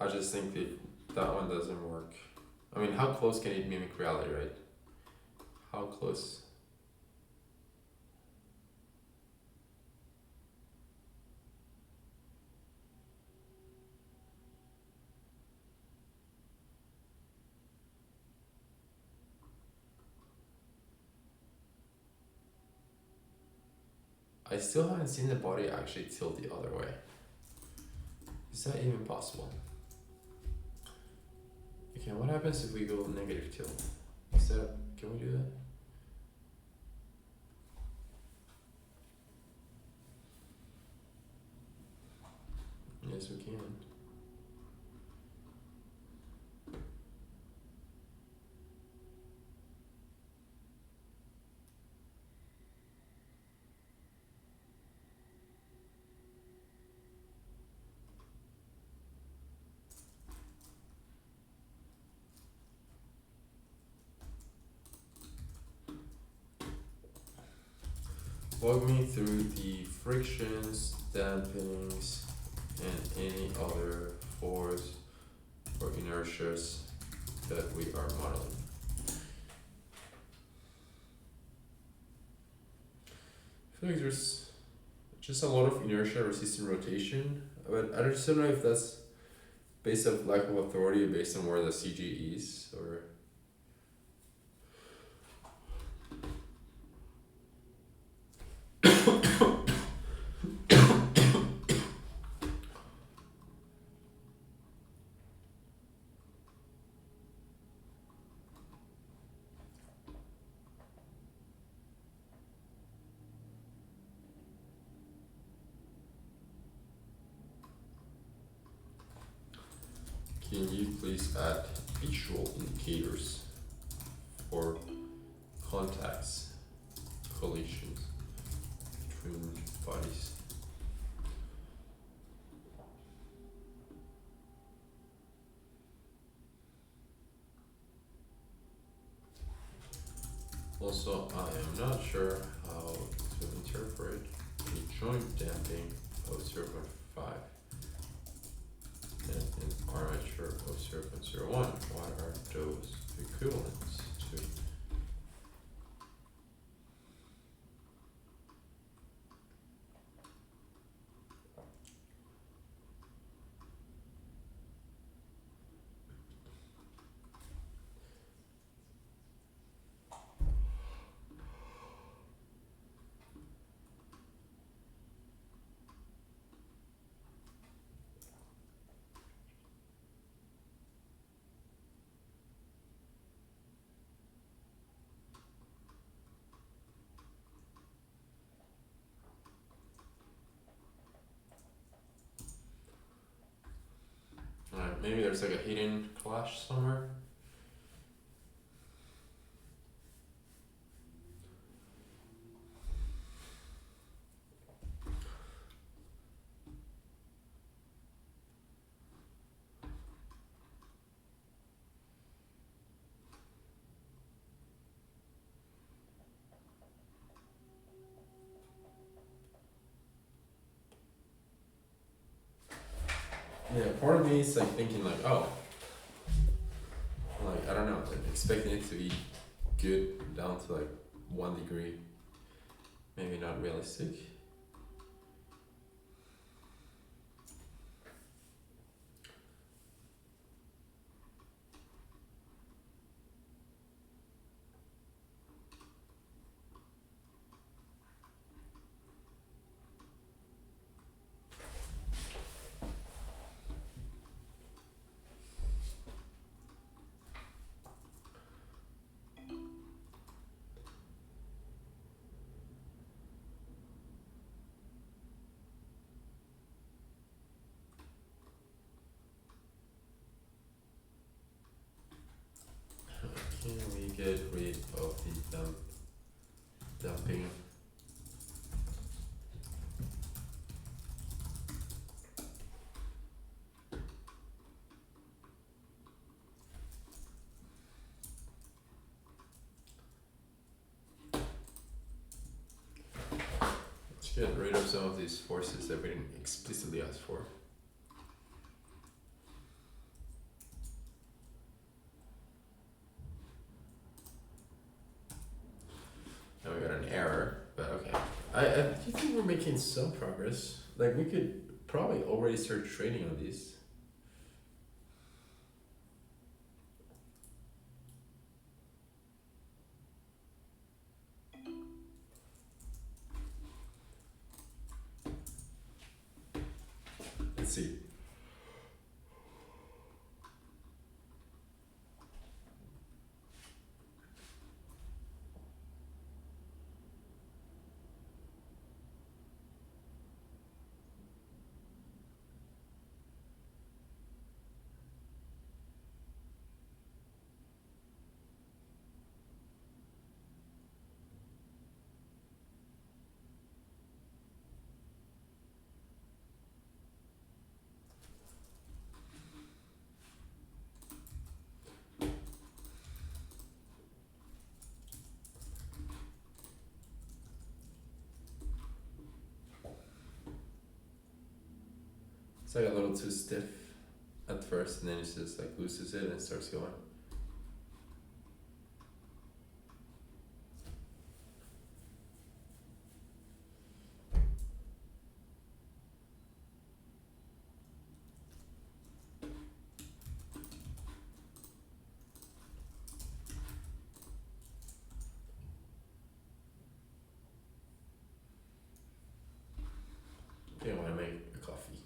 I just think that one doesn't work. I mean, how close can it mimic reality, right? How close? I still haven't seen the body actually tilt the other way. Is that even possible? Okay, what happens if we go negative tilt? Can we do that? Yes, we can. Walk me through the frictions, dampings, and any other force or inertias that we are modeling. I feel like there's just a lot of inertia resistant rotation, but I just don't know if that's based on lack of authority or based on where the CG is, or can you please add visual indicators for contacts, collisions between bodies? Also, I am not sure how to interpret the joint damping of 0.5 and an armature of 0.01. What are those equivalents to? Maybe there's like a hidden clash somewhere. Yeah, part of me is like thinking like, oh, like I don't know, like expecting it to be good down to like 1 degree. Maybe not realistic. Can we get rid of the dumping? Let's get rid of some of these forces that we didn't explicitly ask for. I think we're making some progress. Like we could probably already start training on these. Let's see. It's like a little too stiff at first, and then it just like loosens it and starts going. Okay, I want to make a coffee.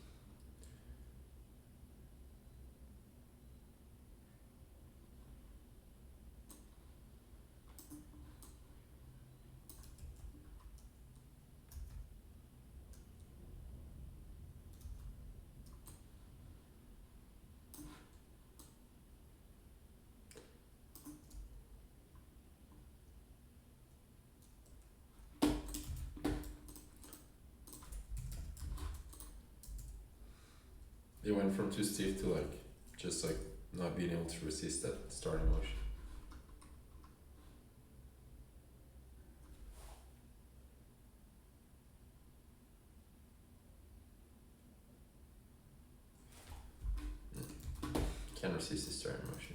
They went from too stiff to like just like not being able to resist that starting motion. Can't resist the starting motion.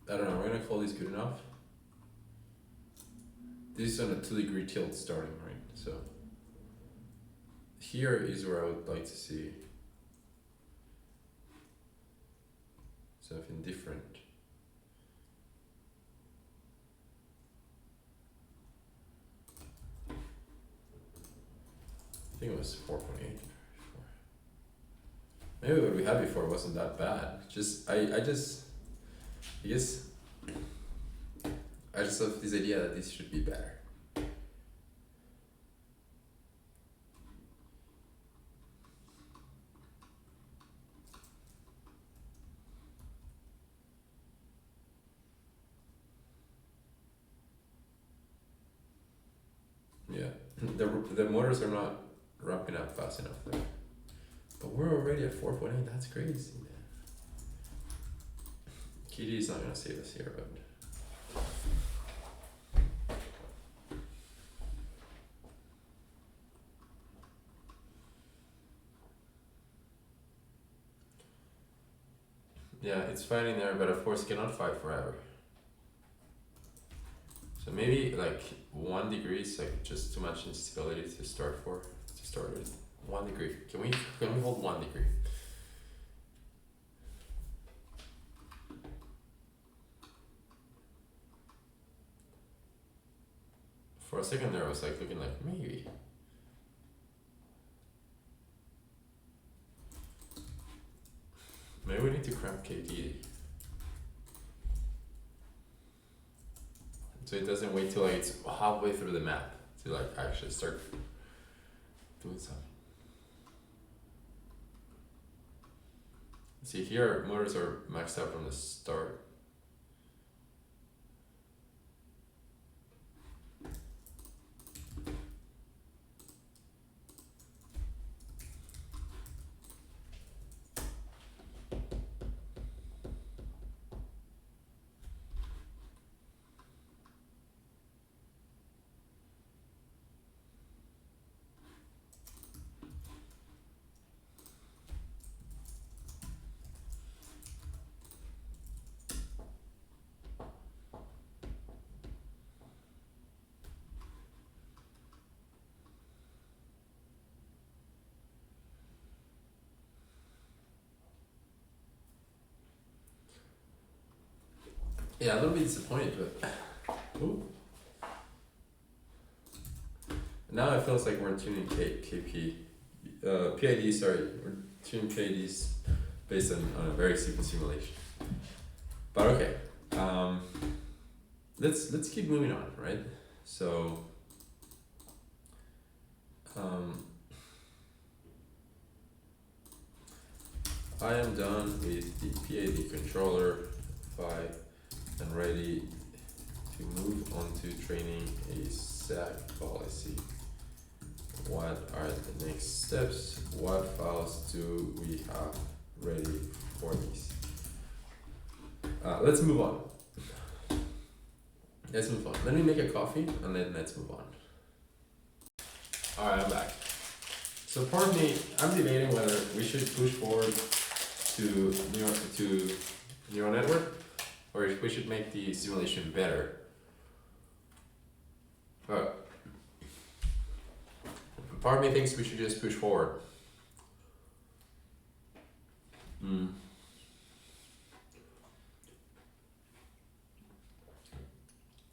I don't know, we're gonna call this good enough. This is on a 2-degree tilt starting, right? So here is where I would like to see something different. I think it was 4.8 before. Maybe what we had before wasn't that bad. I guess I just have this idea that this should be better. Yeah, the motors are not ramping up fast enough there. But we're already at 4.8, that's crazy, man. KD is not gonna save us here, but yeah, it's fighting there, but of course it cannot fight forever. So maybe like 1 degree is like just too much instability to start with. 1 degree. Can we hold 1 degree? For a second there I was like looking like maybe. Maybe we need to cramp KD. So it doesn't wait till like it's halfway through the map to like actually start doing something. See here, motors are maxed out from the start. Yeah, a little bit disappointed, but ooh. Now it feels like we're tuning PID. Sorry, we're tuning PIDs based on a very simple simulation. But okay, let's keep moving on, right? So, I am done with the PID controller file and ready to move on to training a SAC policy. What are the next steps? What files do we have ready for these? Let's move on. Let's move on. Let me make a coffee and then let's move on. Alright, I'm back. So part of me, I'm debating whether we should push forward to neural network or if we should make the simulation better. But part of me thinks we should just push forward.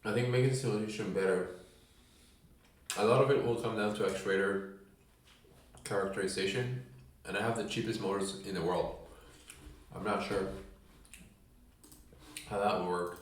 I think making the simulation better, a lot of it will come down to actuator characterization, and I have the cheapest motors in the world. I'm not sure how that will work.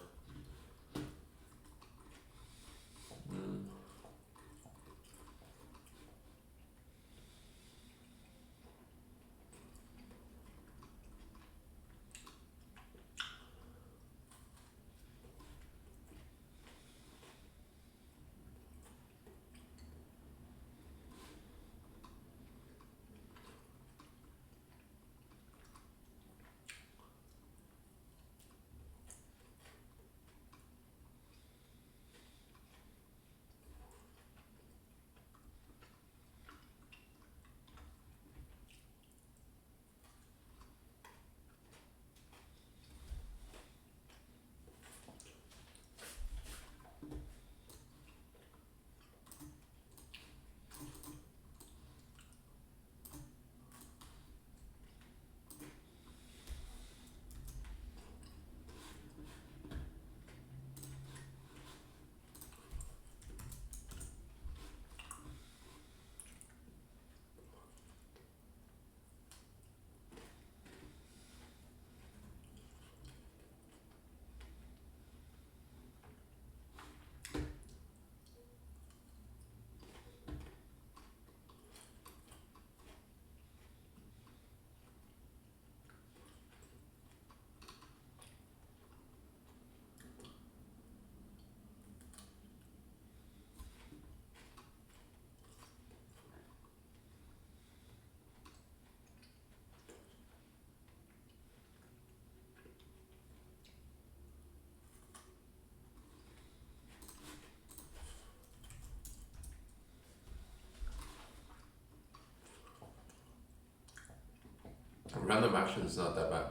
Random action is not that bad.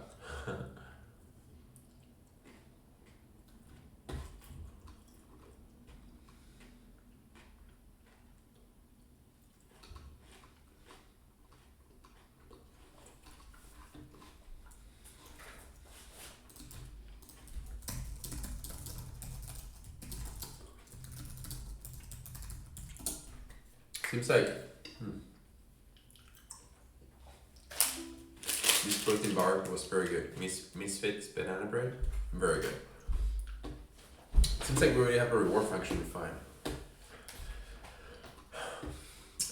Seems like this protein bar was very good. Misfits banana bread, very good. Seems like we already have a reward function defined.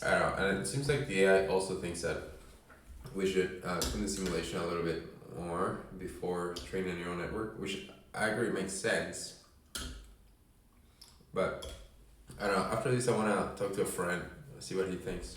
I don't know, and it seems like the AI also thinks that we should tune the simulation a little bit more before training a neural network, which I agree makes sense. But I don't know, after this I want to talk to a friend, see what he thinks.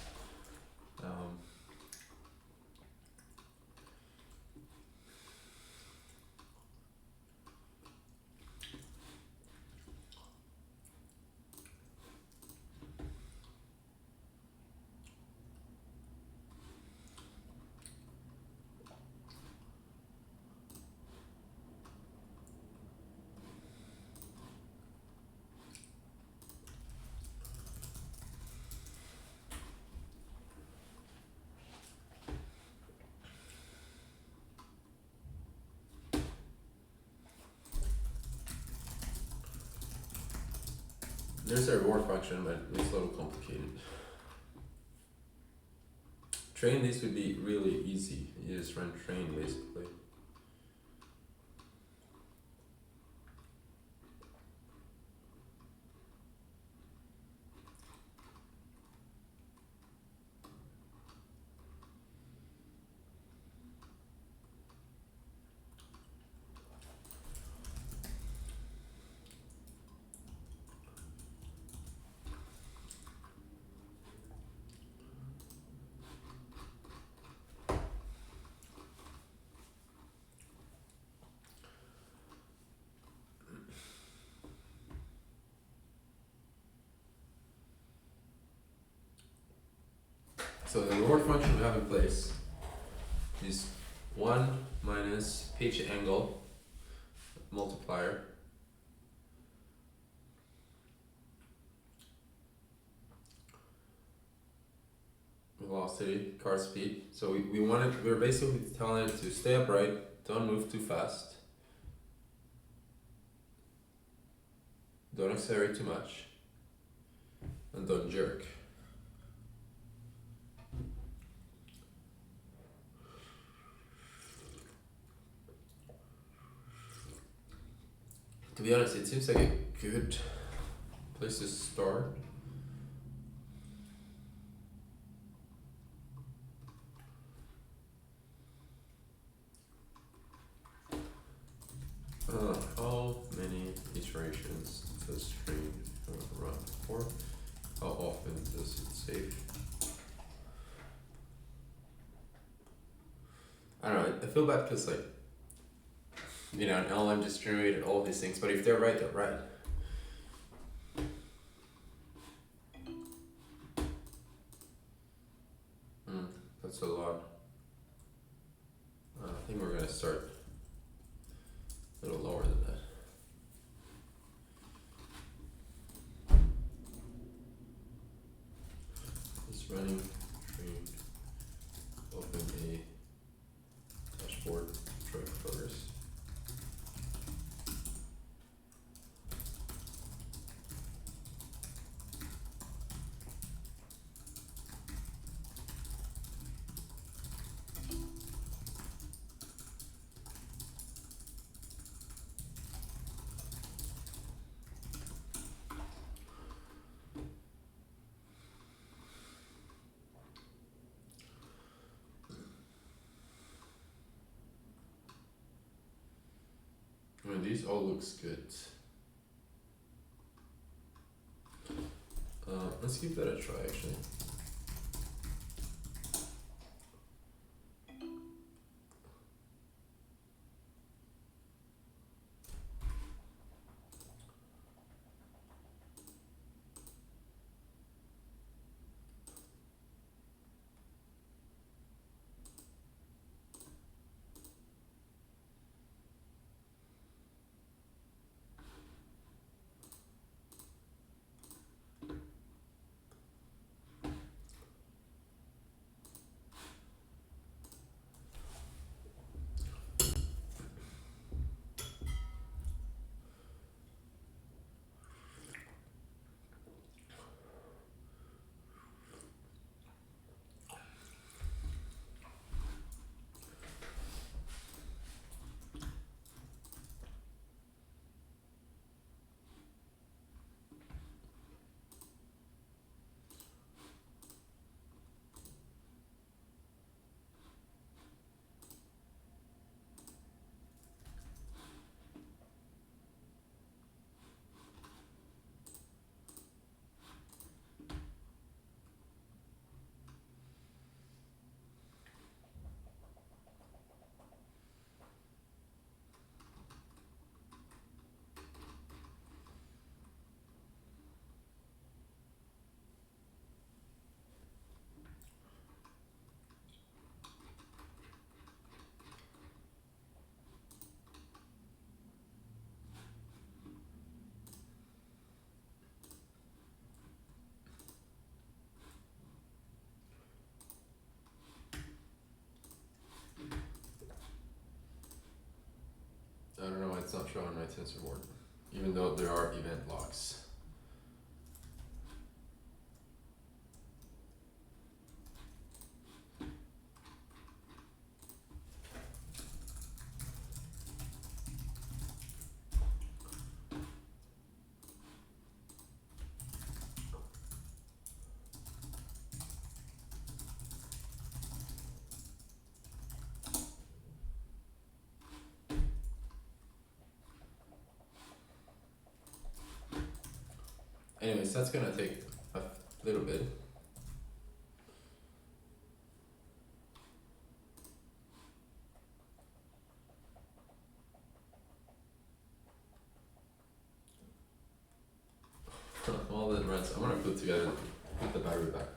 There's a reward function, but it's a little complicated. Train this would be really easy. You just run train basically. So the reward function we have in place is 1 minus pitch angle multiplier velocity, car speed. So we're basically telling it to stay upright, don't move too fast, don't accelerate too much, and don't jerk. To be honest, it seems like a good place to start. How many iterations does train run for? How often does it save? I don't know, I feel bad because like, you know, an LLM just generated all these things, but if they're right, they're right. That's a lot. I think we're gonna start a little lower than that. It's running train, open a dashboard, track progress. I mean, these all looks good. Let's give that a try actually. I don't know why it's not showing my tensor board, even though there are event logs. Anyways, that's gonna take a little bit. All that runs. I'm gonna put the battery back.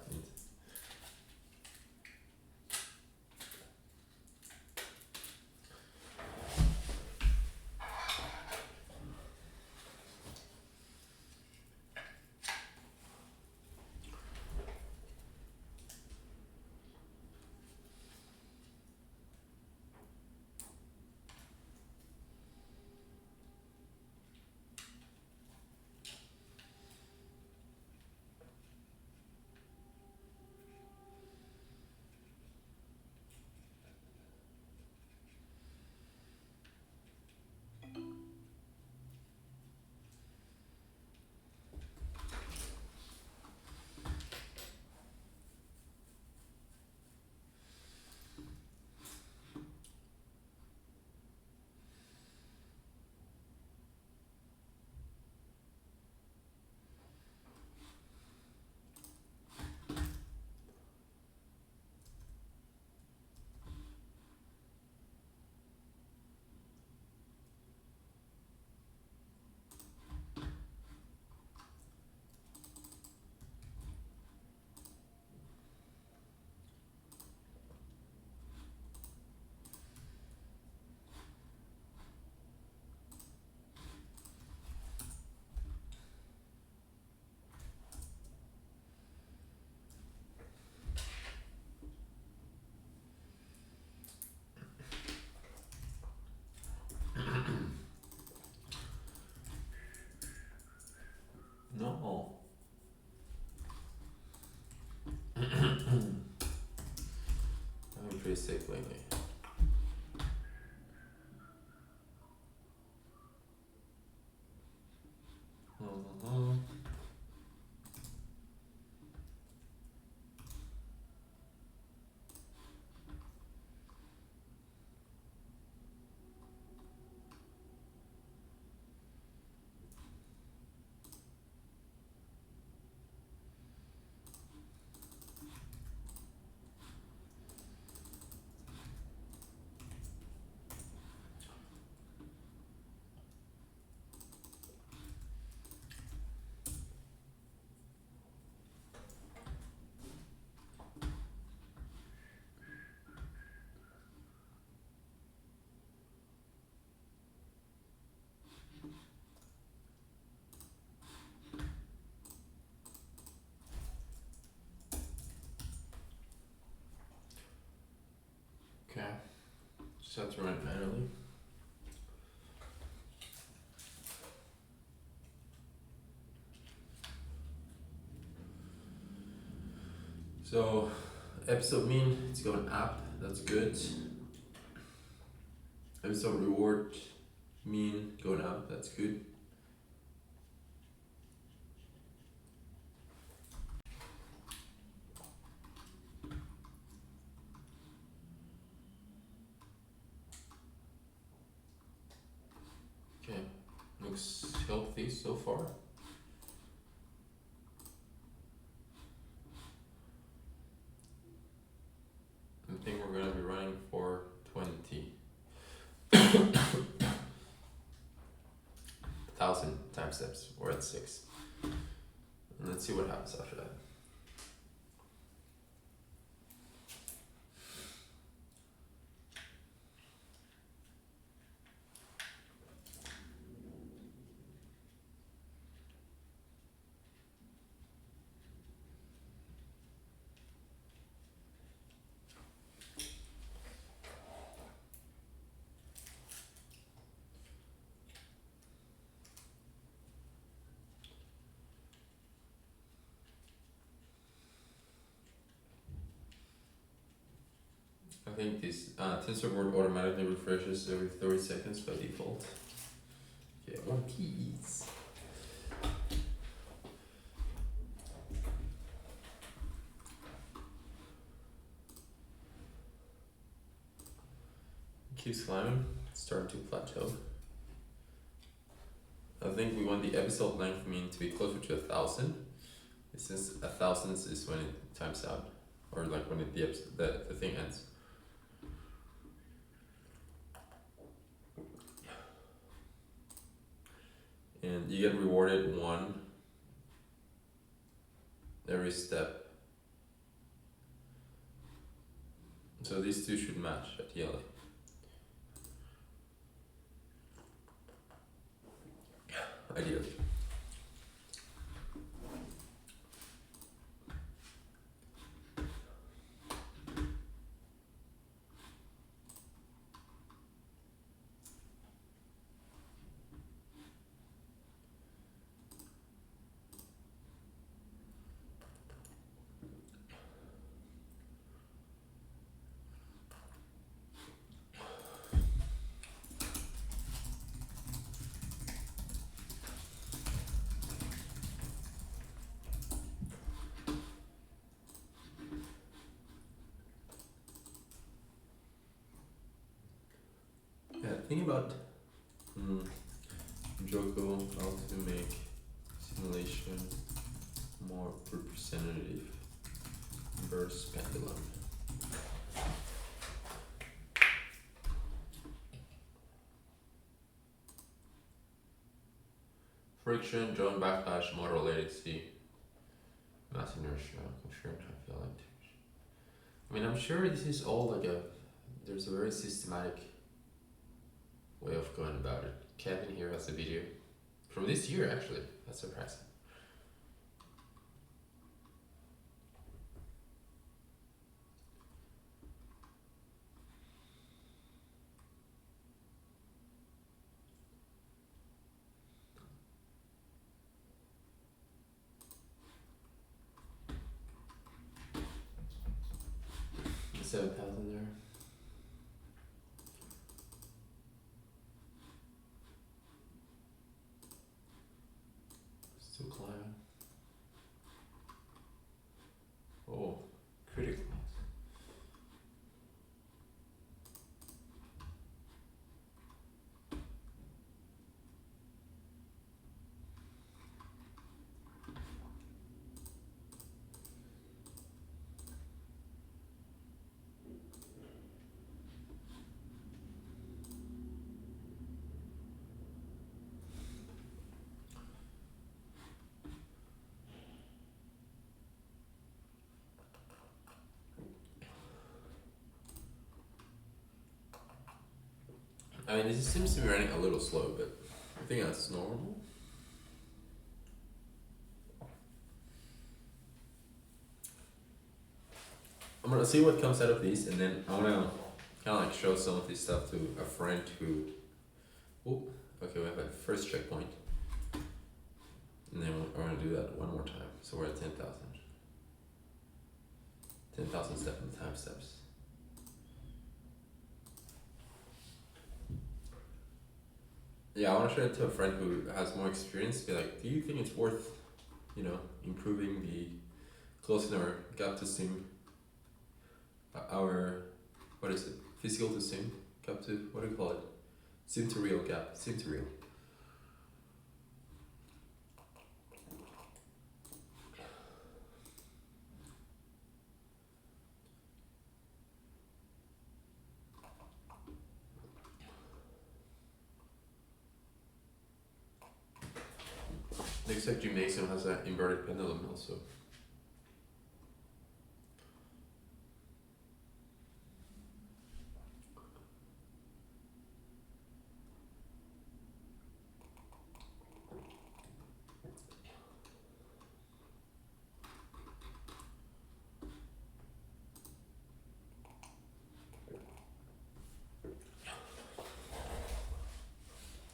No. I've been pretty sick lately. Okay, just have to run it manually. So, episode mean, it's going up, that's good. Episode reward mean going up, that's good. Okay, looks healthy so far. I think we're gonna be running for 20,000 time steps. We're at 6. And let's see what happens after that. I think this TensorBoard automatically refreshes every 30 seconds by default. Yeah, one piece. Keeps climbing, it's starting to plateau. I think we want the episode length mean to be closer to 1,000. Since 1,000 is when it times out, or like when the thing ends. And you get rewarded 1 every step. So these two should match ideally. Ideally. Yeah, think about MuJoCo, how to make simulation more representative versus pendulum. Friction, drone backlash, motor latency, mass inertia, concurrent traffic light. I mean, I'm sure this is all like there's a very systematic way of going about it. Kevin here has a video from this year actually. That's surprising. $7,000 there. Still climbing. Oh, critical. I mean, this seems to be running a little slow, but I think that's normal. I'm gonna see what comes out of these, and then I wanna kind of like show some of this stuff to a friend who. Oh, okay, we have a first checkpoint, and then we're gonna do that one more time. So we're at 10,000. 10,000 time steps. Yeah, I want to show it to a friend who has more experience. Be like, do you think it's worth, improving the closing our gap to sim, our, what is it, physical to sim, gap to, what do you call it, sim to real gap, sim to real. Looks like Gymnasium has an inverted pendulum also.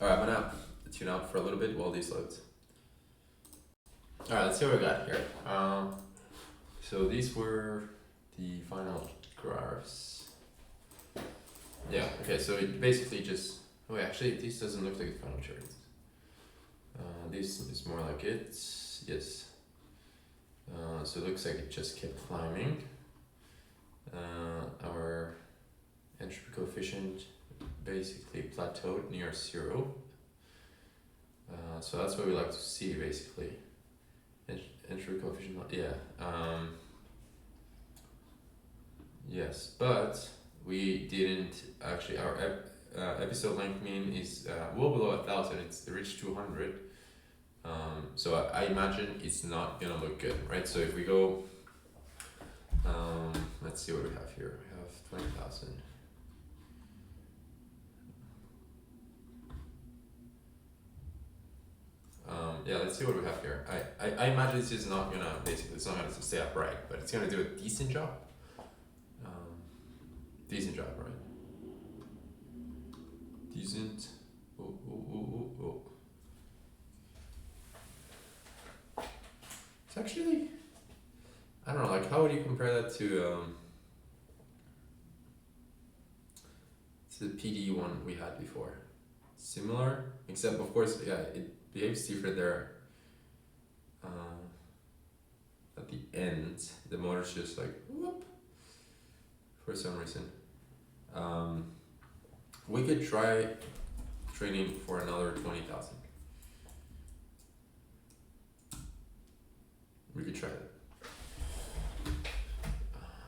Alright, I'm gonna tune out for a little bit while these loads. Alright, let's see what we got here. So these were the final graphs. Yeah, okay, so it basically just, oh actually this doesn't look like the final chart. This is more like it, yes. So it looks like it just kept climbing. Our entropy coefficient basically plateaued near 0. So that's what we like to see basically. Entry coefficient, yeah. Yes, but we didn't actually. Our episode length mean is well below 1,000. It's reached 200. So I imagine it's not gonna look good, right? So if we go, let's see what we have here. We have 20,000. Yeah, let's see what we have here. I imagine this is not gonna, basically, it's not gonna stay upright, but it's gonna do a decent job. Decent job, right? Decent. Oh, oh, oh, oh, oh. It's actually, I don't know, like, how would you compare that to the PD one we had before? Similar, except of course, yeah, it behaves different there. At the end, the motor's just like whoop for some reason. We could try training for another 20,000. We could try that.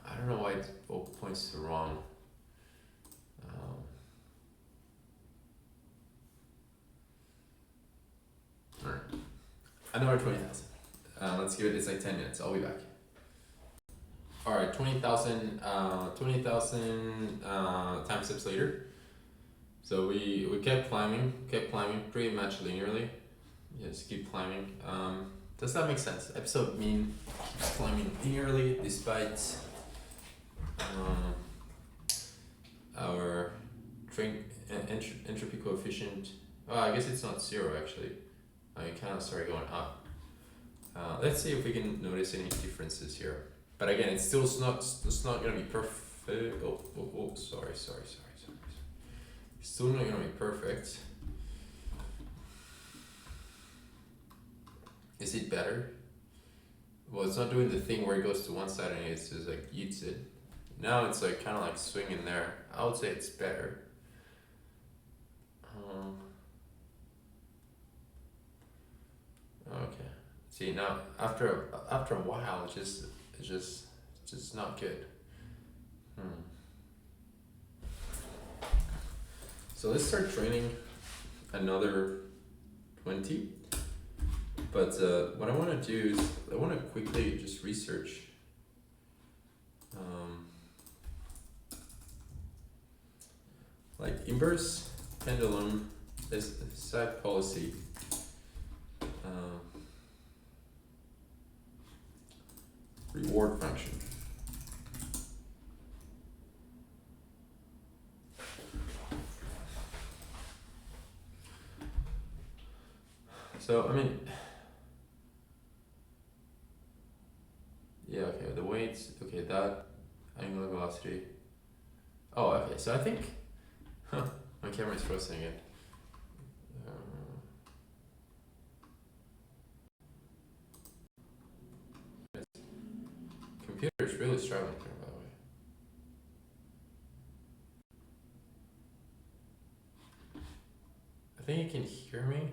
I don't know why it both points to wrong. Alright. Another 20,000. Let's give it, it's like 10 minutes. I'll be back. Alright, 20,000 time steps later. So we kept climbing pretty much linearly. Just keep climbing. Does that make sense? Episode mean keeps climbing linearly despite our entropy coefficient. Oh, I guess it's not zero actually. I kind of started going up. Let's see if we can notice any differences here. But again, it's not gonna be perfect. Oh, sorry. Still not gonna be perfect. Is it better? Well, it's not doing the thing where it goes to one side and it's just like eats it. Now it's like kind of like swinging there. I would say it's better. Okay. See, now after a while, it's just not good. So let's start training another 20. But what I want to do is I want to quickly just research like inverse pendulum is side policy. Reward function. So I mean, yeah, okay, the weights, okay, that angular velocity. Oh, okay, so I think, my camera is frozen again. Computer is really struggling here, by the way. I think you can hear me.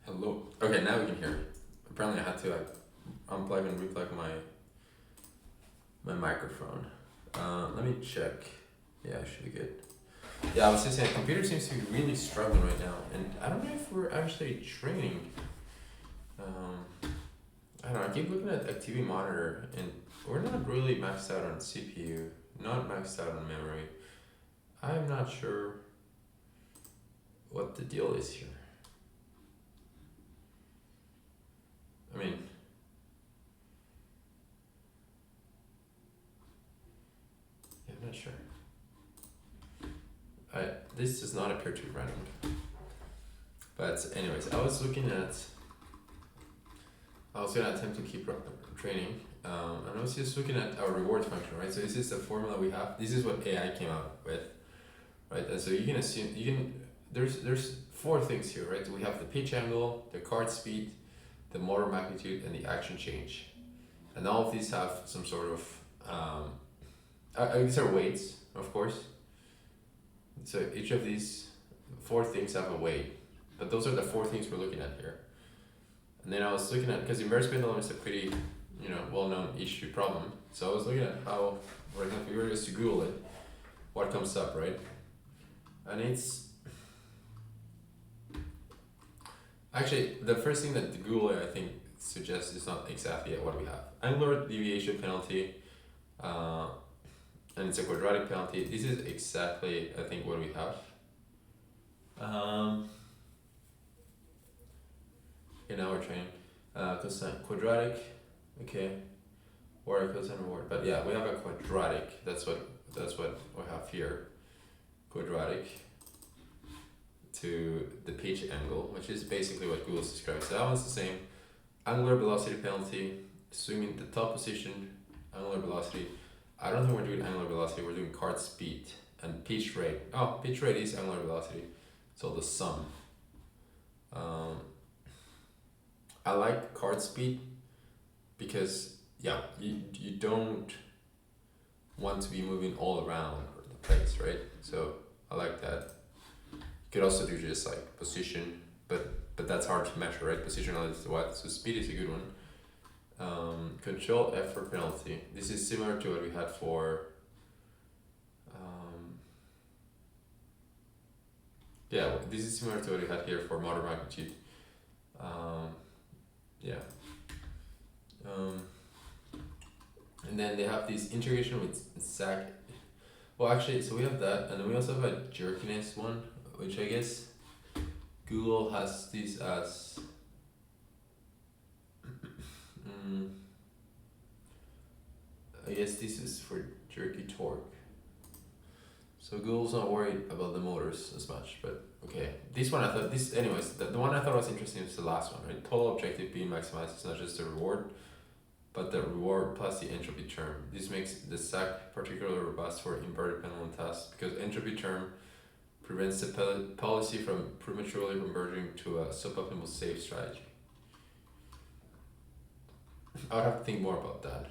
Hello. Okay, now we can hear me. Apparently, I had to like unplug and replug my microphone. Let me check. Yeah, I should be good. Yeah, I was just saying, computer seems to be really struggling right now, and I don't know if we're actually training. I don't know. I keep looking at activity monitor, and we're not really maxed out on CPU, not maxed out on memory. I'm not sure what the deal is here. I mean, yeah, I'm not sure. This does not appear to be running. But anyways, I was gonna attempt to keep training, and I was just looking at our reward function, right? So this is the formula we have. This is what AI came up with, right? And so you can assume there's four things here, right? So we have the pitch angle, the card speed, the motor magnitude, and the action change, and all of these have some sort of these are weights, of course. So each of these four things have a weight, but those are the four things we're looking at here. And then I was looking at, because inverse pendulum is a pretty, well-known issue problem. So I was looking at how, for example, if you were just to Google it, what comes up, right? And it's actually the first thing that the Google I think suggests is not exactly what we have. Angular deviation penalty, and it's a quadratic penalty. This is exactly I think what we have. In our training, cosine quadratic, okay, or a cosine reward. But yeah, we have a quadratic. That's what we have here. Quadratic to the pitch angle, which is basically what Google describes. So that one's the same. Angular velocity penalty, assuming the top position, angular velocity. I don't think we're doing angular velocity. We're doing card speed and pitch rate. Oh, pitch rate is angular velocity. So the sum. I like card speed because you don't want to be moving all around the place, right? So I like that. You could also do just like position, but that's hard to measure, right? Position is what, so speed is a good one. Control effort penalty. This is similar to what we had for this is similar to what we had here for motor magnitude. And then they have this integration with SAC. Well, actually, so we have that, and then we also have a jerkiness one, which I guess Google has this as. I guess this is for jerky torque. So Google's not worried about the motors as much, but okay. This one I thought the one I thought was interesting was the last one, right? Total objective being maximized is not just the reward, but the reward plus the entropy term. This makes the SAC particularly robust for inverted pendulum tasks because entropy term prevents the policy from prematurely converging to a suboptimal safe strategy. I would have to think more about that.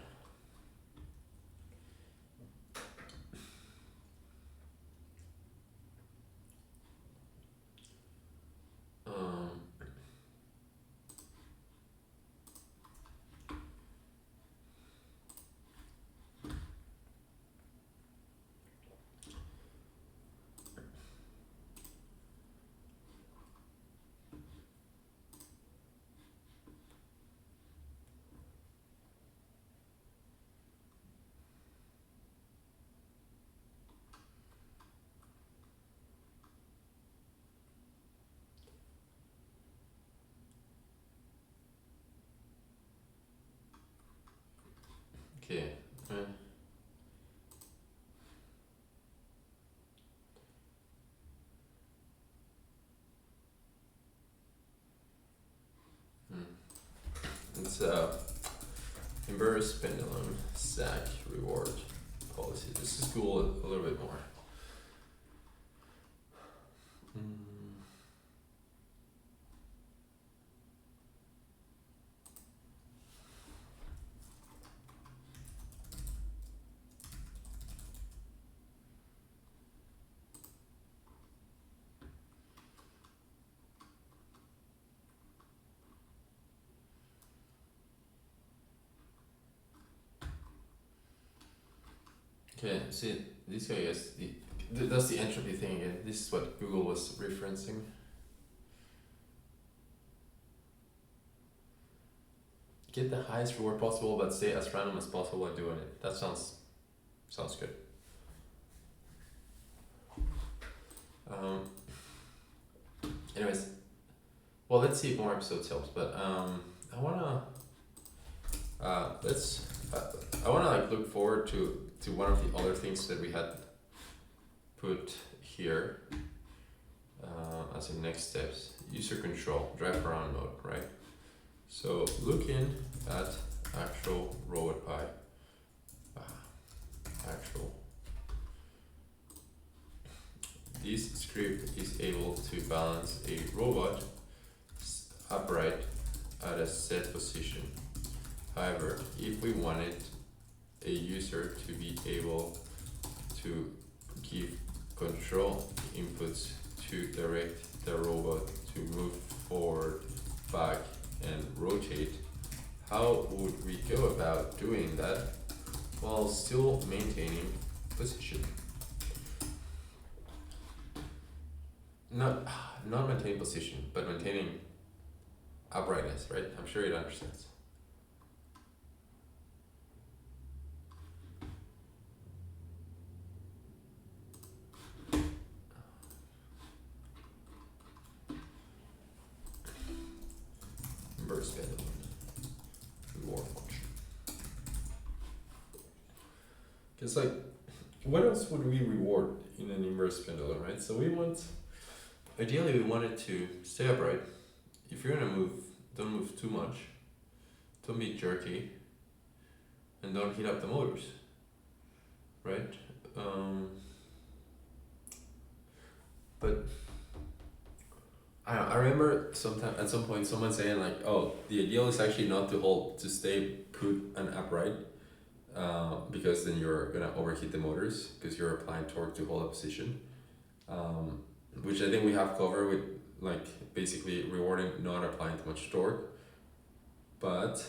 Okay. It's inverse pendulum SAC reward policy. This is cool a little bit more. Okay, see, this guy is that's the entropy thing again. This is what Google was referencing. Get the highest reward possible, but stay as random as possible while doing it. That sounds good. Anyways, well, let's see if more episodes helps. But I wanna like look forward to one of the other things that we had put here as in next steps. User control, drive around mode, right? So looking at actual robot pie, actual. This script is able to balance a robot upright at a set position. However, if we wanted a user to be able to give control inputs to direct the robot to move forward, back, and rotate, how would we go about doing that while still maintaining position? Not maintaining position, but maintaining uprightness, right? I'm sure it understands. Inverse pendulum. Reward function. Because like, what else would we reward in an inverse pendulum, right? So ideally we want it to stay upright. If you're gonna move, don't move too much. Don't be jerky. And don't heat up the motors, right? But I remember at some point someone saying like, oh, the ideal is actually not to stay put and upright, because then you're gonna overheat the motors because you're applying torque to hold a position, which I think we have covered with like basically rewarding not applying too much torque, but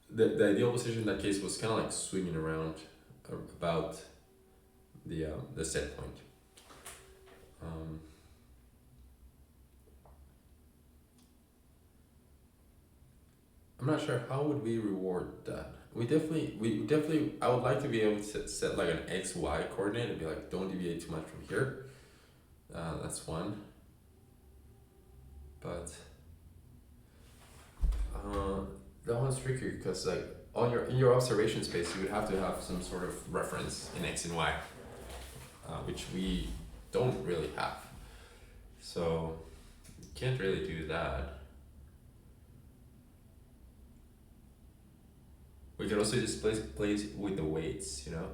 the ideal position in that case was kind of like swinging around about the set point. I'm not sure how would we reward that. We definitely I would like to be able to set like an XY coordinate and be like, don't deviate too much from here. That's one. But that one's tricky because like in your observation space you would have to have some sort of reference in X and Y, which we don't really have. So you can't really do that. We could also just play with the weights, you know?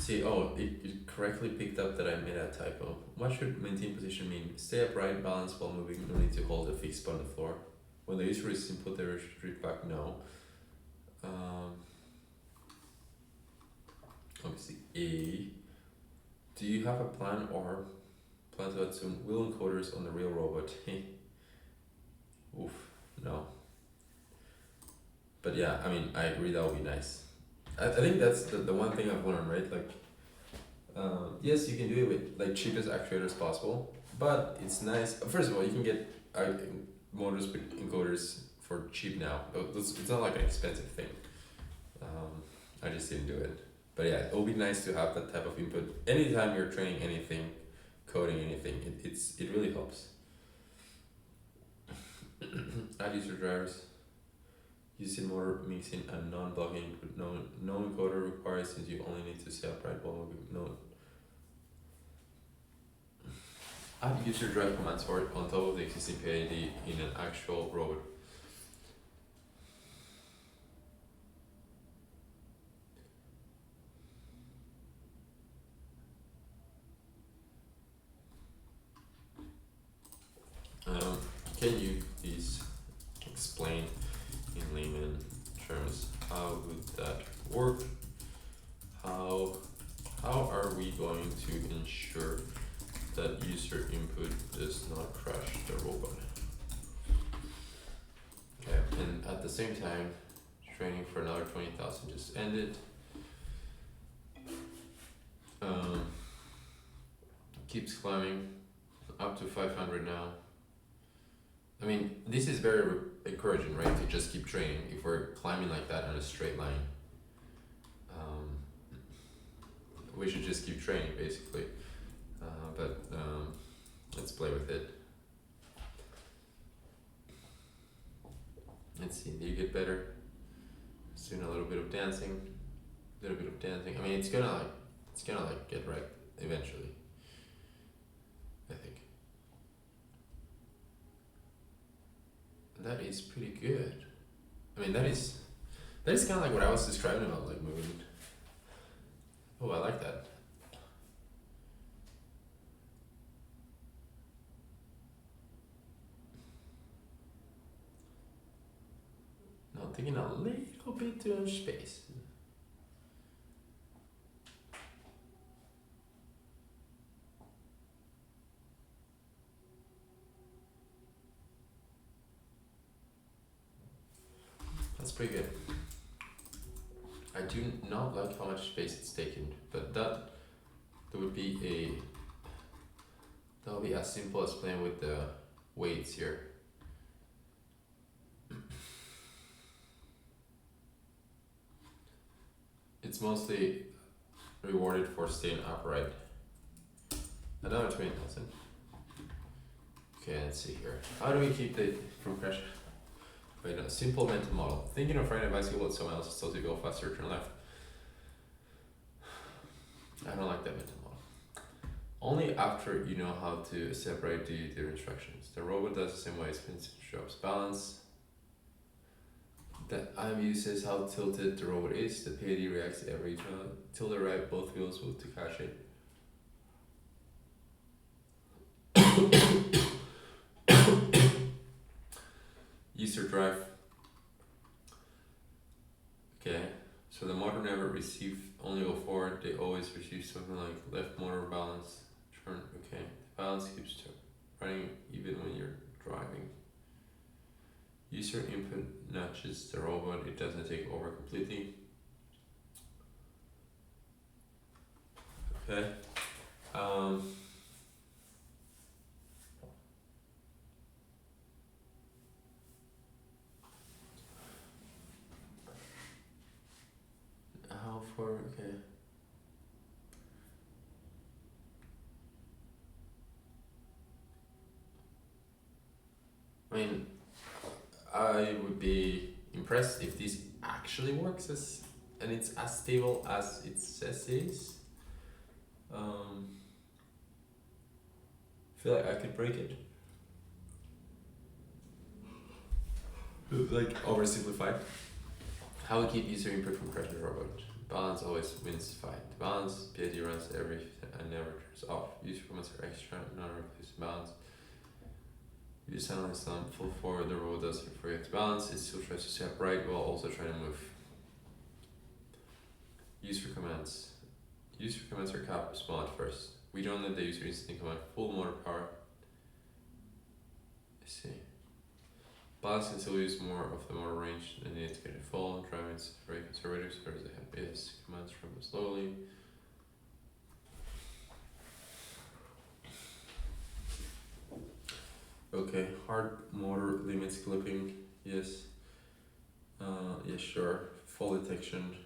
See, it correctly picked up that I made a typo. What should maintain position mean? Stay upright, balance while moving, no need to hold a fixed spot on the floor. When the user is input, they retreat back, no. Obviously, A. Do you have a plan to add some wheel encoders on the real robot? Oof, no. But yeah, I mean, I agree that would be nice. I think that's the one thing I've learned, right? Like, yes, you can do it with like cheapest actuators possible, but it's nice. First of all, you can get motors with encoders for cheap now. It's not like an expensive thing. I just didn't do it. But yeah, it would be nice to have that type of input anytime you're training anything, coding anything. It really helps. Add user drivers. Using motor mixing and non-blocking input. No encoder required since you only need to set upright while moving. No. Add user drive commands for it on top of the existing PID in an actual robot. Can you please explain in layman terms how would that work? How how are we going to ensure that user input does not crash the robot? Okay, and at the same time, training for another 20,000 just ended. Keeps climbing up to 500 now. I mean, this is very encouraging, right? To just keep training if we're climbing like that on a straight line. We should just keep training basically. But let's play with it. Let's see, do you get better? Just doing a little bit of dancing. I mean, it's gonna get right eventually. I think. That is pretty good. I mean, that is kind of like what I was describing about like moving. Oh, I like that. Now taking a little bit too much space. That's pretty good. I do not like how much space it's taken, but that would be as simple as playing with the weights here. It's mostly rewarded for staying upright. Another 20,000. Okay, let's see here. How do we keep it from crashing? Wait, no, simple mental model. Thinking of riding a bicycle with someone else tells you to go faster, turn left. I don't like that mental model. Only after you know how to separate the instructions. The robot does the same way, spins, drops balance. The IMU says how tilted the robot is. The PID reacts every time. Till the right, both wheels move to catch it. User drive. Okay, so the motor never receive only go forward, they always receive something like left motor balance, turn, okay. The balance keeps running even when you're driving. User input nudges the robot, it doesn't take over completely. Okay. How far? Okay. I mean, I would be impressed if this actually works and it's as stable as it says it is. Feel like I could break it. Like oversimplified. How we keep user input from crashing the robot. Balance always wins the fight. Balance, PID runs every and never turns off. User comments are extra, not replace balance. If you sound like some full forward, the robot doesn't forget to balance. It still tries to separate while also trying to move. User commands. User commands are cap respond first. We don't let the user instantly command full motor power. I see. Balance can still use more of the motor range than needed to get it full. Driving is very conservative, so there's a base commands from slowly. Okay, hard motor limits clipping, yes. Yes, sure. Fall detection.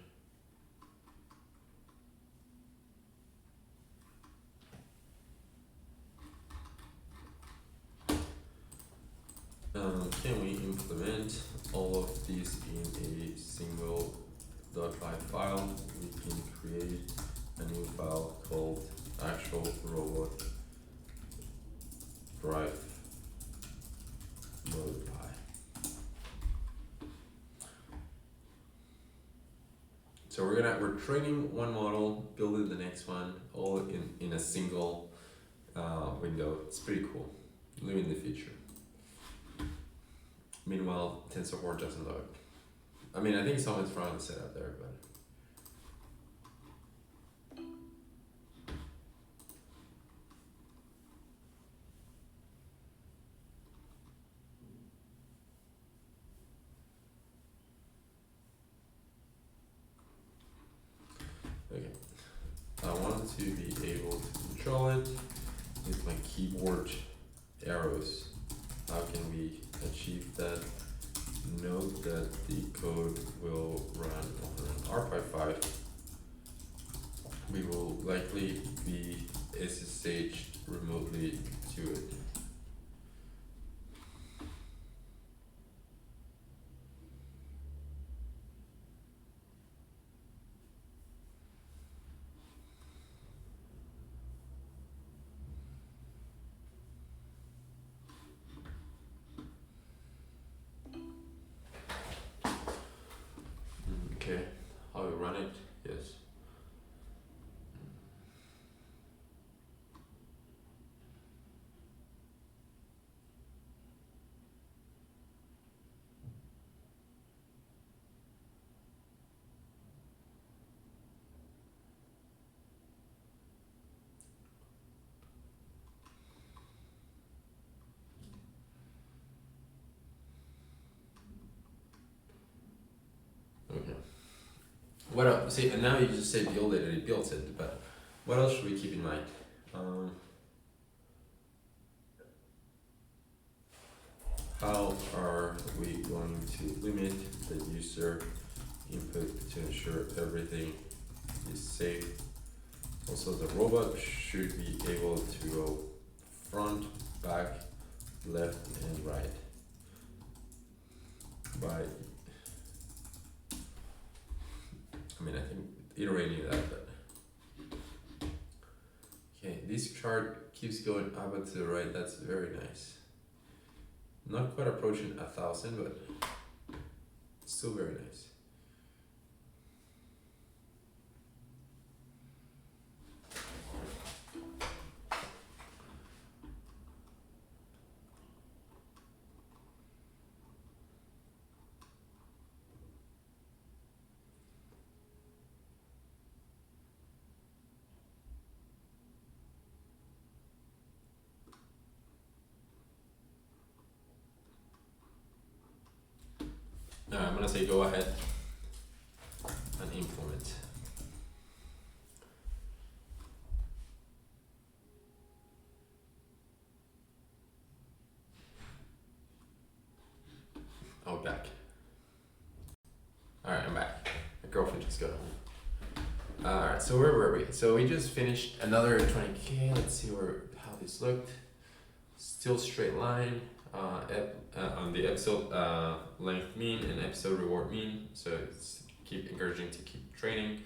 Can we implement all of these in a single .py file? We can create a new file called actual robot drive mode py. So we're training one model, building the next one, all in a single window. It's pretty cool. Living the future. Meanwhile, TensorBoard doesn't load. I mean, I think someone's trying to set up there, but to be able to control it with my keyboard arrows. How can we achieve that? Note that the code will run on an RPi5. We will likely be SSH'd remotely to it. Okay, how we run it? Yes. Okay. What else? See, and now you just say build it and it builds it, but what else should we keep in mind? How are we going to limit the user input to ensure everything is safe? Also, the robot should be able to go front, back, left, and right. I think iterating that, but okay, this chart keeps going up and to the right. That's very nice. Not quite approaching 1,000, but still very nice. I'm gonna say go ahead and implement. Oh, back. Alright, I'm back. My girlfriend just got home. Alright, so where were we? So we just finished another 20K. Let's see how this looked. Still straight line. On the episode length mean and episode reward mean, so it's keep encouraging to keep training.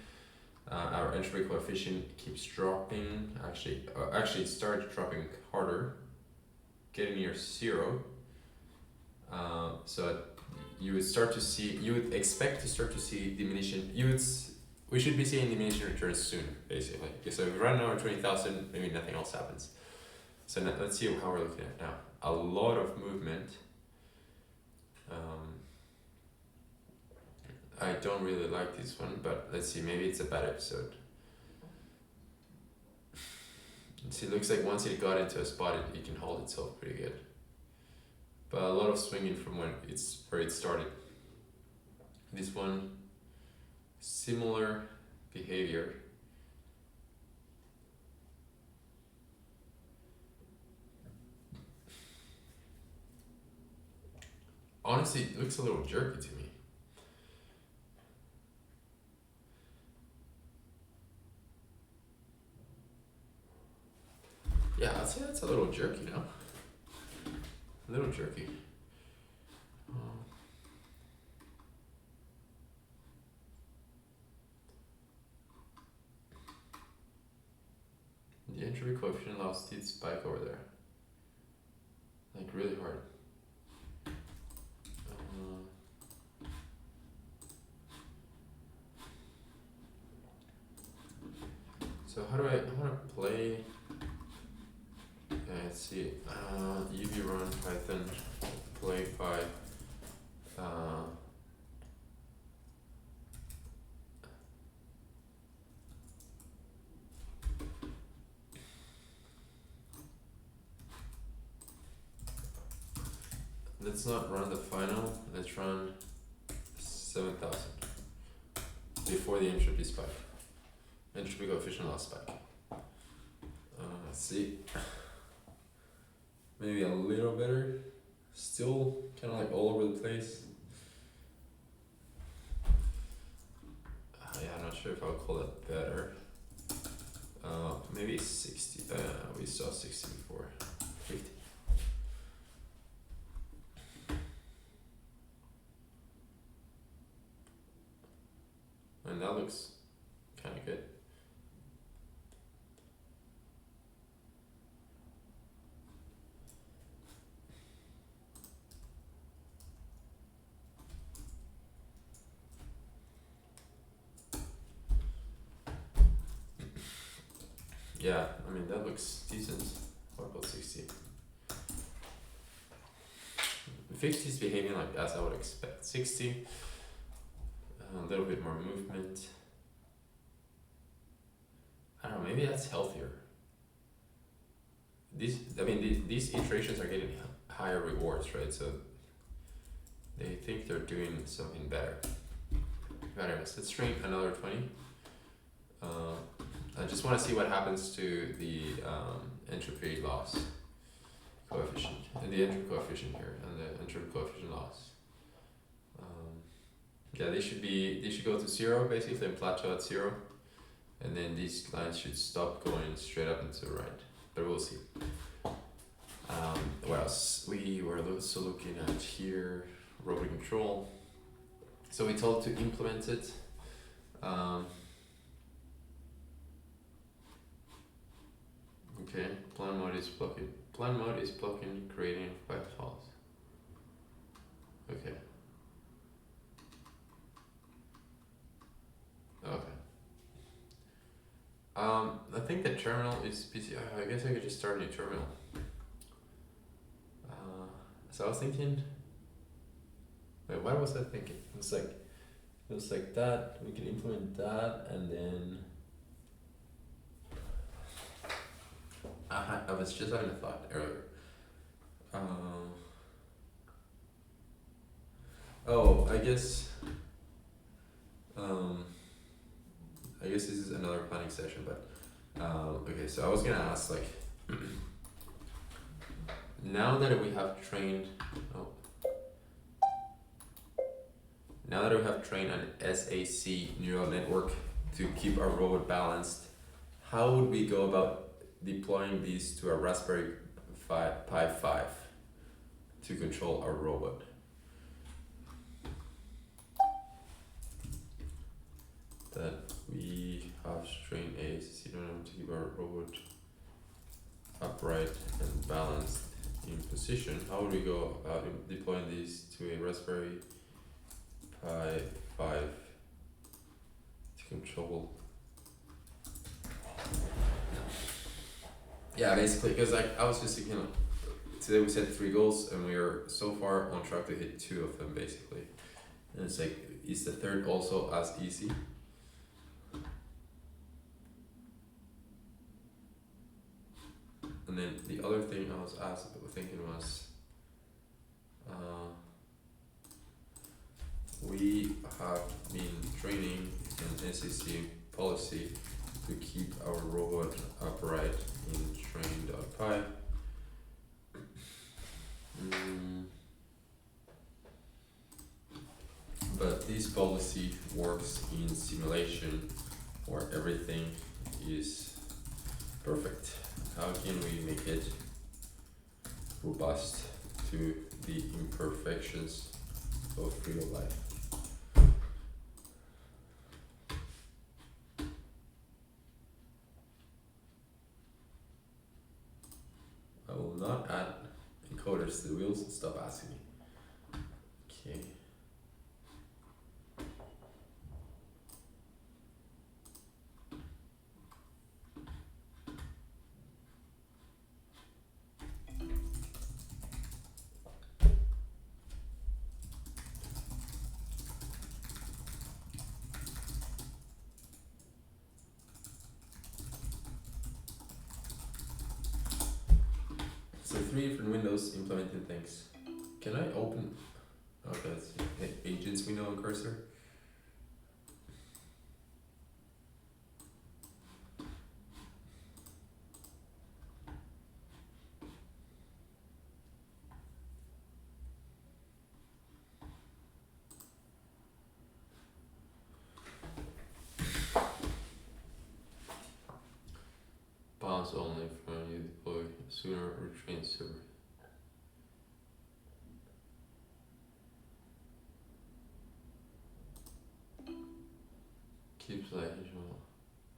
Our entry coefficient keeps dropping. Actually it started dropping harder, getting near 0. So you would expect to start to see diminishing. We should be seeing diminishing returns soon, basically. So if we run over 20,000, maybe nothing else happens. So let's see how we're looking at now. A lot of movement. I don't really like this one, but let's see, maybe it's a bad episode. See, it looks like once it got into a spot, it can hold itself pretty good. But a lot of swinging from where it started. This one, similar behavior. Honestly, it looks a little jerky to me. Yeah, I'd say that's a little jerky, no? A little jerky. The entropy coefficient allows it to spike over there. Like really hard. So how do I want to play? Let's see. UV run Python play py. Let's not run the final. Let's run 7,000 before the entropy spike. Entropy coefficient last spike. Let's see. Maybe a little better. Still kind of like all over the place. Yeah, I'm not sure if I'll call it better. Maybe 60. We saw 60 before. 50. And that looks kind of good. Yeah, I mean that looks decent. What about 60? 50 is behaving like as I would expect. 60, a little bit more movement. I don't know, maybe that's healthier. These iterations are getting higher rewards, right? So they think they're doing something better. But anyways, let's train another 20. I just want to see what happens to the entropy loss coefficient and the entropy coefficient here and the entropy coefficient loss. Yeah, they should go to 0 basically and plateau at 0, and then these lines should stop going straight up and to the right. But we'll see. What else? We were also looking at here robot control. So we told to implement it. Okay, plan mode is plugin. Plan mode is plugin creating by default. Okay. Okay. I think the terminal is busy. I guess I could just start a new terminal. So I was thinking. Wait, what was I thinking? It was like that. We can implement that, and then. I was just having a thought earlier. I guess. I guess this is another planning session, but okay. So I was gonna ask, like, now that we have trained, an SAC neural network to keep our robot balanced, how would we go about deploying these to a Raspberry Pi 5 to control our robot? That we have trained a SAC neuron to keep our robot upright and balanced in position. How would we go about deploying these to a Raspberry Pi 5 to control? Yeah, basically, because I was just thinking, today we set 3 goals and we are so far on track to hit 2 of them basically. And it's like, is the third also as easy? And then the other thing I was thinking was, we have been training an SAC policy to keep our robot upright in train.py. But this policy works in simulation where everything is perfect. How can we make it robust to the imperfections of real life? I will not add encoders to the wheels and stop asking me. Okay. So 3 different windows implementing things. Can I open? Okay, let's see. Agents window and cursor. mouse only from you deploy sooner or train server. Keeps light visual.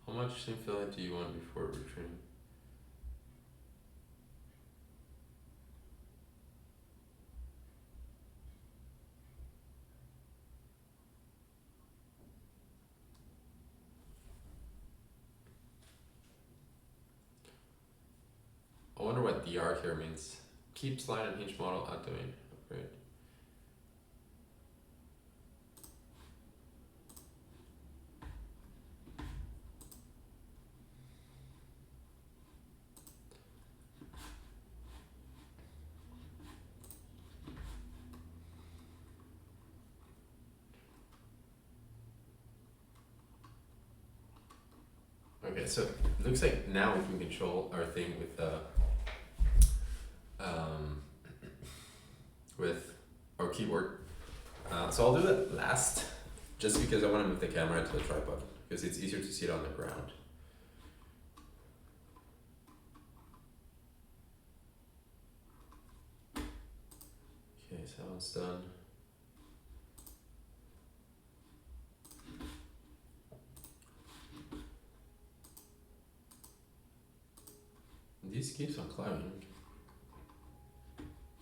How much sync light do you want before retraining? I wonder what DR here means. Keep slide and hinge model at domain upgrade. Okay, so it looks like now we can control our thing with our keyboard. So I'll do that last, just because I want to move the camera into the tripod, because it's easier to see it on the ground. Okay, so that one's done. These keeps on climbing.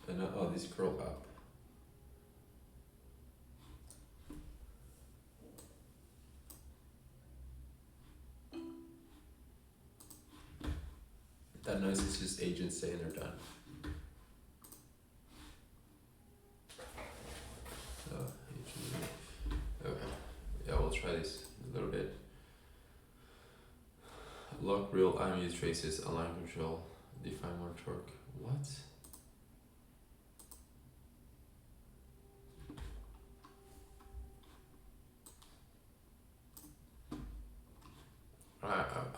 And oh, these curl up. That noise is just agents saying they're done. Okay, yeah, we'll try this a little bit. Lock real IMU traces, align control, define more torque. What?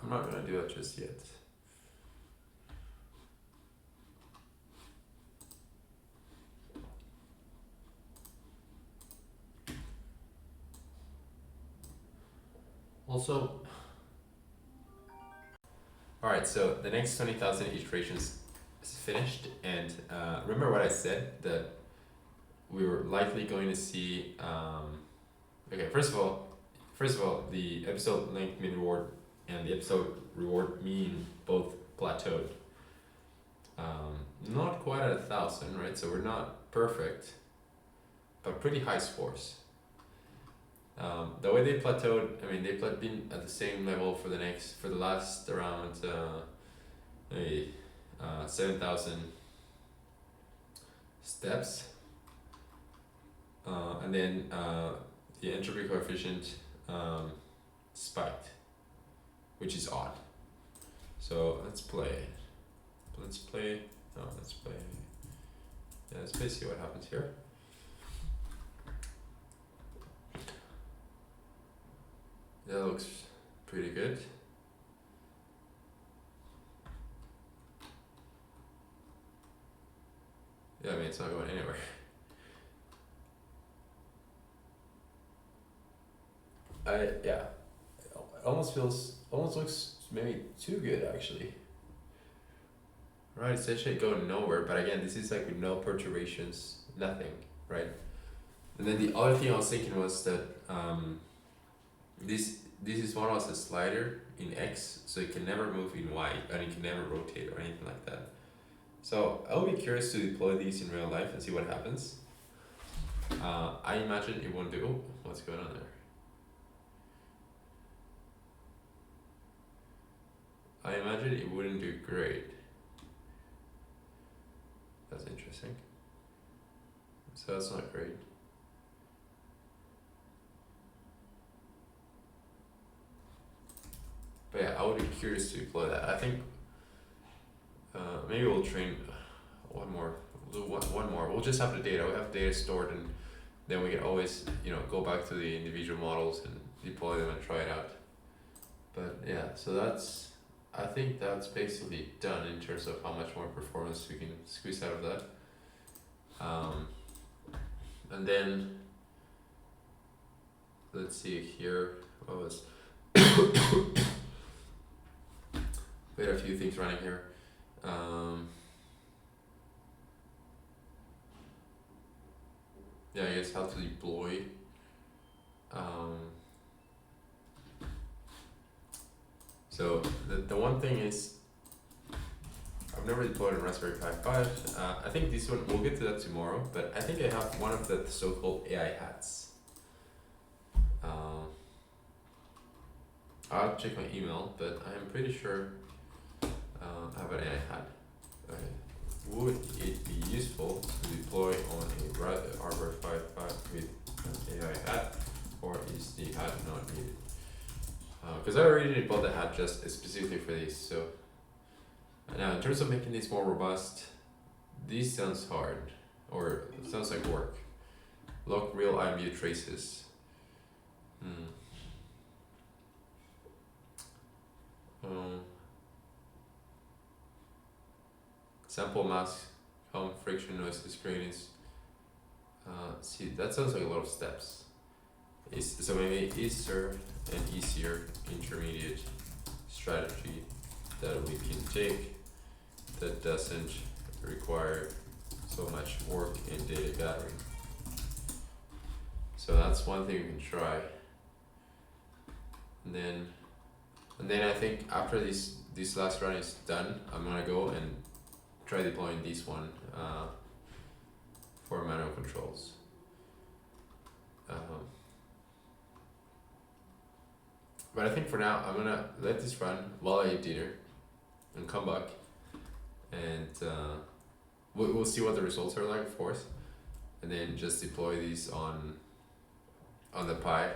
I'm not gonna do that just yet. Also, alright, so the next 20,000 iterations is finished, and remember what I said, that we were likely going to see, okay, first of all, the episode length mean reward and the episode reward mean both plateaued. Not quite at 1,000, right? So we're not perfect, but pretty high scores. The way they plateaued, I mean, they've been at the same level for the last around maybe 7,000 steps, and then the entropy coefficient spiked, which is odd. So let's play. Yeah, let's play, see what happens here. That looks pretty good. Yeah, I mean, it's not going anywhere. Yeah, it almost looks maybe too good actually. Right, it's actually going nowhere, but again, this is like with no perturbations, nothing, right? And then the other thing I was thinking was that this is more as a slider in X, so it can never move in Y, and it can never rotate or anything like that. So I'll be curious to deploy these in real life and see what happens. I imagine it won't do. Oh, what's going on there? I imagine it wouldn't do great. That's interesting. So that's not great. But yeah, I would be curious to deploy that. I think maybe we'll train one more. We'll do one more. We'll just have the data. We'll have data stored, and then we can always, go back to the individual models and deploy them and try it out. But yeah, so I think that's basically done in terms of how much more performance we can squeeze out of that. And then let's see here. What was We had a few things running here. Yeah, I guess how to deploy. So the one thing is, I've never deployed a Raspberry Pi 5. I think this one, we'll get to that tomorrow, but I think I have one of the so-called AI hats. I'll check my email, but I'm pretty sure I have an AI hat. Okay. Would it be useful to deploy on a Hardware 5.5 with an AI hat, or is the hat not needed? Because I already bought the hat just specifically for this. So now in terms of making this more robust, this sounds hard, or it sounds like work. Lock real eye view traces. Sample mask, calm friction noise screenings. See, that sounds like a lot of steps. So maybe is there an easier intermediate strategy that we can take that doesn't require so much work in data gathering? So that's one thing we can try. And then I think after this last run is done, I'm gonna go and try deploying this one for manual controls. But I think for now I'm gonna let this run while I eat dinner and come back, and we'll see what the results are like, of course, and then just deploy these on the Pi,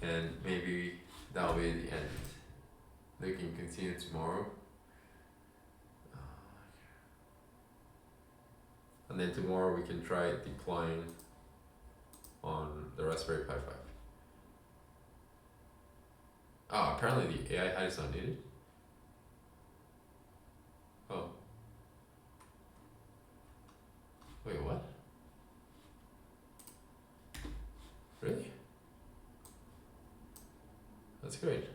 and maybe that'll be the end. They can continue tomorrow. And then tomorrow we can try deploying on the Raspberry Pi 5. Oh, apparently the AI hat is not needed. Oh. Wait, what? Really? That's great.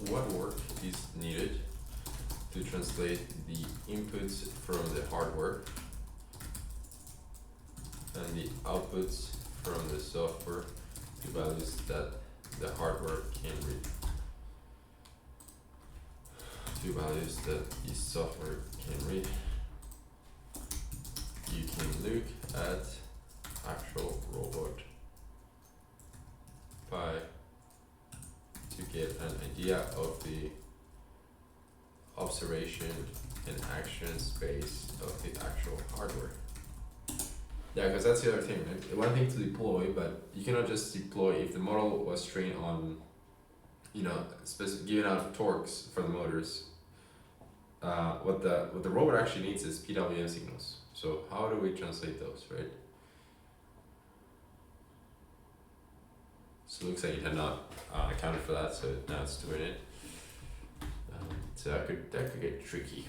What work is needed to translate the inputs from the hardware and the outputs from the software to values that the hardware can read? To values that the software can read. You can look at actual robot Pi to get an idea of the observation and action space of the actual hardware. Yeah, because that's the other thing, right? One thing to deploy, but you cannot just deploy if the model was trained on, giving out torques for the motors. What the robot actually needs is PWM signals. So how do we translate those, right? So it looks like it had not accounted for that, so now it's doing it. So that could get tricky.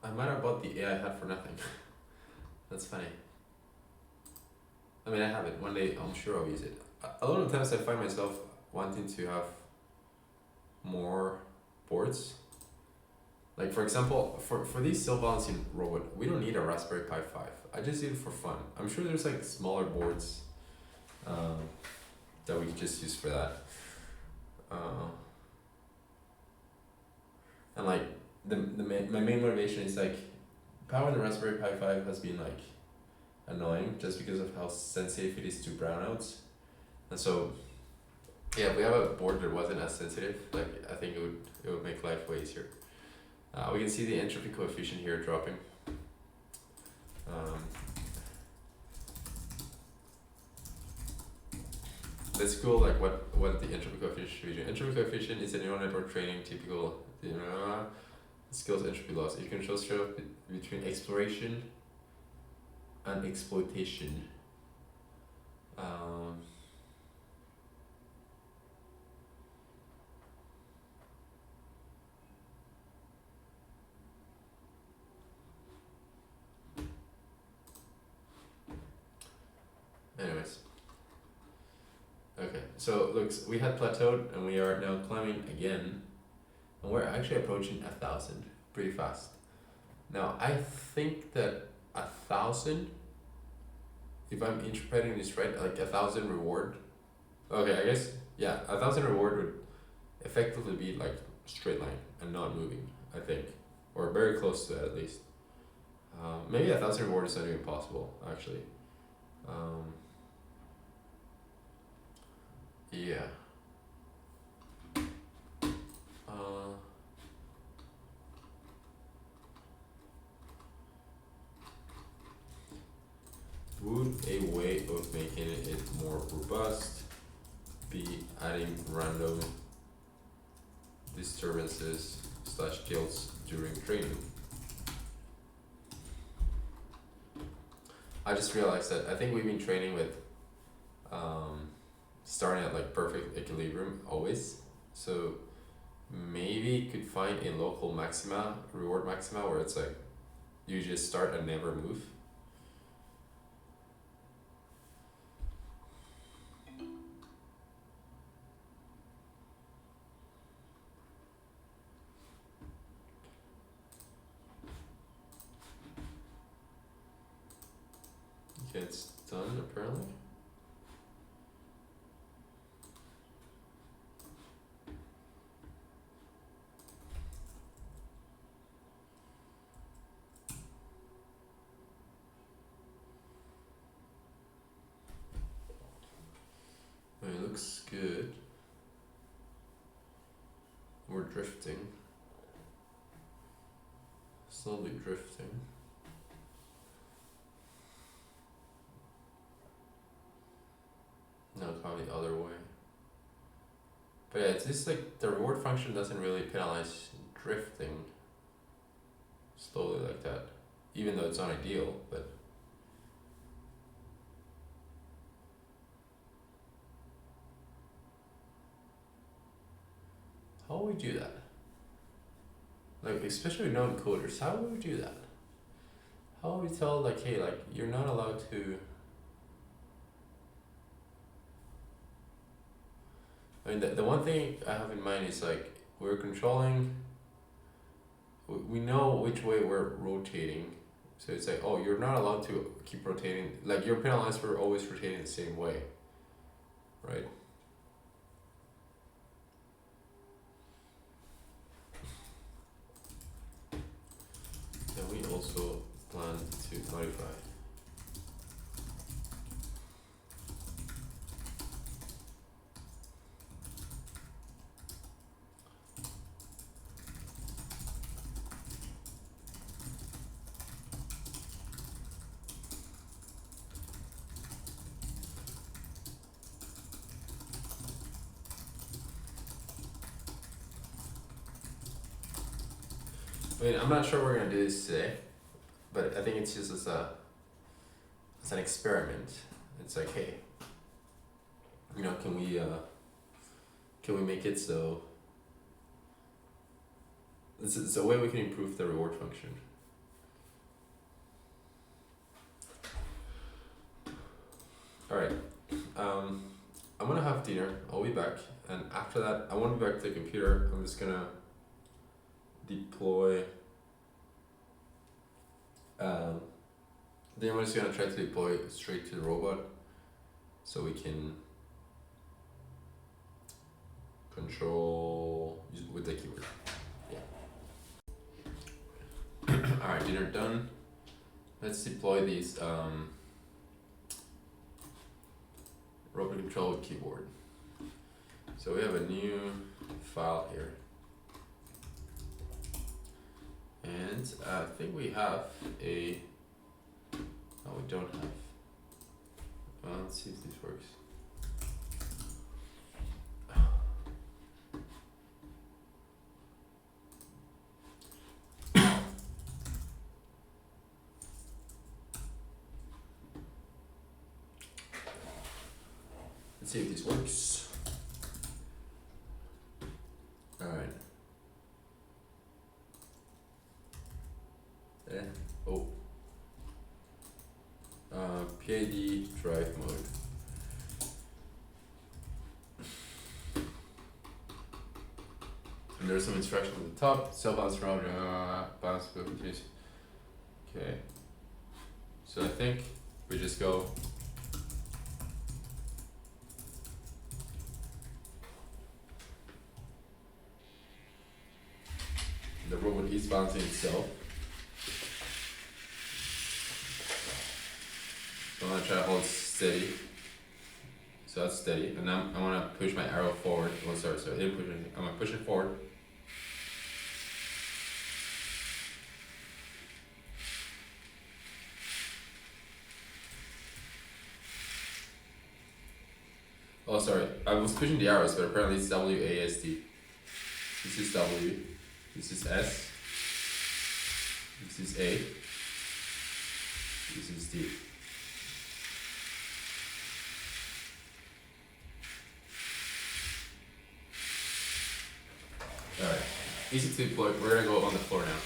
I might have bought the AI hat for nothing. That's funny. I mean, I have it. One day, I'm sure I'll use it. A lot of times I find myself wanting to have more boards. Like for example, for this cell balancing robot, we don't need a Raspberry Pi 5. I just need it for fun. I'm sure there's like smaller boards that we could just use for that. And like my main motivation is like powering the Raspberry Pi 5 has been like annoying just because of how sensitive it is to brownouts. And so yeah, if we have a board that wasn't as sensitive, like I think it would make life way easier. We can see the entropy coefficient here dropping. let's go like what the entropy coefficient should be. Entropy coefficient is a neural network training typical skills entropy loss. It can show between exploration and exploitation. Anyways. Okay, so looks, we had plateaued and we are now climbing again, and we're actually approaching 1,000 pretty fast. Now I think that 1,000, if I'm interpreting this right, like 1,000 reward. Okay, I guess yeah, 1,000 reward would effectively be like straight line and not moving. I think, or very close to that at least. Maybe 1,000 reward is not even possible actually. Yeah. Would a way of making it more robust be adding random disturbances / guilds during training? I just realized that I think we've been training with starting at like perfect equilibrium always. So maybe could find a local maxima, reward maxima, where it's like you just start and never move. Okay, it's done apparently. It looks good. We're drifting. Slowly drifting. No, probably the other way. But yeah, it's just like the reward function doesn't really penalize drifting slowly like that. Even though it's not ideal, but how would we do that? Like, especially non-coders, how would we do that? How would we tell like, hey, like you're not allowed to. I mean, the one thing I have in mind is like we're controlling. We know which way we're rotating, so it's like, oh, you're not allowed to keep rotating. Like you're penalized for always rotating the same way, right? And we also plan to modify. I mean, I'm not sure we're gonna do this today, but I think it's just as an experiment. It's like, hey, you know, can we make it so it's a way we can improve the reward function. All right, I'm gonna have dinner. I'll be back, and after that, I won't be back to the computer. I'm just gonna deploy. Then I'm just gonna try to deploy straight to the robot, so we can control with the keyboard. Yeah. All right, dinner done. Let's deploy these robot control with keyboard. So we have a new file here. And I think we have a, oh, we don't have, well, let's see if this works. Let's see if this works. Alright. Oh. PID drive mode. And there's some instructions at the top. Self-balance round, balance continues. Okay. So I think we just go. The robot is balancing itself. So I'm gonna try to hold steady. So that's steady, and now I wanna push my arrow forward. Oh, sorry, I didn't push anything. I'm gonna push it forward. Oh, sorry, I was pushing the arrows, but apparently it's WASD. This is W, this is S, this is A, this is D. Alright, easy to deploy. We're gonna go on the floor now.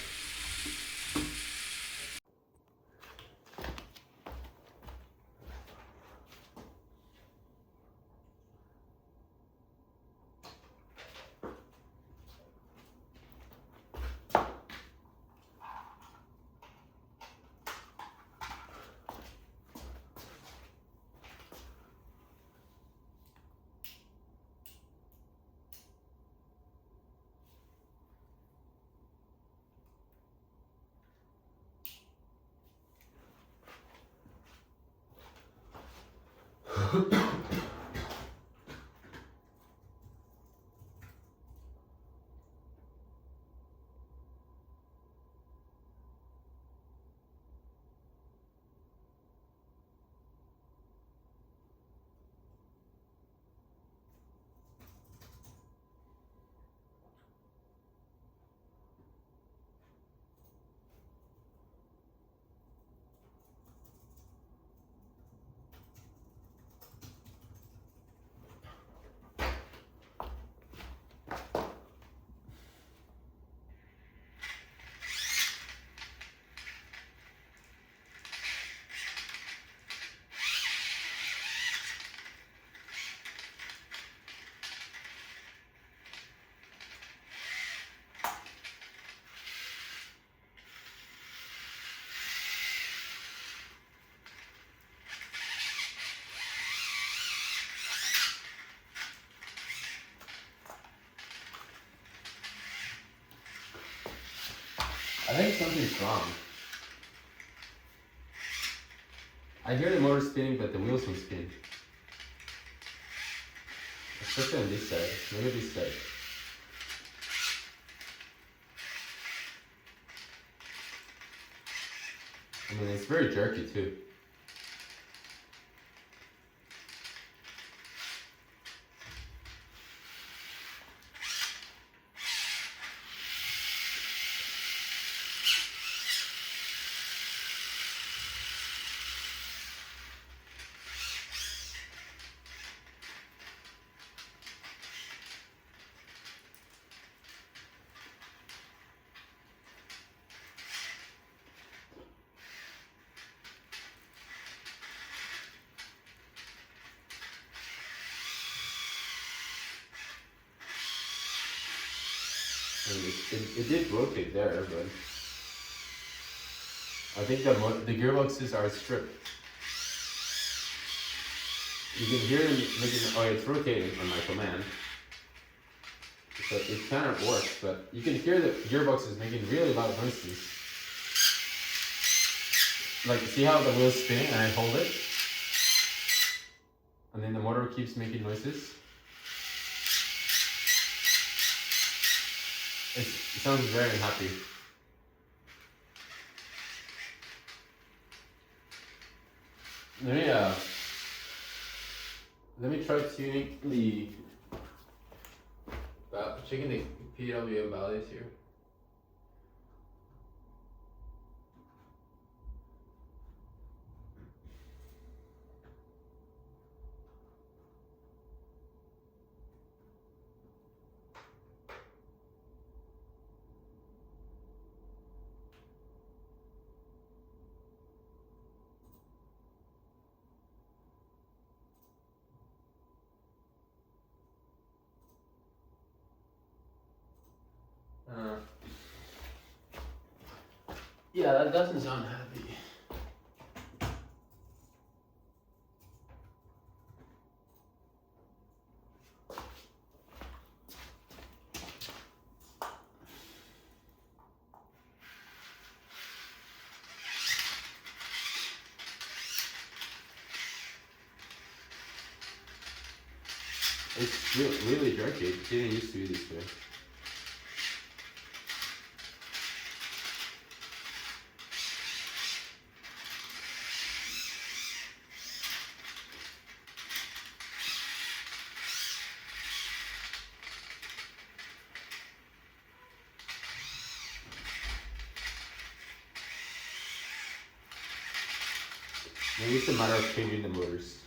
I think something's wrong. I hear the motor spinning, but the wheels don't spin. Especially on this side. Maybe this side. I mean, it's very jerky too. It did rotate there, but I think the gearboxes are stripped. You can hear them making, oh, it's rotating on my command. So it kind of works, but you can hear the gearboxes making really loud noises. Like, see how the wheel's spinning and I hold it? And then the motor keeps making noises. It sounds very unhappy. Let me try tuning the checking the PWM values here. Yeah, that doesn't sound happy. It's really jerky. It didn't used to be this way. Maybe it's a matter of changing the motors.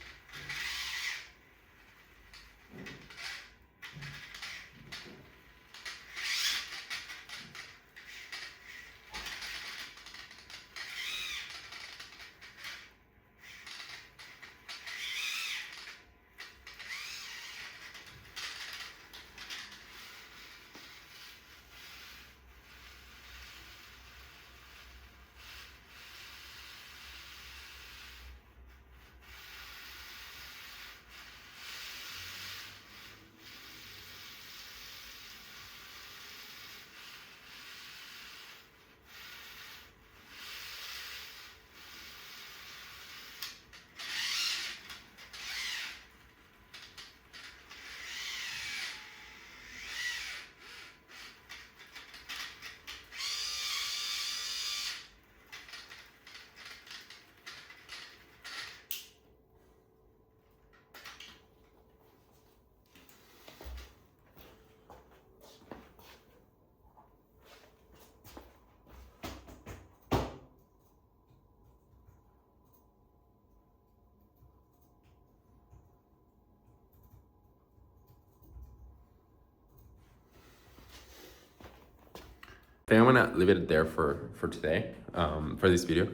I think I'm gonna leave it there for today, for this video.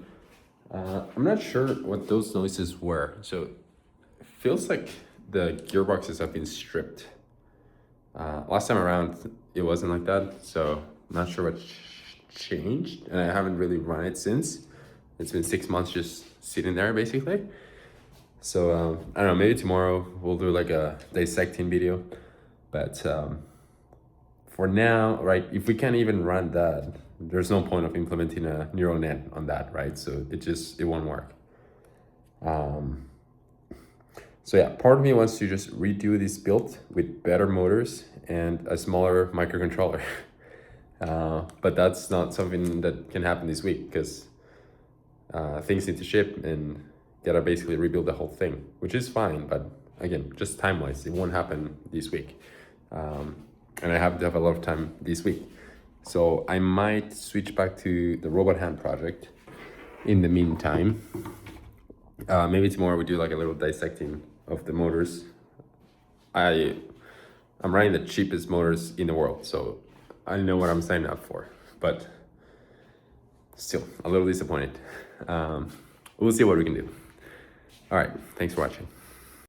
I'm not sure what those noises were. So it feels like the gearboxes have been stripped. Last time around, it wasn't like that. So I'm not sure what changed, and I haven't really run it since. It's been 6 months just sitting there basically. So I don't know, maybe tomorrow we'll do like a dissecting video, but for now, right, if we can't even run that, there's no point of implementing a neural net on that, right? So it won't work. So yeah, part of me wants to just redo this build with better motors and a smaller microcontroller. But that's not something that can happen this week because things need to ship and gotta basically rebuild the whole thing, which is fine, but again, just time-wise, it won't happen this week. And I have to have a lot of time this week. So I might switch back to the robot hand project in the meantime. Maybe tomorrow we do like a little dissecting of the motors. I'm running the cheapest motors in the world, so I know what I'm signing up for, but still a little disappointed. We'll see what we can do. All right, thanks for watching.